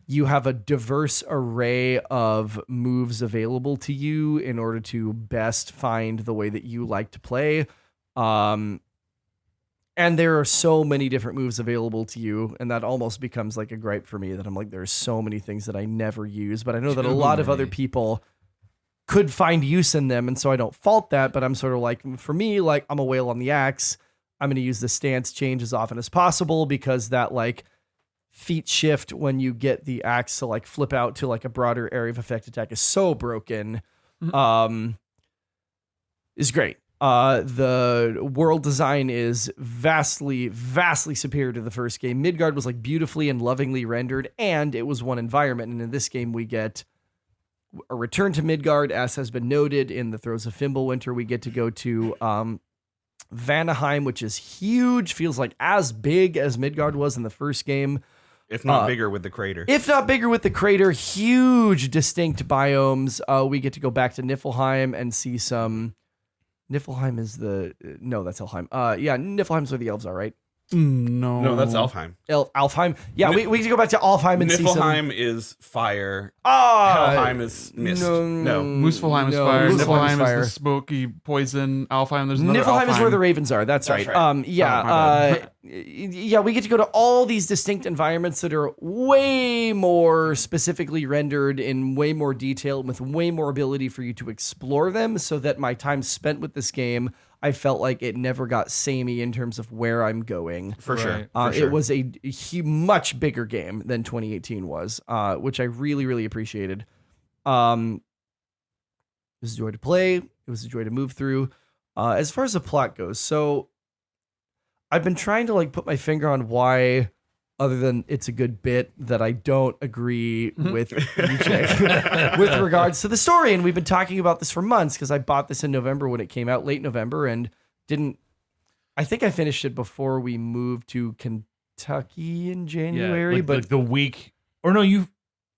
you have a diverse array of moves available to you in order to best find the way that you like to play. And there are so many different moves available to you, and that almost becomes like a gripe for me that I'm like, there's so many things that I never use, but I know that a lot of other people could find use in them, and so I don't fault that, but I'm sort of like, for me, like, I'm a whale on the axe. I'm going to use the stance change as often as possible because that, like, feet shift when you get the axe to, like, flip out to, like, a broader area of effect attack is so broken. Is great. The world design is vastly, vastly superior to the first game. Midgard was like beautifully and lovingly rendered, and it was one environment. And in this game, we get a return to Midgard, as has been noted in the Throes of Fimbulwinter. We get to go to Vanaheim, which is huge, feels like as big as Midgard was in the first game. If not bigger with the crater. If not bigger with the crater, huge, distinct biomes. We get to go back to Niflheim and see some... Niflheim is no, that's Helheim. Yeah, Niflheim's where the elves are, right? No, that's Alfheim. Alfheim. Yeah, we get to go back to Alfheim and see some... Niflheim is fire. Helheim is mist. No. Muspelheim is fire. Niflheim is the smoky poison. Alfheim, there's another Niflheim Alfheim. is where the ravens are. That's right. Yeah, we get to go to all these distinct environments that are way more specifically rendered in way more detail with way more ability for you to explore them, so that my time spent with this game, I felt like it never got samey in terms of where I'm going. For sure. It was a much bigger game than 2018 was, which I really, really appreciated. It was a joy to play. It was a joy to move through. As far as the plot goes, so I've been trying to like put my finger on why, other than it's a good bit, that I don't agree with EJ with regards to the story. And we've been talking about this for months because I bought this in November when it came out, late November, and I think I finished it before we moved to Kentucky in January. Like but the week, or no, you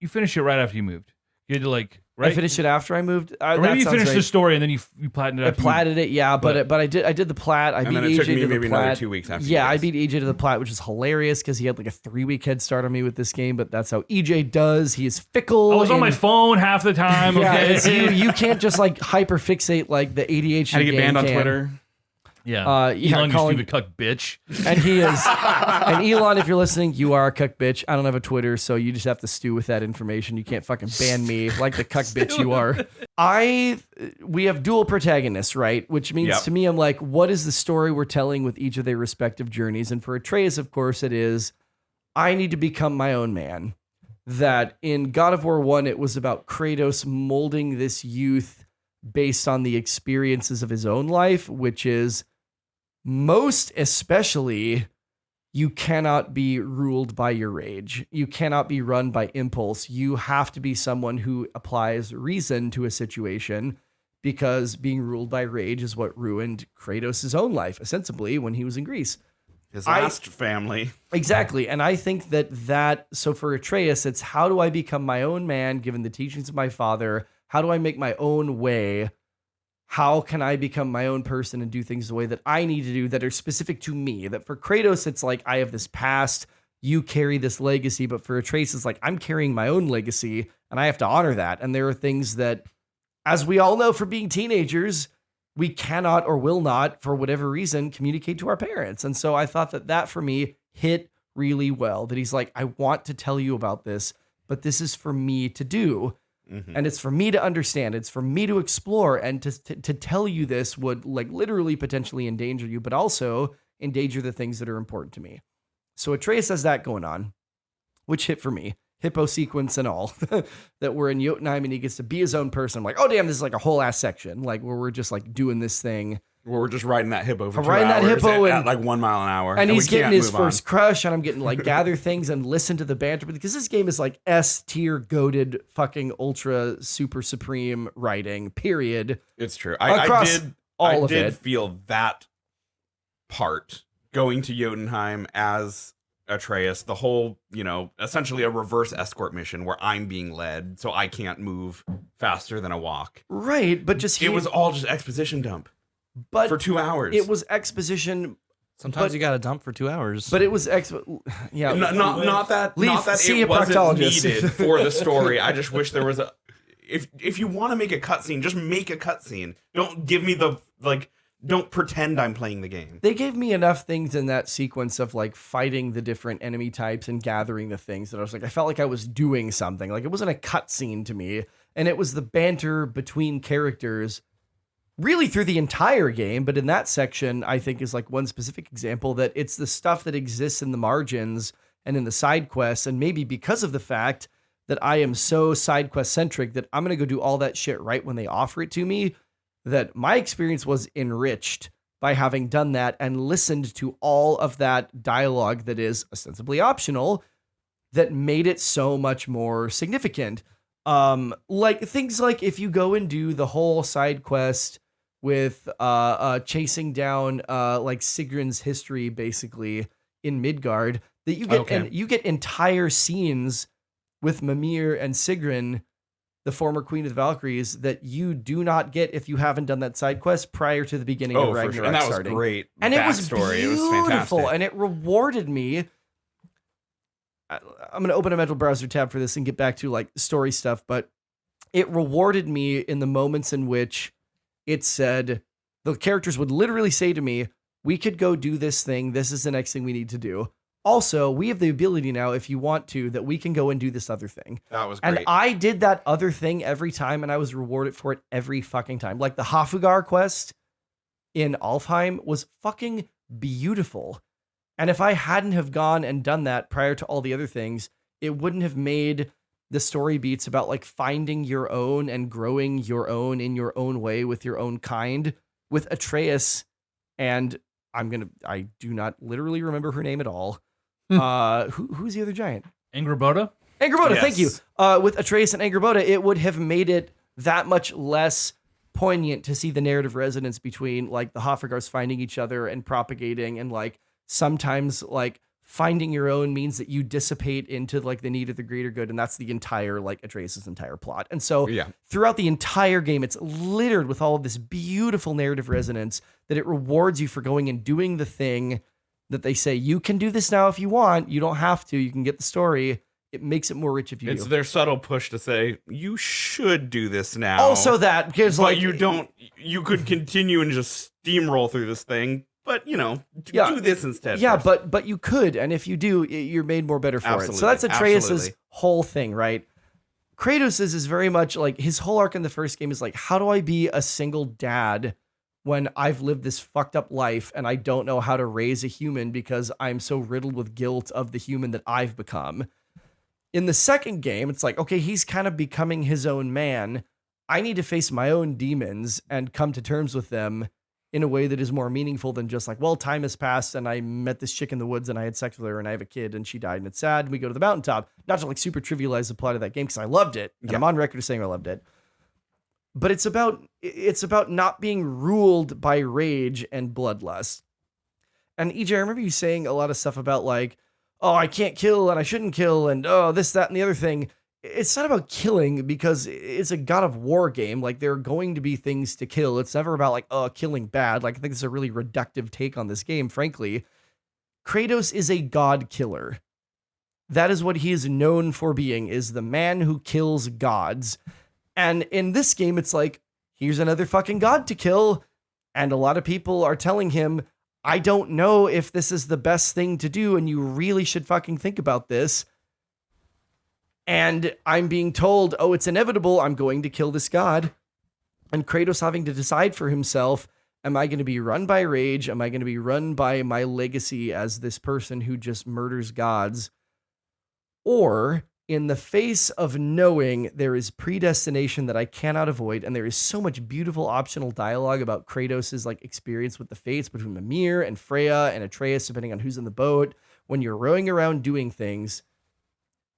finished it right after you moved. You had to like... Right? I finished it after I moved. Or maybe you finished the story and then you platted it. I platted it, yeah. But I did the plat. I beat then it AJ took me to the maybe plat. another 2 weeks after. Yeah, I beat AJ to the plat, which was hilarious because he had like a 3-week head start on me with this game. But that's how EJ does. He is fickle. I was on my phone half the time. Yeah, Okay, you can't just like hyper fixate like the ADHD. How to get banned on can. Twitter. Yeah, Elon, calling, you stupid cuck bitch. And he is. And Elon, if you're listening, you are a cuck bitch. I don't have a Twitter, so you just have to stew with that information. You can't fucking ban me like the cuck bitch you are. We have dual protagonists, right? Which means to me, I'm like, what is the story we're telling with each of their respective journeys? And for Atreus, of course, it is, I need to become my own man. That in God of War 1, it was about Kratos molding this youth based on the experiences of his own life, which is most especially, you cannot be ruled by your rage. You cannot be run by impulse. You have to be someone who applies reason to a situation, because being ruled by rage is what ruined Kratos' own life, ostensibly, when he was in Greece. His last family. Exactly. And I think so for Atreus, it's how do I become my own man, given the teachings of my father? How do I make my own way? How can I become my own person and do things the way that I need to do that are specific to me? That for Kratos, it's like, I have this past, you carry this legacy. But for Atreus, it's like, I'm carrying my own legacy and I have to honor that. And there are things that, as we all know, for being teenagers, we cannot or will not, for whatever reason, communicate to our parents. And so I thought that for me hit really well, that he's like, I want to tell you about this, but this is for me to do. Mm-hmm. And it's for me to understand. It's for me to explore, and to tell you this would like literally potentially endanger you, but also endanger the things that are important to me. So Atreus has that going on, which hit for me. Hippo sequence and all that we're in Jotunheim and he gets to be his own person. I'm like, oh damn, this is like a whole ass section, like where we're just like doing this thing. Where we're just riding that hippo for 2 riding hours that hippo at like 1 mile an hour. And he's getting his first crush, and I'm getting to like gather things and listen to the banter, because this game is like S tier goated fucking ultra super supreme writing, period. It's true. I did feel that part going to Jotunheim as Atreus, the whole, essentially a reverse escort mission where I'm being led, so I can't move faster than a walk. Right, but It was all just exposition dump but for 2 hours. it was exposition. Sometimes But- you got to dump for 2 hours. But it was yeah. Not that see a it wasn't proctologist. needed for the story. I just wish there was a. If you want to make a cutscene, just make a cutscene. Don't give me the Don't pretend I'm playing the game. They gave me enough things in that sequence of like fighting the different enemy types and gathering the things that I was like, I felt like I was doing something. Like it wasn't a cutscene to me, and it was the banter between characters really through the entire game. But in that section, I think is like one specific example that it's the stuff that exists in the margins and in the side quests. And maybe because of the fact that I am so side quest centric that I'm going to go do all that shit right when they offer it to me, that my experience was enriched by having done that and listened to all of that dialogue that is ostensibly optional that made it so much more significant. Like things like if you go and do the whole side quest with chasing down like Sigrun's history basically in Midgard, that you get and you get entire scenes with Mimir and Sigrun, the former Queen of the Valkyries, that you do not get if you haven't done that side quest prior to the beginning of Ragnarok sure. And that was starting. great. And it was backstory. beautiful, It was fantastic. and it rewarded me. I'm going to open a mental browser tab for this and get back to like story stuff, but it rewarded me in the moments in which it said, the characters would literally say to me, we could go do this thing. This is the next thing we need to do. Also, we have the ability now, if you want to, that we can go and do this other thing. That was great. And I did that other thing every time, and I was rewarded for it every fucking time. Like the Hafugar quest in Alfheim was fucking beautiful. And if I hadn't have gone and done that prior to all the other things, it wouldn't have made the story beats about like finding your own and growing your own in your own way with your own kind with Atreus. And I do not literally remember her name at all. Who's the other giant? Angrboda? Angrboda, Yes. thank you. With Atreus and Angrboda, it would have made it that much less poignant to see the narrative resonance between like the Hofregars finding each other and propagating, and like sometimes like finding your own means that you dissipate into like the need of the greater good, and that's the entire like Atreus's entire plot. And so throughout the entire game, it's littered with all of this beautiful narrative resonance that it rewards you for going and doing the thing that they say, you can do this now if you want. You don't have to. You can get the story. It makes it more rich if you It's do. their subtle push to say, you should do this now. Also that, because but like you could continue and just steamroll through this thing, but do this instead. Yeah, first. but you could, and if you do, you're made more better for it. Absolutely, So that's Atreus's absolutely. whole thing, right? Kratos' is very much like his whole arc in the first game is like, how do I be a single dad when I've lived this fucked up life and I don't know how to raise a human because I'm so riddled with guilt of the human that I've become. In the second game, it's like, okay, he's kind of becoming his own man. I need to face my own demons and come to terms with them in a way that is more meaningful than just like, well, time has passed and I met this chick in the woods and I had sex with her and I have a kid and she died and it's sad and we go to the mountaintop. Not to like super trivialize the plot of that game because I loved it and I'm on record as saying I loved it. But it's about not being ruled by rage and bloodlust. And EJ, I remember you saying a lot of stuff about like, oh, I can't kill and I shouldn't kill and oh, this, that, and the other thing. It's not about killing because it's a God of War game. Like there are going to be things to kill. It's never about like, oh, killing bad. Like I think it's a really reductive take on this game, frankly. Kratos is a god killer. That is what he is known for being, is the man who kills gods. And in this game, it's like, here's another fucking god to kill. And a lot of people are telling him, I don't know if this is the best thing to do. And you really should fucking think about this. And I'm being told, oh, it's inevitable. I'm going to kill this god. And Kratos having to decide for himself, am I going to be run by rage? Am I going to be run by my legacy as this person who just murders gods? Or in the face of knowing there is predestination that I cannot avoid, and there is so much beautiful optional dialogue about Kratos' like experience with the fates between Mimir and Freya and Atreus, depending on who's in the boat, when you're rowing around doing things,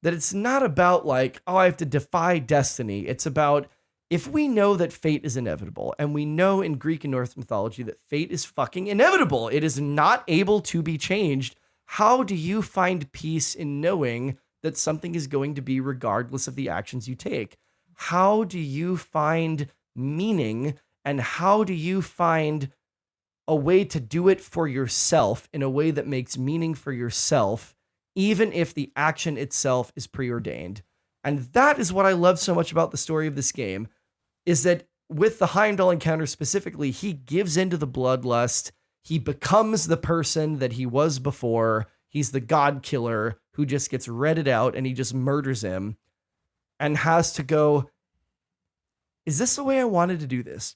that it's not about like, oh, I have to defy destiny. It's about, if we know that fate is inevitable, and we know in Greek and Norse mythology that fate is fucking inevitable, it is not able to be changed. how do you find peace in knowing that something is going to be regardless of the actions you take? How do you find meaning, and how do you find a way to do it for yourself in a way that makes meaning for yourself, even if the action itself is preordained? And that is what I love so much about the story of this game, is that with the Heimdall encounter specifically, he gives into the bloodlust. He becomes the person that he was before. He's the god killer who just gets redded out, and he just murders him and has to go, is this the way I wanted to do this?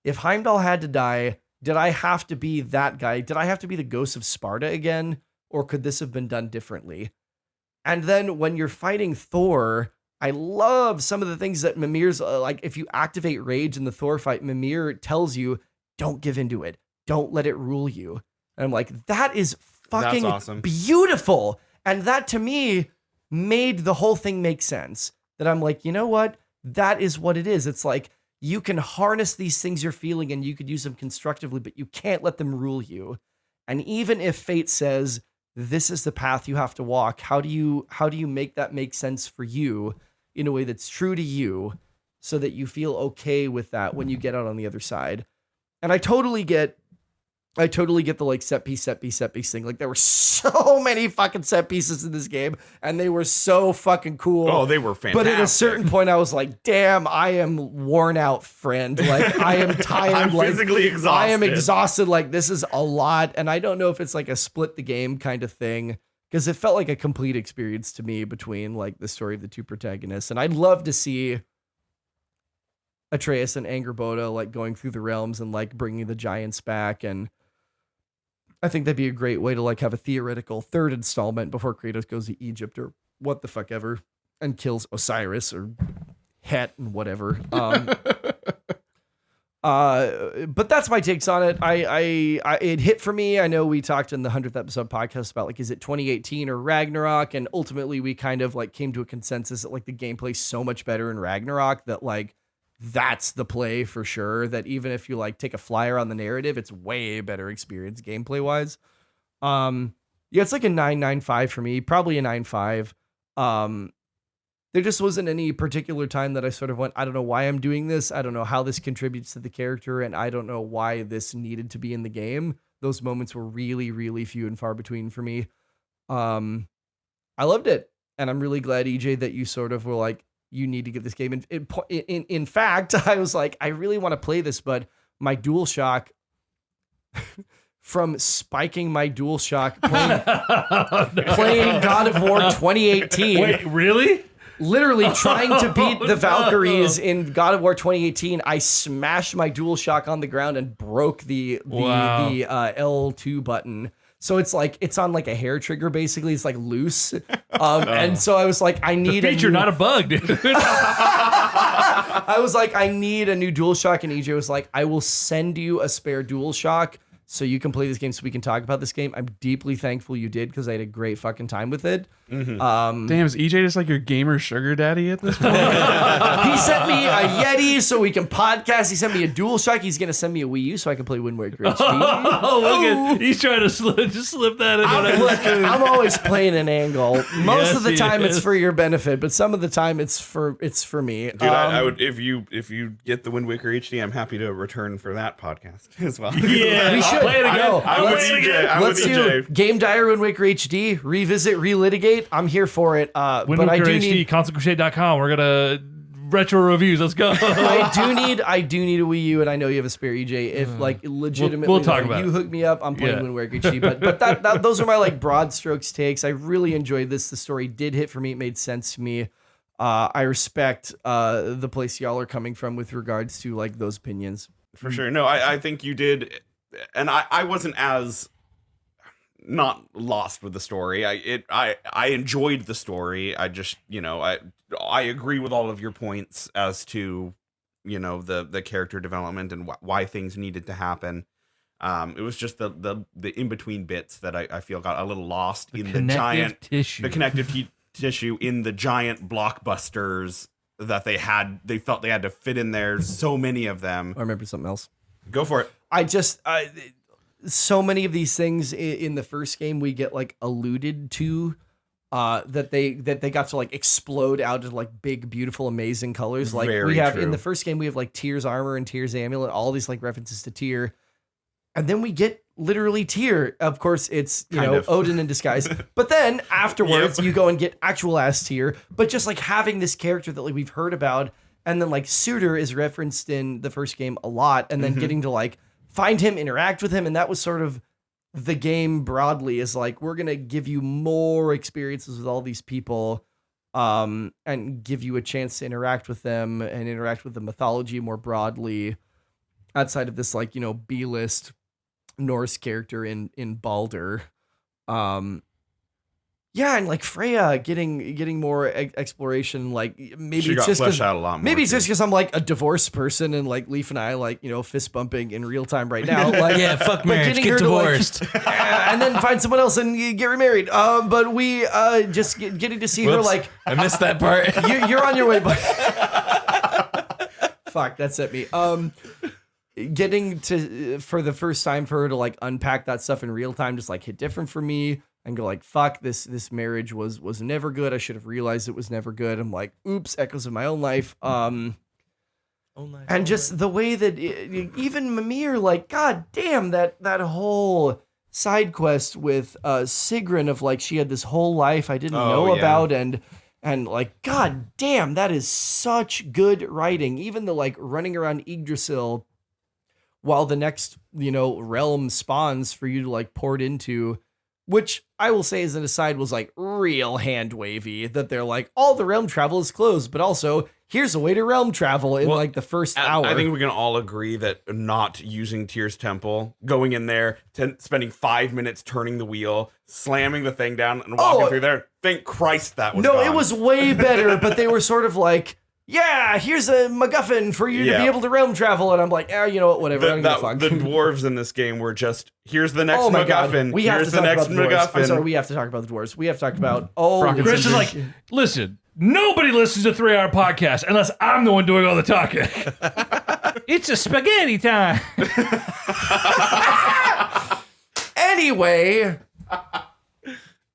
If Heimdall had to die, did I have to be that guy? Did I have to be the ghost of Sparta again? Or could this have been done differently? And then when you're fighting Thor, I love some of the things that Mimir's like, if you activate rage in the Thor fight, Mimir tells you, don't give into it. Don't let it rule you. And I'm like, that is fucking awesome. Beautiful. And that to me made the whole thing make sense. That I'm like, you know what? That is what it is. It's like, you can harness these things you're feeling and you could use them constructively, but you can't let them rule you. And even if fate says, this is the path you have to walk, how do you make that make sense for you in a way that's true to you so that you feel okay with that when you get out on the other side? And I totally get the like set piece thing. Like there were so many fucking set pieces in this game and they were so fucking cool. Oh, they were fantastic. But at a certain point I was like, damn, I am worn out, friend. Like I am tired. I'm like, physically exhausted. I am exhausted. Like this is a lot. And I don't know if it's like a split the game kind of thing, because it felt like a complete experience to me between like the story of the two protagonists. And I'd love to see Atreus and Angerboda like going through the realms and like bringing the giants back. And I think that'd be a great way to like have a theoretical third installment before Kratos goes to Egypt or what the fuck ever and kills Osiris or Het and whatever. But that's my takes on it. It hit for me. I know we talked in the 100th episode podcast about like, is it 2018 or Ragnarok? And ultimately we kind of like came to a consensus that like the gameplay's so much better in Ragnarok that like, that's the play for sure. That even if you like take a flyer on the narrative, it's way better experience gameplay wise. Yeah, it's like a 9.95 for me, probably a 9.5. There just wasn't any particular time that I sort of went, I don't know why I'm doing this. I don't know how this contributes to the character, and I don't know why this needed to be in the game. Those moments were really, really few and far between for me. I loved it, and I'm really glad, EJ, that you sort of were like, you need to get this game. In fact, I was like, I really want to play this, but my DualShock, from spiking my DualShock playing God of War 2018. Wait, really? Literally trying to beat the Valkyries in God of War 2018. I smashed my DualShock on the ground and broke the L2 button. So it's like, it's on like a hair trigger, basically. It's like loose. And so I was like, I need a feature, not a bug, dude. I was like, I need a new DualShock. And EJ was like, I will send you a spare DualShock so you can play this game so we can talk about this game. I'm deeply thankful you did, because I had a great fucking time with it. Mm-hmm. Damn, is EJ just like your gamer sugar daddy at this point? He sent me a Yeti so we can podcast. He sent me a DualShock. He's going to send me a Wii U so I can play Wind Waker HD. Oh, look at, he's trying to slip that in. I'm always playing an angle. Most of the time it's for your benefit, but some of the time it's for me. Dude, I would, if you get the Wind Waker HD, I'm happy to return for that podcast as well. Yeah, we should. Play it again. Let's do Game Diary Wind Waker HD, revisit, relitigate. I'm here for it. Wind but Waker I do HD, need ConsoleCrusade.com. We're gonna retro reviews. Let's go. I do need a Wii U, and I know you have a spare, EJ. If like legitimately, we'll talk about you it. Hook me up. I'm playing Wind Waker HD. But that those are my like broad strokes takes. I really enjoyed this. The story did hit for me. It made sense to me. I respect the place y'all are coming from with regards to like those opinions. For sure. No, I think you did. And I wasn't as not lost with the story. I enjoyed the story. I just, I agree with all of your points as to, the character development and why things needed to happen. It was just the in between bits that I feel got a little lost in the giant tissue. The connective tissue in the giant blockbusters that they felt they had to fit in there. So many of them. I remember something else. Go for it. so many of these things in the first game we get like alluded to, that they got to like explode out into like big, beautiful, amazing colors. Like Very we have true. in the first game, we have like Tyr's armor and Tyr's amulet, all these like references to Tyr. And then we get literally Tyr. Of course, it's, Kind of. Odin in disguise. But then afterwards, you go and get actual ass Tyr. But just like having this character that like we've heard about, and then like Suitor is referenced in the first game a lot, and then getting to like find him, interact with him, and that was sort of the game broadly is like, we're gonna give you more experiences with all these people, and give you a chance to interact with them and interact with the mythology more broadly outside of this like, B-list Norse character in Baldur. Yeah, and like Freya getting more exploration. Like maybe She it's got just fleshed 'cause- out a lot more. maybe it's too. just because I'm like a divorced person and like Leaf and I like fist bumping in real time right now. Like Yeah, fuck but marriage, getting get her to, like, divorced. and then find someone else and get remarried. But we just getting to see her Whoops, like I missed that part. you're on your way, but fuck, that set me. Getting to for the first time for her to like unpack that stuff in real time just like hit different for me and go like, fuck, this marriage was never good. I should have realized it was never good. I'm like, oops, echoes of my own life. And just the way that even Mimir, like, god damn, that whole side quest with Sigrun of like she had this whole life I didn't know yeah. about, and like, god damn, that is such good writing. Even the like running around Yggdrasil while the next realm spawns for you to like port into, which I will say as an aside was like real hand wavy, that they're like, all the realm travel is closed, but also here's a way to realm travel in like the first hour. I think we can all agree that not using Tyr's Temple, going in there, spending 5 minutes turning the wheel, slamming the thing down, and walking through there. Thank Christ that was gone. It was way better, but they were sort of like, yeah, here's a MacGuffin for you to be able to realm travel, and I'm like, you know what, whatever. I don't give a fuck. The dwarves in this game were just, here's the next Oh my God. MacGuffin. We have Here's to the talk next about the dwarves. I'm MacGuffin. sorry, we have to talk about the dwarves. We have to talk about Chris is like, listen, nobody listens to 3 Hour Podcast unless I'm the one doing all the talking. It's a spaghetti time. Anyway,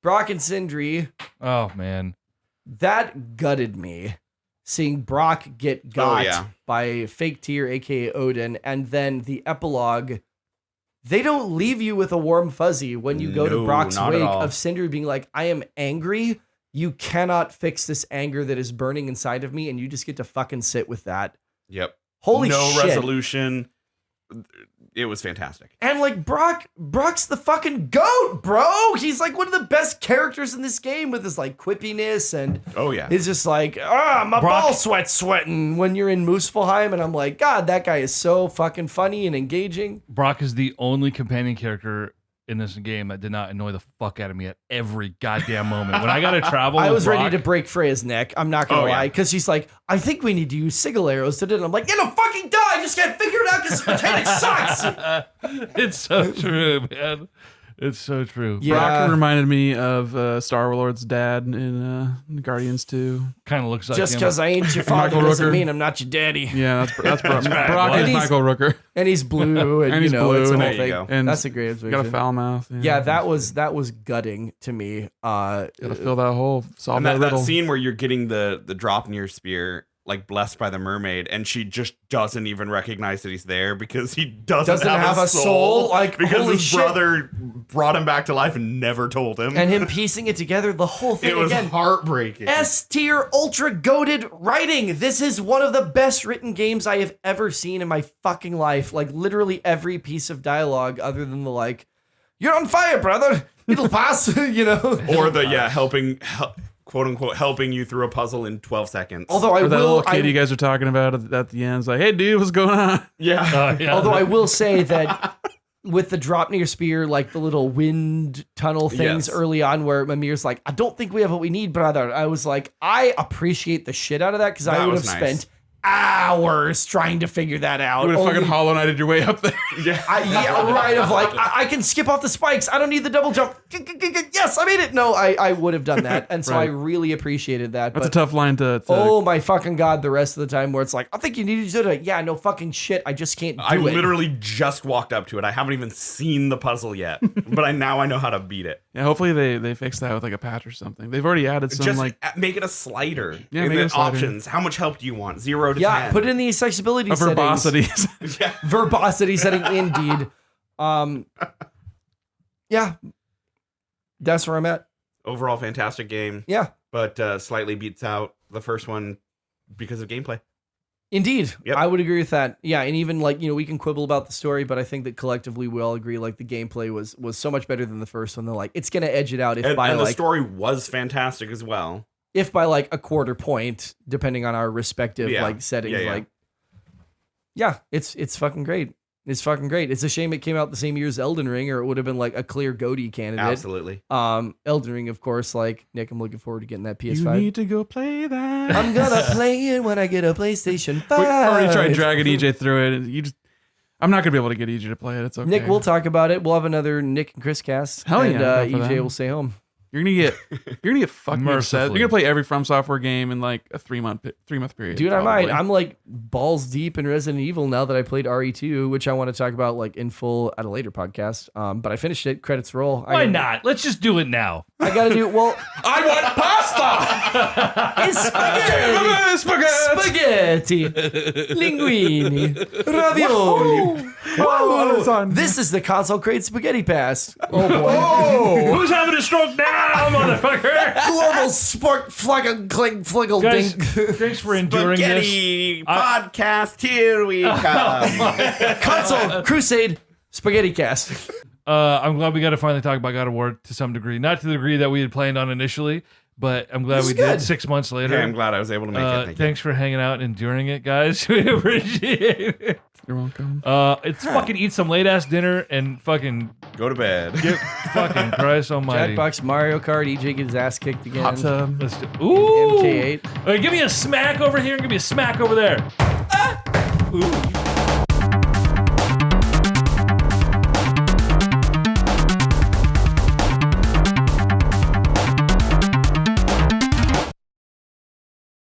Brock and Sindri, Oh man. that gutted me. Seeing Brock get got yeah. by fake Tyr, aka Odin, and then the epilogue, they don't leave you with a warm fuzzy when you go to No, Brock's not at wake all. of Sindri being like, I am angry. You cannot fix this anger that is burning inside of me, and you just get to fucking sit with that. Yep. Holy no shit. resolution. It was fantastic. And like Brock's the fucking goat, bro. He's like one of the best characters in this game with his like quippiness, and Oh yeah. he's just like, my ball sweat's sweating when you're in Muspelheim, and I'm like, God, that guy is so fucking funny and engaging. Brock is the only companion character in this game that did not annoy the fuck out of me at every goddamn moment. When I got to travel, I with was ready Brock- to break Freya's neck. I'm not gonna Oh, yeah. lie, because she's like, I think we need to use sigil arrows to do it. And I'm like, no, fucking die! I just can't figure it out because this mechanic sucks. It's so true, man. It's so true. Yeah. Brock reminded me of Star-Lord's dad in Guardians 2. Kind of looks like Just him. because I ain't your father Michael doesn't Rooker. mean I'm not your daddy. Yeah, that's Brock. Brock And is he's- Michael Rooker. And he's blue, and, And he's it's a blue, whole and there you thing. go. And That's a great observation. got a foul mouth. Yeah, that was gutting to me. Gotta fill that hole. Solve And that that riddle. scene where you're getting the drop near spear, like blessed by the mermaid, and she just doesn't even recognize that he's there because he doesn't have a soul. Like, because holy his shit. brother brought him back to life and never told him. And him piecing it together, the whole thing it was again. heartbreaking. S tier ultra goated writing. This is one of the best written games I have ever seen in my fucking life. Like literally every piece of dialogue, other than the like, "You're on fire, brother. It'll pass." Or the quote unquote helping you through a puzzle in 12 seconds. Although I Or that will, little kid you guys are talking about at the end. It's like, hey, dude, what's going on? yeah. Yeah. although I will say that with the drop near spear, like the little wind tunnel things Yes. early on, where Mimir's like, "I don't think we have what we need, brother." I was like, I appreciate the shit out of that because I That would was have nice. spent hours trying to figure that out. You would have Only- fucking Hollow Knighted your way up there. right. Of like, I can skip off the spikes. I don't need the double jump. Yes, I made it. No, I would have done that. And so I Right. really appreciated that. That's a But tough line to oh my fucking God, the rest of the time where it's like, I think you need to do it. Yeah, no fucking shit. I just can't do I it. literally just walked up to it. I haven't even seen the puzzle yet, but I know how to beat it. Yeah, hopefully they fix that with like a patch or something. They've already added some Just like make it a slider. Yeah, in make it the a slider. options. How much help do you want? 0 to Yeah, 10. put it in the accessibility a settings. verbosity. Yeah. Verbosity setting, indeed. Yeah, that's where I'm at. Overall, fantastic game, Yeah, but slightly beats out the first one because of gameplay. indeed. Yep. I would agree with that. Yeah, and even like, we can quibble about the story, but I think that collectively we all agree like the gameplay was so much better than the first one. They're like, it's gonna edge it out if And by the like story was fantastic as well. if by like a quarter point, depending on our respective Yeah. like settings. Yeah, yeah. Like, yeah, it's fucking great. It's fucking great. It's a shame it came out the same year as Elden Ring, or it would have been like a clear GOTY candidate. Absolutely. Elden Ring, of course. Like Nick, I'm looking forward to getting that You PS5. need to go play that. I'm gonna play it when I get a PlayStation 5. We already tried dragging EJ through it. And I'm not gonna be able to get EJ to play it. It's okay. Nick, we'll talk about it. We'll have another Nick and Chris cast. Hell and yeah, I'm down for EJ that. will stay home. You're gonna get fucking upset. Mercifully. You're gonna play every From Software game in like a 3-month period. Dude, I probably. might. I'm like balls deep in Resident Evil now that I played RE2, which I want to talk about like in full at a later podcast. But I finished it. Credits roll. Why not? Let's just do it now. I gotta do well. I want pasta. It's spaghetti, linguine, ravioli. Oh, This is the console crate spaghetti pass. Oh boy! Who's having a stroke now, motherfucker? Global sport fluggle cling fliggle Guys, dink. thanks for enduring this. Spaghetti podcast, here we come. Console Crusade spaghetti cast. I'm glad we got to finally talk about God of War to some degree. Not to the degree that we had planned on initially, but I'm glad This we is good. did 6 months later. Hey, I'm glad I was able to make it. Thank you. Thanks for hanging out and enduring it, guys. We appreciate it. You're welcome. It's fucking eat some late ass dinner and fucking Go to bed. get fucking Christ almighty. Jackbox Mario Kart. EJ gets his ass kicked again. Hot tub. Let's do, ooh. MK8. All right, give me a smack over here and give me a smack over there. Ooh.